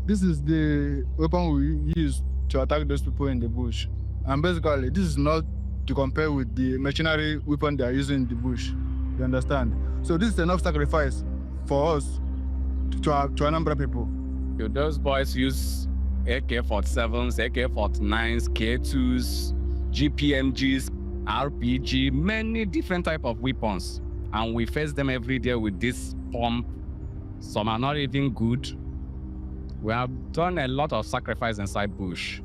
This is the weapon we use to attack those people in the bush. And basically, this is not to compare with the machinery weapon they are using in the bush. You understand? So this is enough sacrifice for us to Anambra people. Those boys use AK-47s, AK-49s, K2s, GPMGs, RPG, many different type of weapons. And we face them every day with this pump. Some are not even good. We have done a lot of sacrifice inside bush.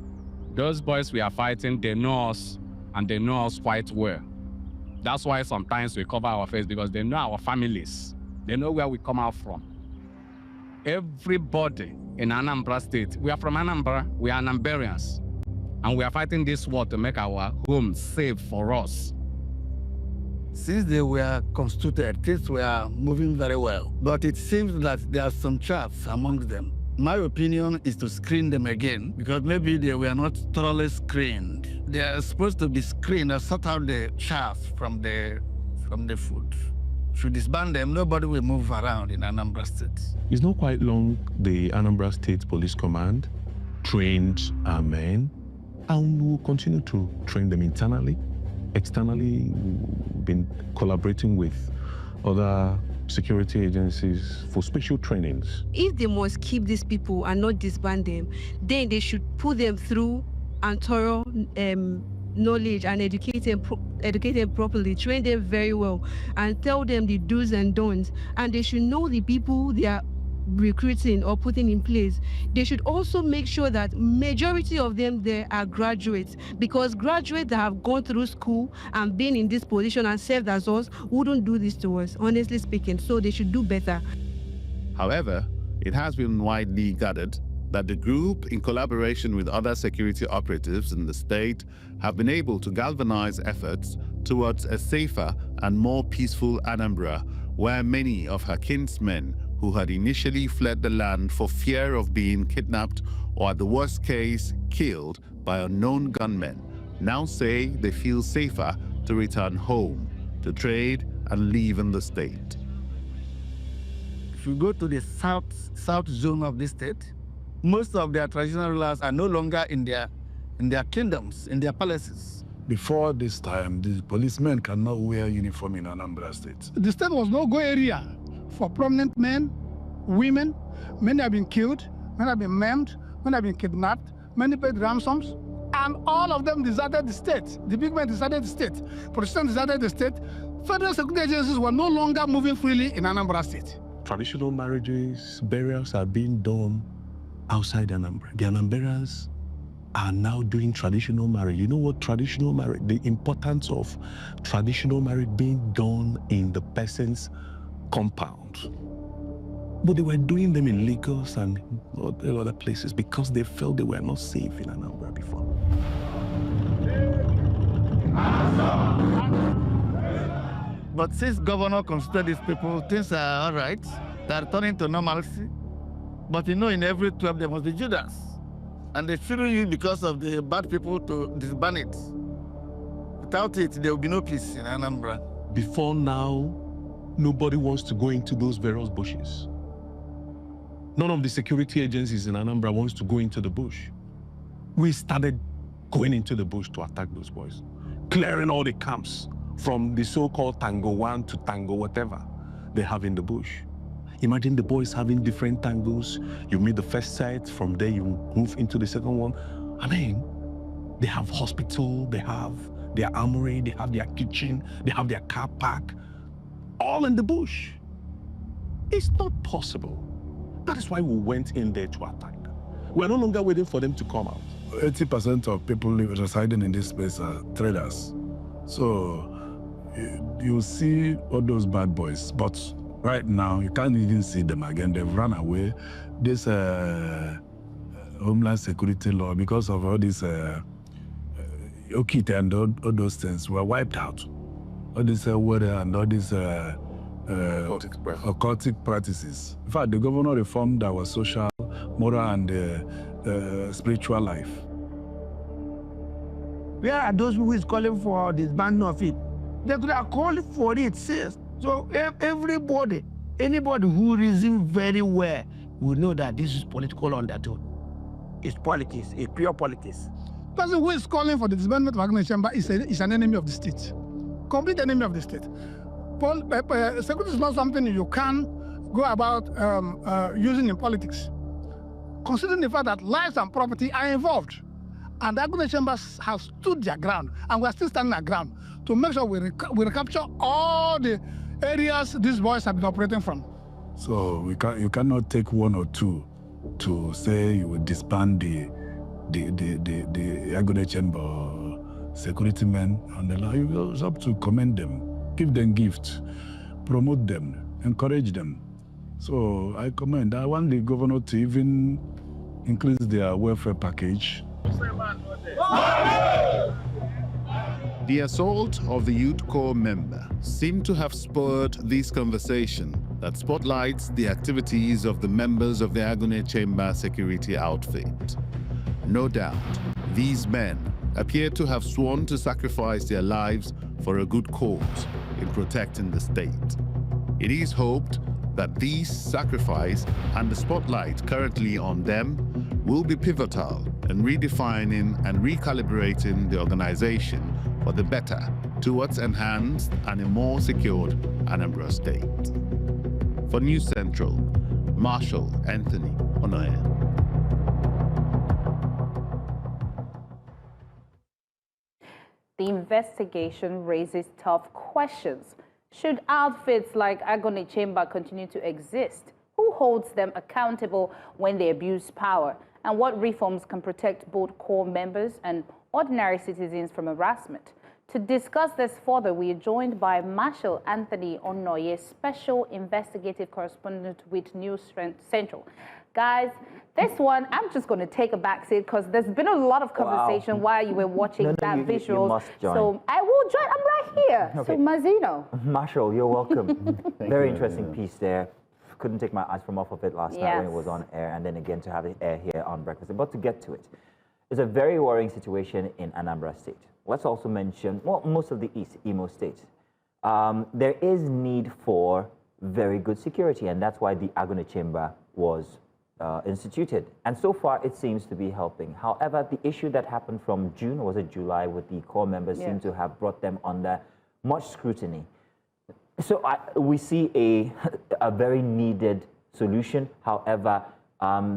Those boys we are fighting, they know us, and they know us quite well. That's why sometimes we cover our face, because they know our families. They know where we come out from. Everybody in Anambra State, we are from Anambra, we are Anambarians. And we are fighting this war to make our home safe for us. Since they were constituted, things were moving very well. But it seems that there are some chaffs amongst them. My opinion is to screen them again, because maybe they were not thoroughly screened. They are supposed to be screened and sort out the chaff from the food. If you disband them, nobody will move around in Anambra State. It's not quite long the Anambra State Police Command trained our men, and we'll continue to train them internally. Externally, we've been collaborating with other security agencies for special trainings. If they must keep these people and not disband them, then they should put them through and thorough knowledge and educate them properly, train them very well, and tell them the do's and don'ts. And they should know the people they are recruiting or putting in place. They should also make sure that majority of them there are graduates, because graduates that have gone through school and been in this position and served as us wouldn't do this to us, honestly speaking. So they should do better. However, it has been widely gathered that the group, in collaboration with other security operatives in the state, have been able to galvanize efforts towards a safer and more peaceful Anambra, where many of her kinsmen who had initially fled the land for fear of being kidnapped or, at the worst case, killed by unknown gunmen, now say they feel safer to return home, to trade and live in the state. If you go to the south zone of this state, most of their traditional rulers are no longer in their kingdoms, in their palaces. Before this time, the policemen cannot wear uniform in Anambra State. The state was no-go area for prominent men, women. Many have been killed, many have been maimed, many have been kidnapped, many paid ransoms, and all of them deserted the state. The big men deserted the state. Protestants deserted the state. Federal security agencies were no longer moving freely in Anambra State. Traditional marriages, burials are being done outside Anambra. The Anambrans are now doing traditional marriage. You know what traditional marriage, the importance of traditional marriage being done in the person's compound. But they were doing them in Lagos and other places because they felt they were not safe in Anambra before. But since Governor considered these people, things are all right. They're returning to normalcy. But you know, in every 12 there must be Judas. And they fear you because of the bad people to disband it. Without it, there will be no peace in Anambra. Before now, nobody wants to go into those various bushes. None of the security agencies in Anambra wants to go into the bush. We started going into the bush to attack those boys, clearing all the camps from the so-called Tango 1 to Tango whatever they have in the bush. Imagine the boys having different tangos. You meet the first site, from there you move into the second one. I mean, they have hospital, they have their armory, they have their kitchen, they have their car park, all in the bush. It's not possible. That is why we went in there to attack them. We're no longer waiting for them to come out. 80% of people residing in this space are traders. So you see all those bad boys, but right now you can't even see them again. They've run away. This Homeland Security law, because of all this Okite and all those things, were wiped out. All this weather and all these occultic practices. In fact, the governor reformed our social, moral, and spiritual life. Where are those who is calling for disbanding of it? They could have called for it since. So everybody, anybody who reasons very well will know that this is political undertone. It's politics, it's pure politics. The person who is calling for the disbandment of Agnes Chamber is an enemy of the state, complete enemy of the state. Security is not something you can go about using in politics. Considering the fact that lives and property are involved, and the Agnes Chambers have stood their ground, and we are still standing our ground to make sure we recapture all the areas these boys have been operating from. So you cannot take one or two to say you will disband the Agone Chamber security men on the line. It's up to commend them, give them gifts, promote them, encourage them. So I commend. I want the governor to even increase their welfare package. The assault of the Youth Corps member seemed to have spurred this conversation that spotlights the activities of the members of the Agone Chamber security outfit. No doubt, these men appear to have sworn to sacrifice their lives for a good cause in protecting the state. It is hoped that this sacrifice and the spotlight currently on them will be pivotal in redefining and recalibrating the organization for the better towards enhanced and a more secured Anambra State. For News Central, Marshall Anthony Onoye. The investigation raises tough questions. Should outfits like Agone Chamber continue to exist? Who holds them accountable when they abuse power? And what reforms can protect both core members and ordinary citizens from harassment? To discuss this further, we are joined by Marshall Anthony Onoye, Special Investigative Correspondent with News Central. Guys, this one, I'm just going to take a back seat because there's been a lot of conversation while you were watching that visual. You must join. So I will join. I'm right here. Okay. So Mazino. Marshall, you're welcome. Very you, interesting piece there. Couldn't take my eyes from off of it last night when it was on air, and then again to have it air here on Breakfast. But to get to it, it's a very worrying situation in Anambra State. Let's also mention, well, most of the East, Imo State. There is need for very good security, and that's why the Agone Chamber was instituted. And so far, it seems to be helping. However, the issue that happened from June, or was it July, with the core members seem to have brought them under much scrutiny. So we see a very needed solution. However,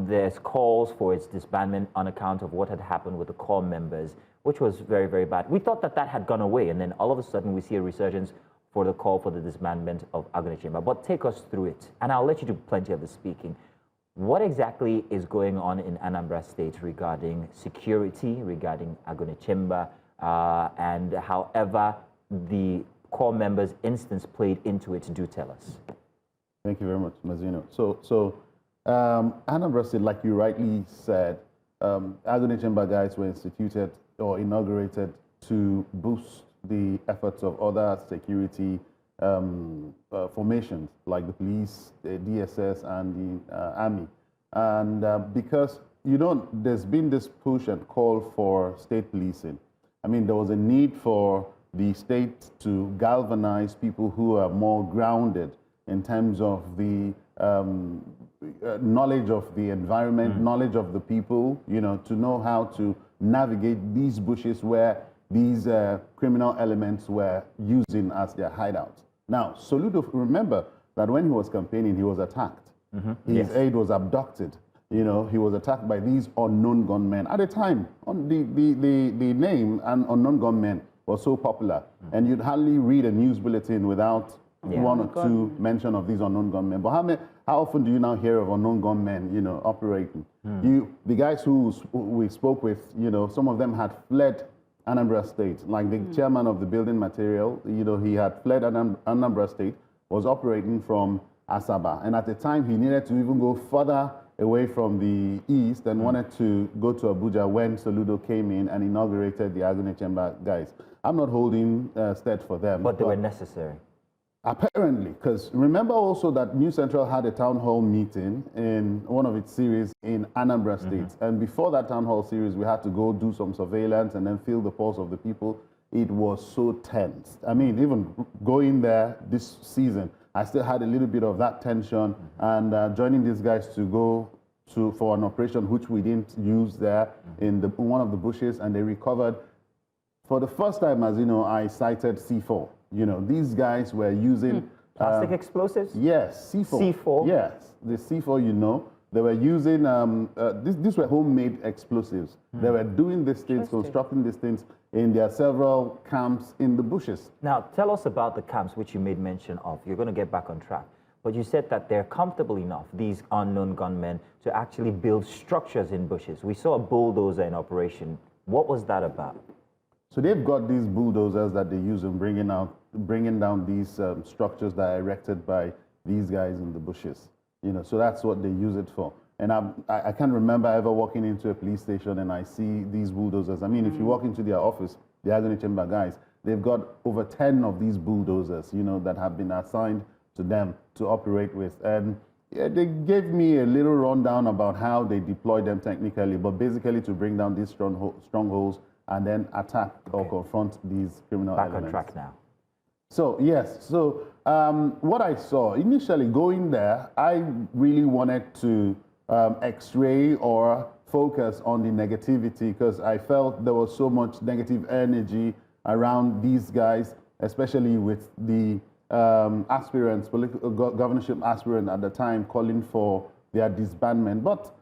there's calls for its disbandment on account of what had happened with the core members, which was very, very bad. We thought that that had gone away, and then all of a sudden we see a resurgence for the call for the disbandment of Agone Chamber. But take us through it, and I'll let you do plenty of the speaking. What exactly is going on in Anambra State regarding security, regarding Agone Chamber, and however the core members' instance played into it? Do tell us. Thank you very much, Mazino. So Anambra State, like you rightly said, Agone Chamber guys were instituted or inaugurated to boost the efforts of other security formations like the police, the DSS, and the army. And because, there's been this push and call for state policing. I mean, there was a need for the state to galvanize people who are more grounded in terms of the knowledge of the environment, knowledge of the people, to know how to navigate these bushes where these criminal elements were using as their hideouts. Now, Soludo, remember that when he was campaigning, he was attacked. His aide was abducted. He was attacked by these unknown gunmen. At the time, the name and unknown gunmen was so popular, and you'd hardly read a news bulletin without one or two mention of these unknown gunmen. But how often do you now hear of unknown gunmen, operating? The guys who we spoke with, some of them had fled Anambra State, like the chairman of the building material, he had fled Anambra State, was operating from Asaba. And at the time, he needed to even go further away from the east and wanted to go to Abuja when Soludo came in and inaugurated the Agone Chamber guys. I'm not holding stead for them. But they were necessary. Apparently, because remember also that News Central had a town hall meeting in one of its series in Anambra State. And before that town hall series, we had to go do some surveillance and then feel the pulse of the people. It was so tense. I mean, even going there this season, I still had a little bit of that tension. And joining these guys to go for an operation which we didn't use there in one of the bushes, and they recovered. For the first time, as you know, I cited C4. These guys were using plastic explosives? Yes, C4. C4? Yes, the C4, they were using, these were homemade explosives. They were doing these things, constructing these things in their several camps in the bushes. Now, tell us about the camps which you made mention of. You're going to get back on track. But you said that they're comfortable enough, these unknown gunmen, to actually build structures in bushes. We saw a bulldozer in operation. What was that about? So they've got these bulldozers that they use in bringing down these structures that are erected by these guys in the bushes. So that's what they use it for. And I can't remember ever walking into a police station and I see these bulldozers. I mean, if you walk into their office, the Agone Chamber guys, they've got over 10 of these bulldozers, that have been assigned to them to operate with. And they gave me a little rundown about how they deploy them technically, but basically to bring down these strongholds and then attack or confront these criminal elements. Back on track now. So, yes. So, what I saw, initially going there, I really wanted to x-ray or focus on the negativity because I felt there was so much negative energy around these guys, especially with the aspirants, political governorship aspirant at the time, calling for their disbandment. But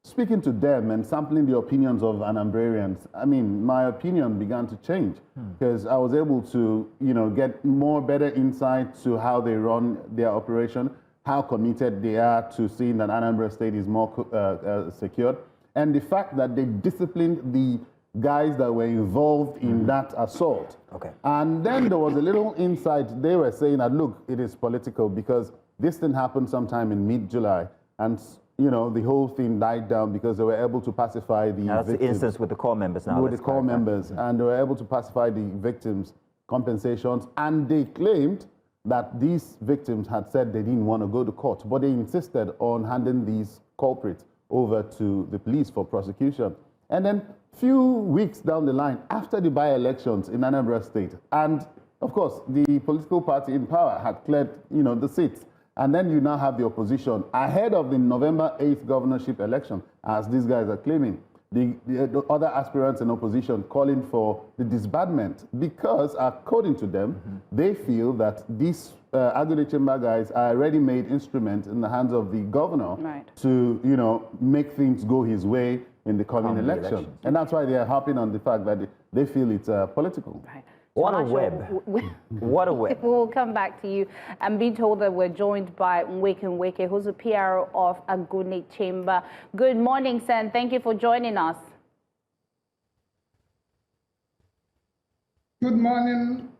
speaking to them and sampling the opinions of Anambrarians, I mean, my opinion began to change because I was able to, get better insight to how they run their operation, how committed they are to seeing that Anambra State is more secured, and the fact that they disciplined the guys that were involved in that assault. Okay. And then there was a little insight. They were saying that, look, it is political because this thing happened sometime in mid-July. And, the whole thing died down because they were able to pacify the That's victims. the instance with the core members now. With the core members. And they were able to pacify the victims' compensations. And they claimed that these victims had said they didn't want to go to court, but they insisted on handing these culprits over to the police for prosecution. And then few weeks down the line, after the by-elections in Anambra State, and of course, the political party in power had cleared, the seats. And then you now have the opposition ahead of the November 8th governorship election, as these guys are claiming. The other aspirants in opposition calling for the disbandment because, according to them, they feel that these Agune Chamber guys are a ready-made instrument in the hands of the governor to, make things go his way in the coming election. And that's why they are harping on the fact that they feel it's political. Right. What a web. What a web. We'll come back to you. I'm being told that we're joined by Nweke, who's a PRO of Agune Chamber. Good morning, sir, and thank you for joining us. Good morning,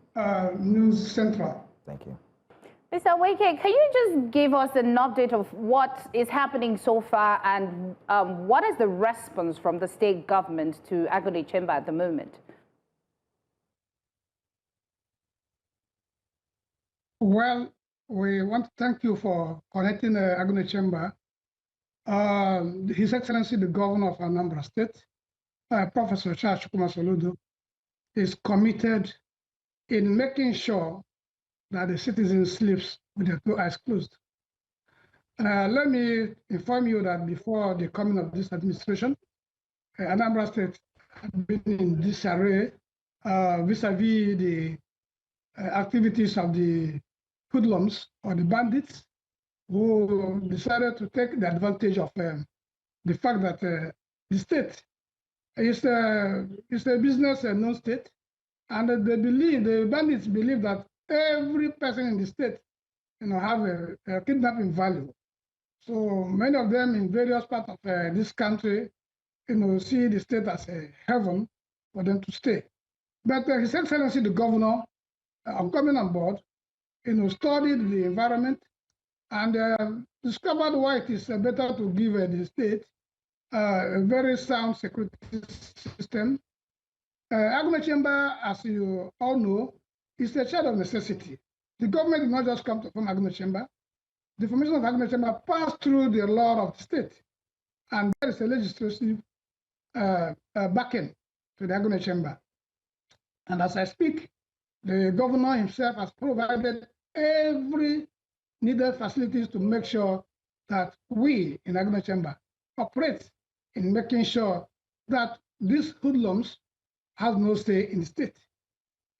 News Central. Thank you. Mr. Nweke, can you just give us an update of what is happening so far and what is the response from the state government to Agune Chamber at the moment? Well, we want to thank you for connecting Agune Chamber. His Excellency, the Governor of Anambra State, Professor Charles Soludo, is committed in making sure that the citizen sleeps with their two eyes closed. Let me inform you that before the coming of this administration, Anambra State had been in disarray vis-a-vis the activities of the hoodlums or the bandits who decided to take the advantage of the fact that the state is a business non-state, and the bandits believe that every person in the state, have a kidnapping value. So many of them in various parts of this country, see the state as a heaven for them to stay. But His Excellency, the Governor, on coming on board, studied the environment and discovered why it is better to give the state a very sound security system. Agune Chamber, as you all know, is a child of necessity. The government did not just come to form Agune Chamber. The formation of Agune Chamber passed through the law of the state, and there is a legislative backing to the Agune Chamber. And as I speak, the governor himself has provided every needed facilities to make sure that we in Agune Chamber operate in making sure that these hoodlums have no say in the state.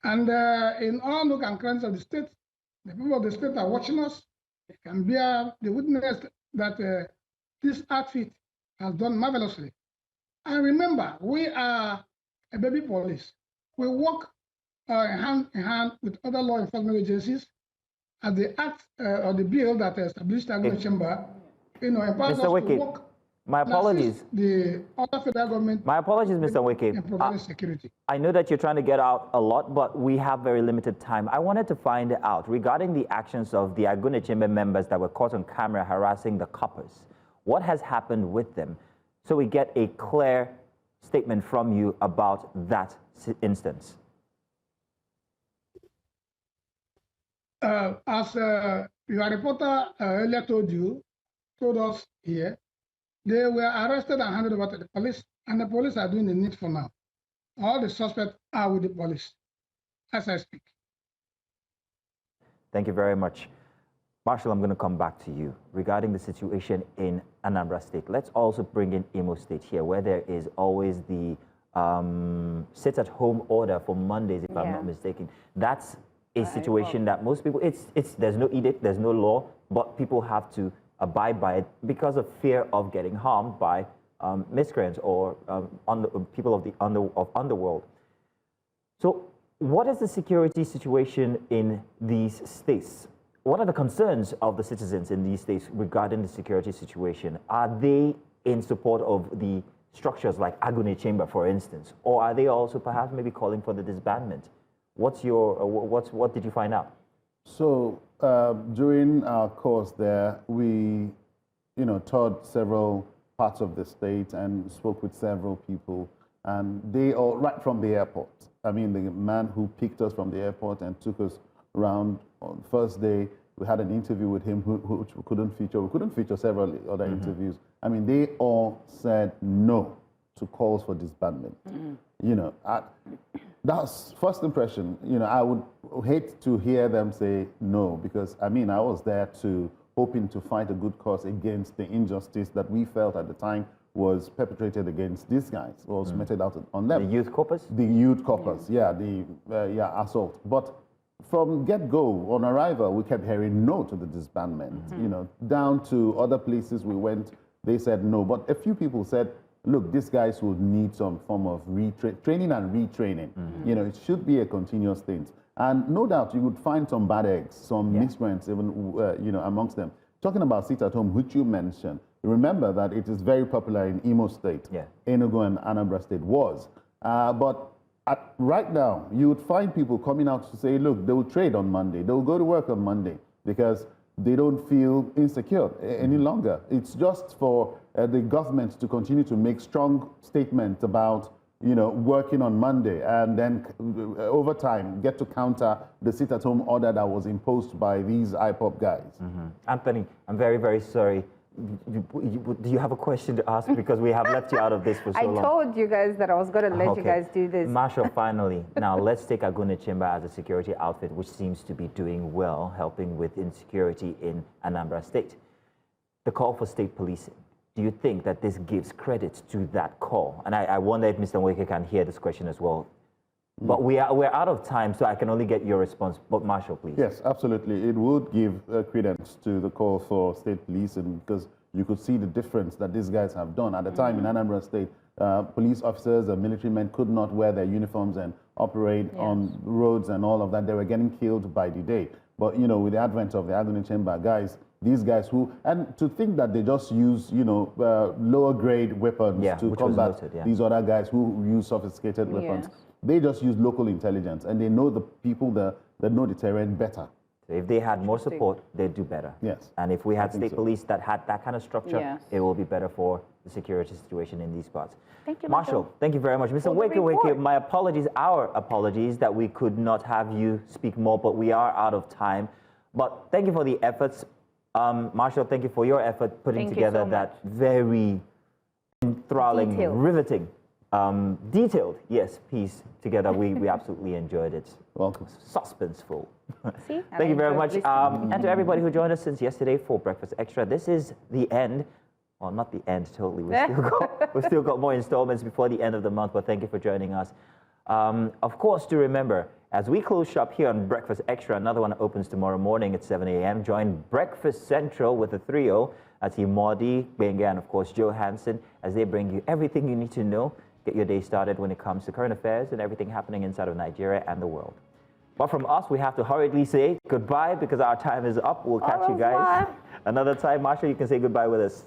And in all nook and crannies of the state, the people of the state are watching us. They can bear the witness that this outfit has done marvelously. And remember, we are a baby police. We work hand in hand with other law enforcement agencies, as the act or the bill that established Agune Chamber, empowers us to work. My apologies. The other federal government. My apologies, Mr. Nweke. In providing security. I know that you're trying to get out a lot, but we have very limited time. I wanted to find out regarding the actions of the Agune Chamber members that were caught on camera harassing the coppers. What has happened with them? So we get a clear statement from you about that instance. As your reporter earlier told us here, they were arrested and handed over to the police, and the police are doing the needful now. All the suspects are with the police as I speak. Thank you very much. Marshall, I'm going to come back to you regarding the situation in Anambra State. Let's also bring in Imo State here, where there is always the sit-at-home order for Mondays, if I'm not mistaken. That's a situation that most people, there's no edict, there's no law, but people have to abide by it because of fear of getting harmed by miscreants or people of the underworld. So what is the security situation in these states? What are the concerns of the citizens in these states regarding the security situation? Are they in support of the structures like Agune Chamber, for instance, or are they also perhaps maybe calling for the disbandment? What did you find out? So during our course there, we, toured several parts of the state and spoke with several people, and they all, right from the airport. I mean, the man who picked us from the airport and took us around on the first day, we had an interview with him which we couldn't feature. We couldn't feature several other interviews. I mean, they all said no to calls for disbandment. That's first impression. I would hate to hear them say no, because I mean, I was there hoping to fight a good cause against the injustice that we felt at the time was perpetrated against these guys, was meted out on them. The youth corpus? The youth corpus, the assault. But from get-go, on arrival, we kept hearing no to the disbandment. Down to other places we went, they said no. But a few people said, look, these guys would need some form of training and retraining. It should be a continuous thing. And no doubt you would find some bad eggs, some miscreants even, amongst them. Talking about sit at home, which you mentioned, remember that it is very popular in Imo State. Enugu and Anambra State was. But right now, you would find people coming out to say, look, they will trade on Monday. They will go to work on Monday because they don't feel insecure any longer. It's just for the government to continue to make strong statements about working on Monday, and then over time get to counter the sit-at-home order that was imposed by these IPOP guys. Anthony, I'm very, very sorry. Do you have a question to ask? Because we have left you out of this for so long. I told you guys that I was going to let you guys do this. Marshall, finally, now let's take Agune Chamber as a security outfit, which seems to be doing well, helping with insecurity in Anambra State. The call for state policing. Do you think that this gives credit to that call? And I wonder if Mr. Nweke can hear this question as well. But we're out of time, so I can only get your response. But Marshall, please. Yes, absolutely. It would give credence to the call for state policing, because you could see the difference that these guys have done. At the time in Anambra State, police officers and military men could not wear their uniforms and operate on roads and all of that. They were getting killed by the day. But, with the advent of the Agune Chamber guys, these guys and to think that they just use, lower grade weapons to combat these other guys who use sophisticated weapons. They just use local intelligence, and they know the people that know the terrain better. So if they had more support, they'd do better. Yes. And if we had state police that had that kind of structure, it will be better for the security situation in these parts. Thank you, Marshall. Thank you very much. Mr. Nweke, my apologies, our apologies that we could not have you speak more, but we are out of time. But thank you for the efforts. Marshall, thank you for your effort putting together that very enthralling, riveting, detailed, piece together. We absolutely enjoyed it. Welcome. Suspenseful. See? Thank you very much. And to everybody who joined us since yesterday for Breakfast Extra, this is the end. Well, not the end totally. We've still got more installments before the end of the month, but thank you for joining us. Of course, to remember, as we close shop here on Breakfast Extra, another one opens tomorrow morning at 7 a.m. Join Breakfast Central with the trio. That's Imodi, Benga, and of course Joe Hansen, as they bring you everything you need to know. Get your day started when it comes to current affairs and everything happening inside of Nigeria and the world. But from us, we have to hurriedly say goodbye because our time is up. We'll catch you guys another time. Marshall, you can say goodbye with us.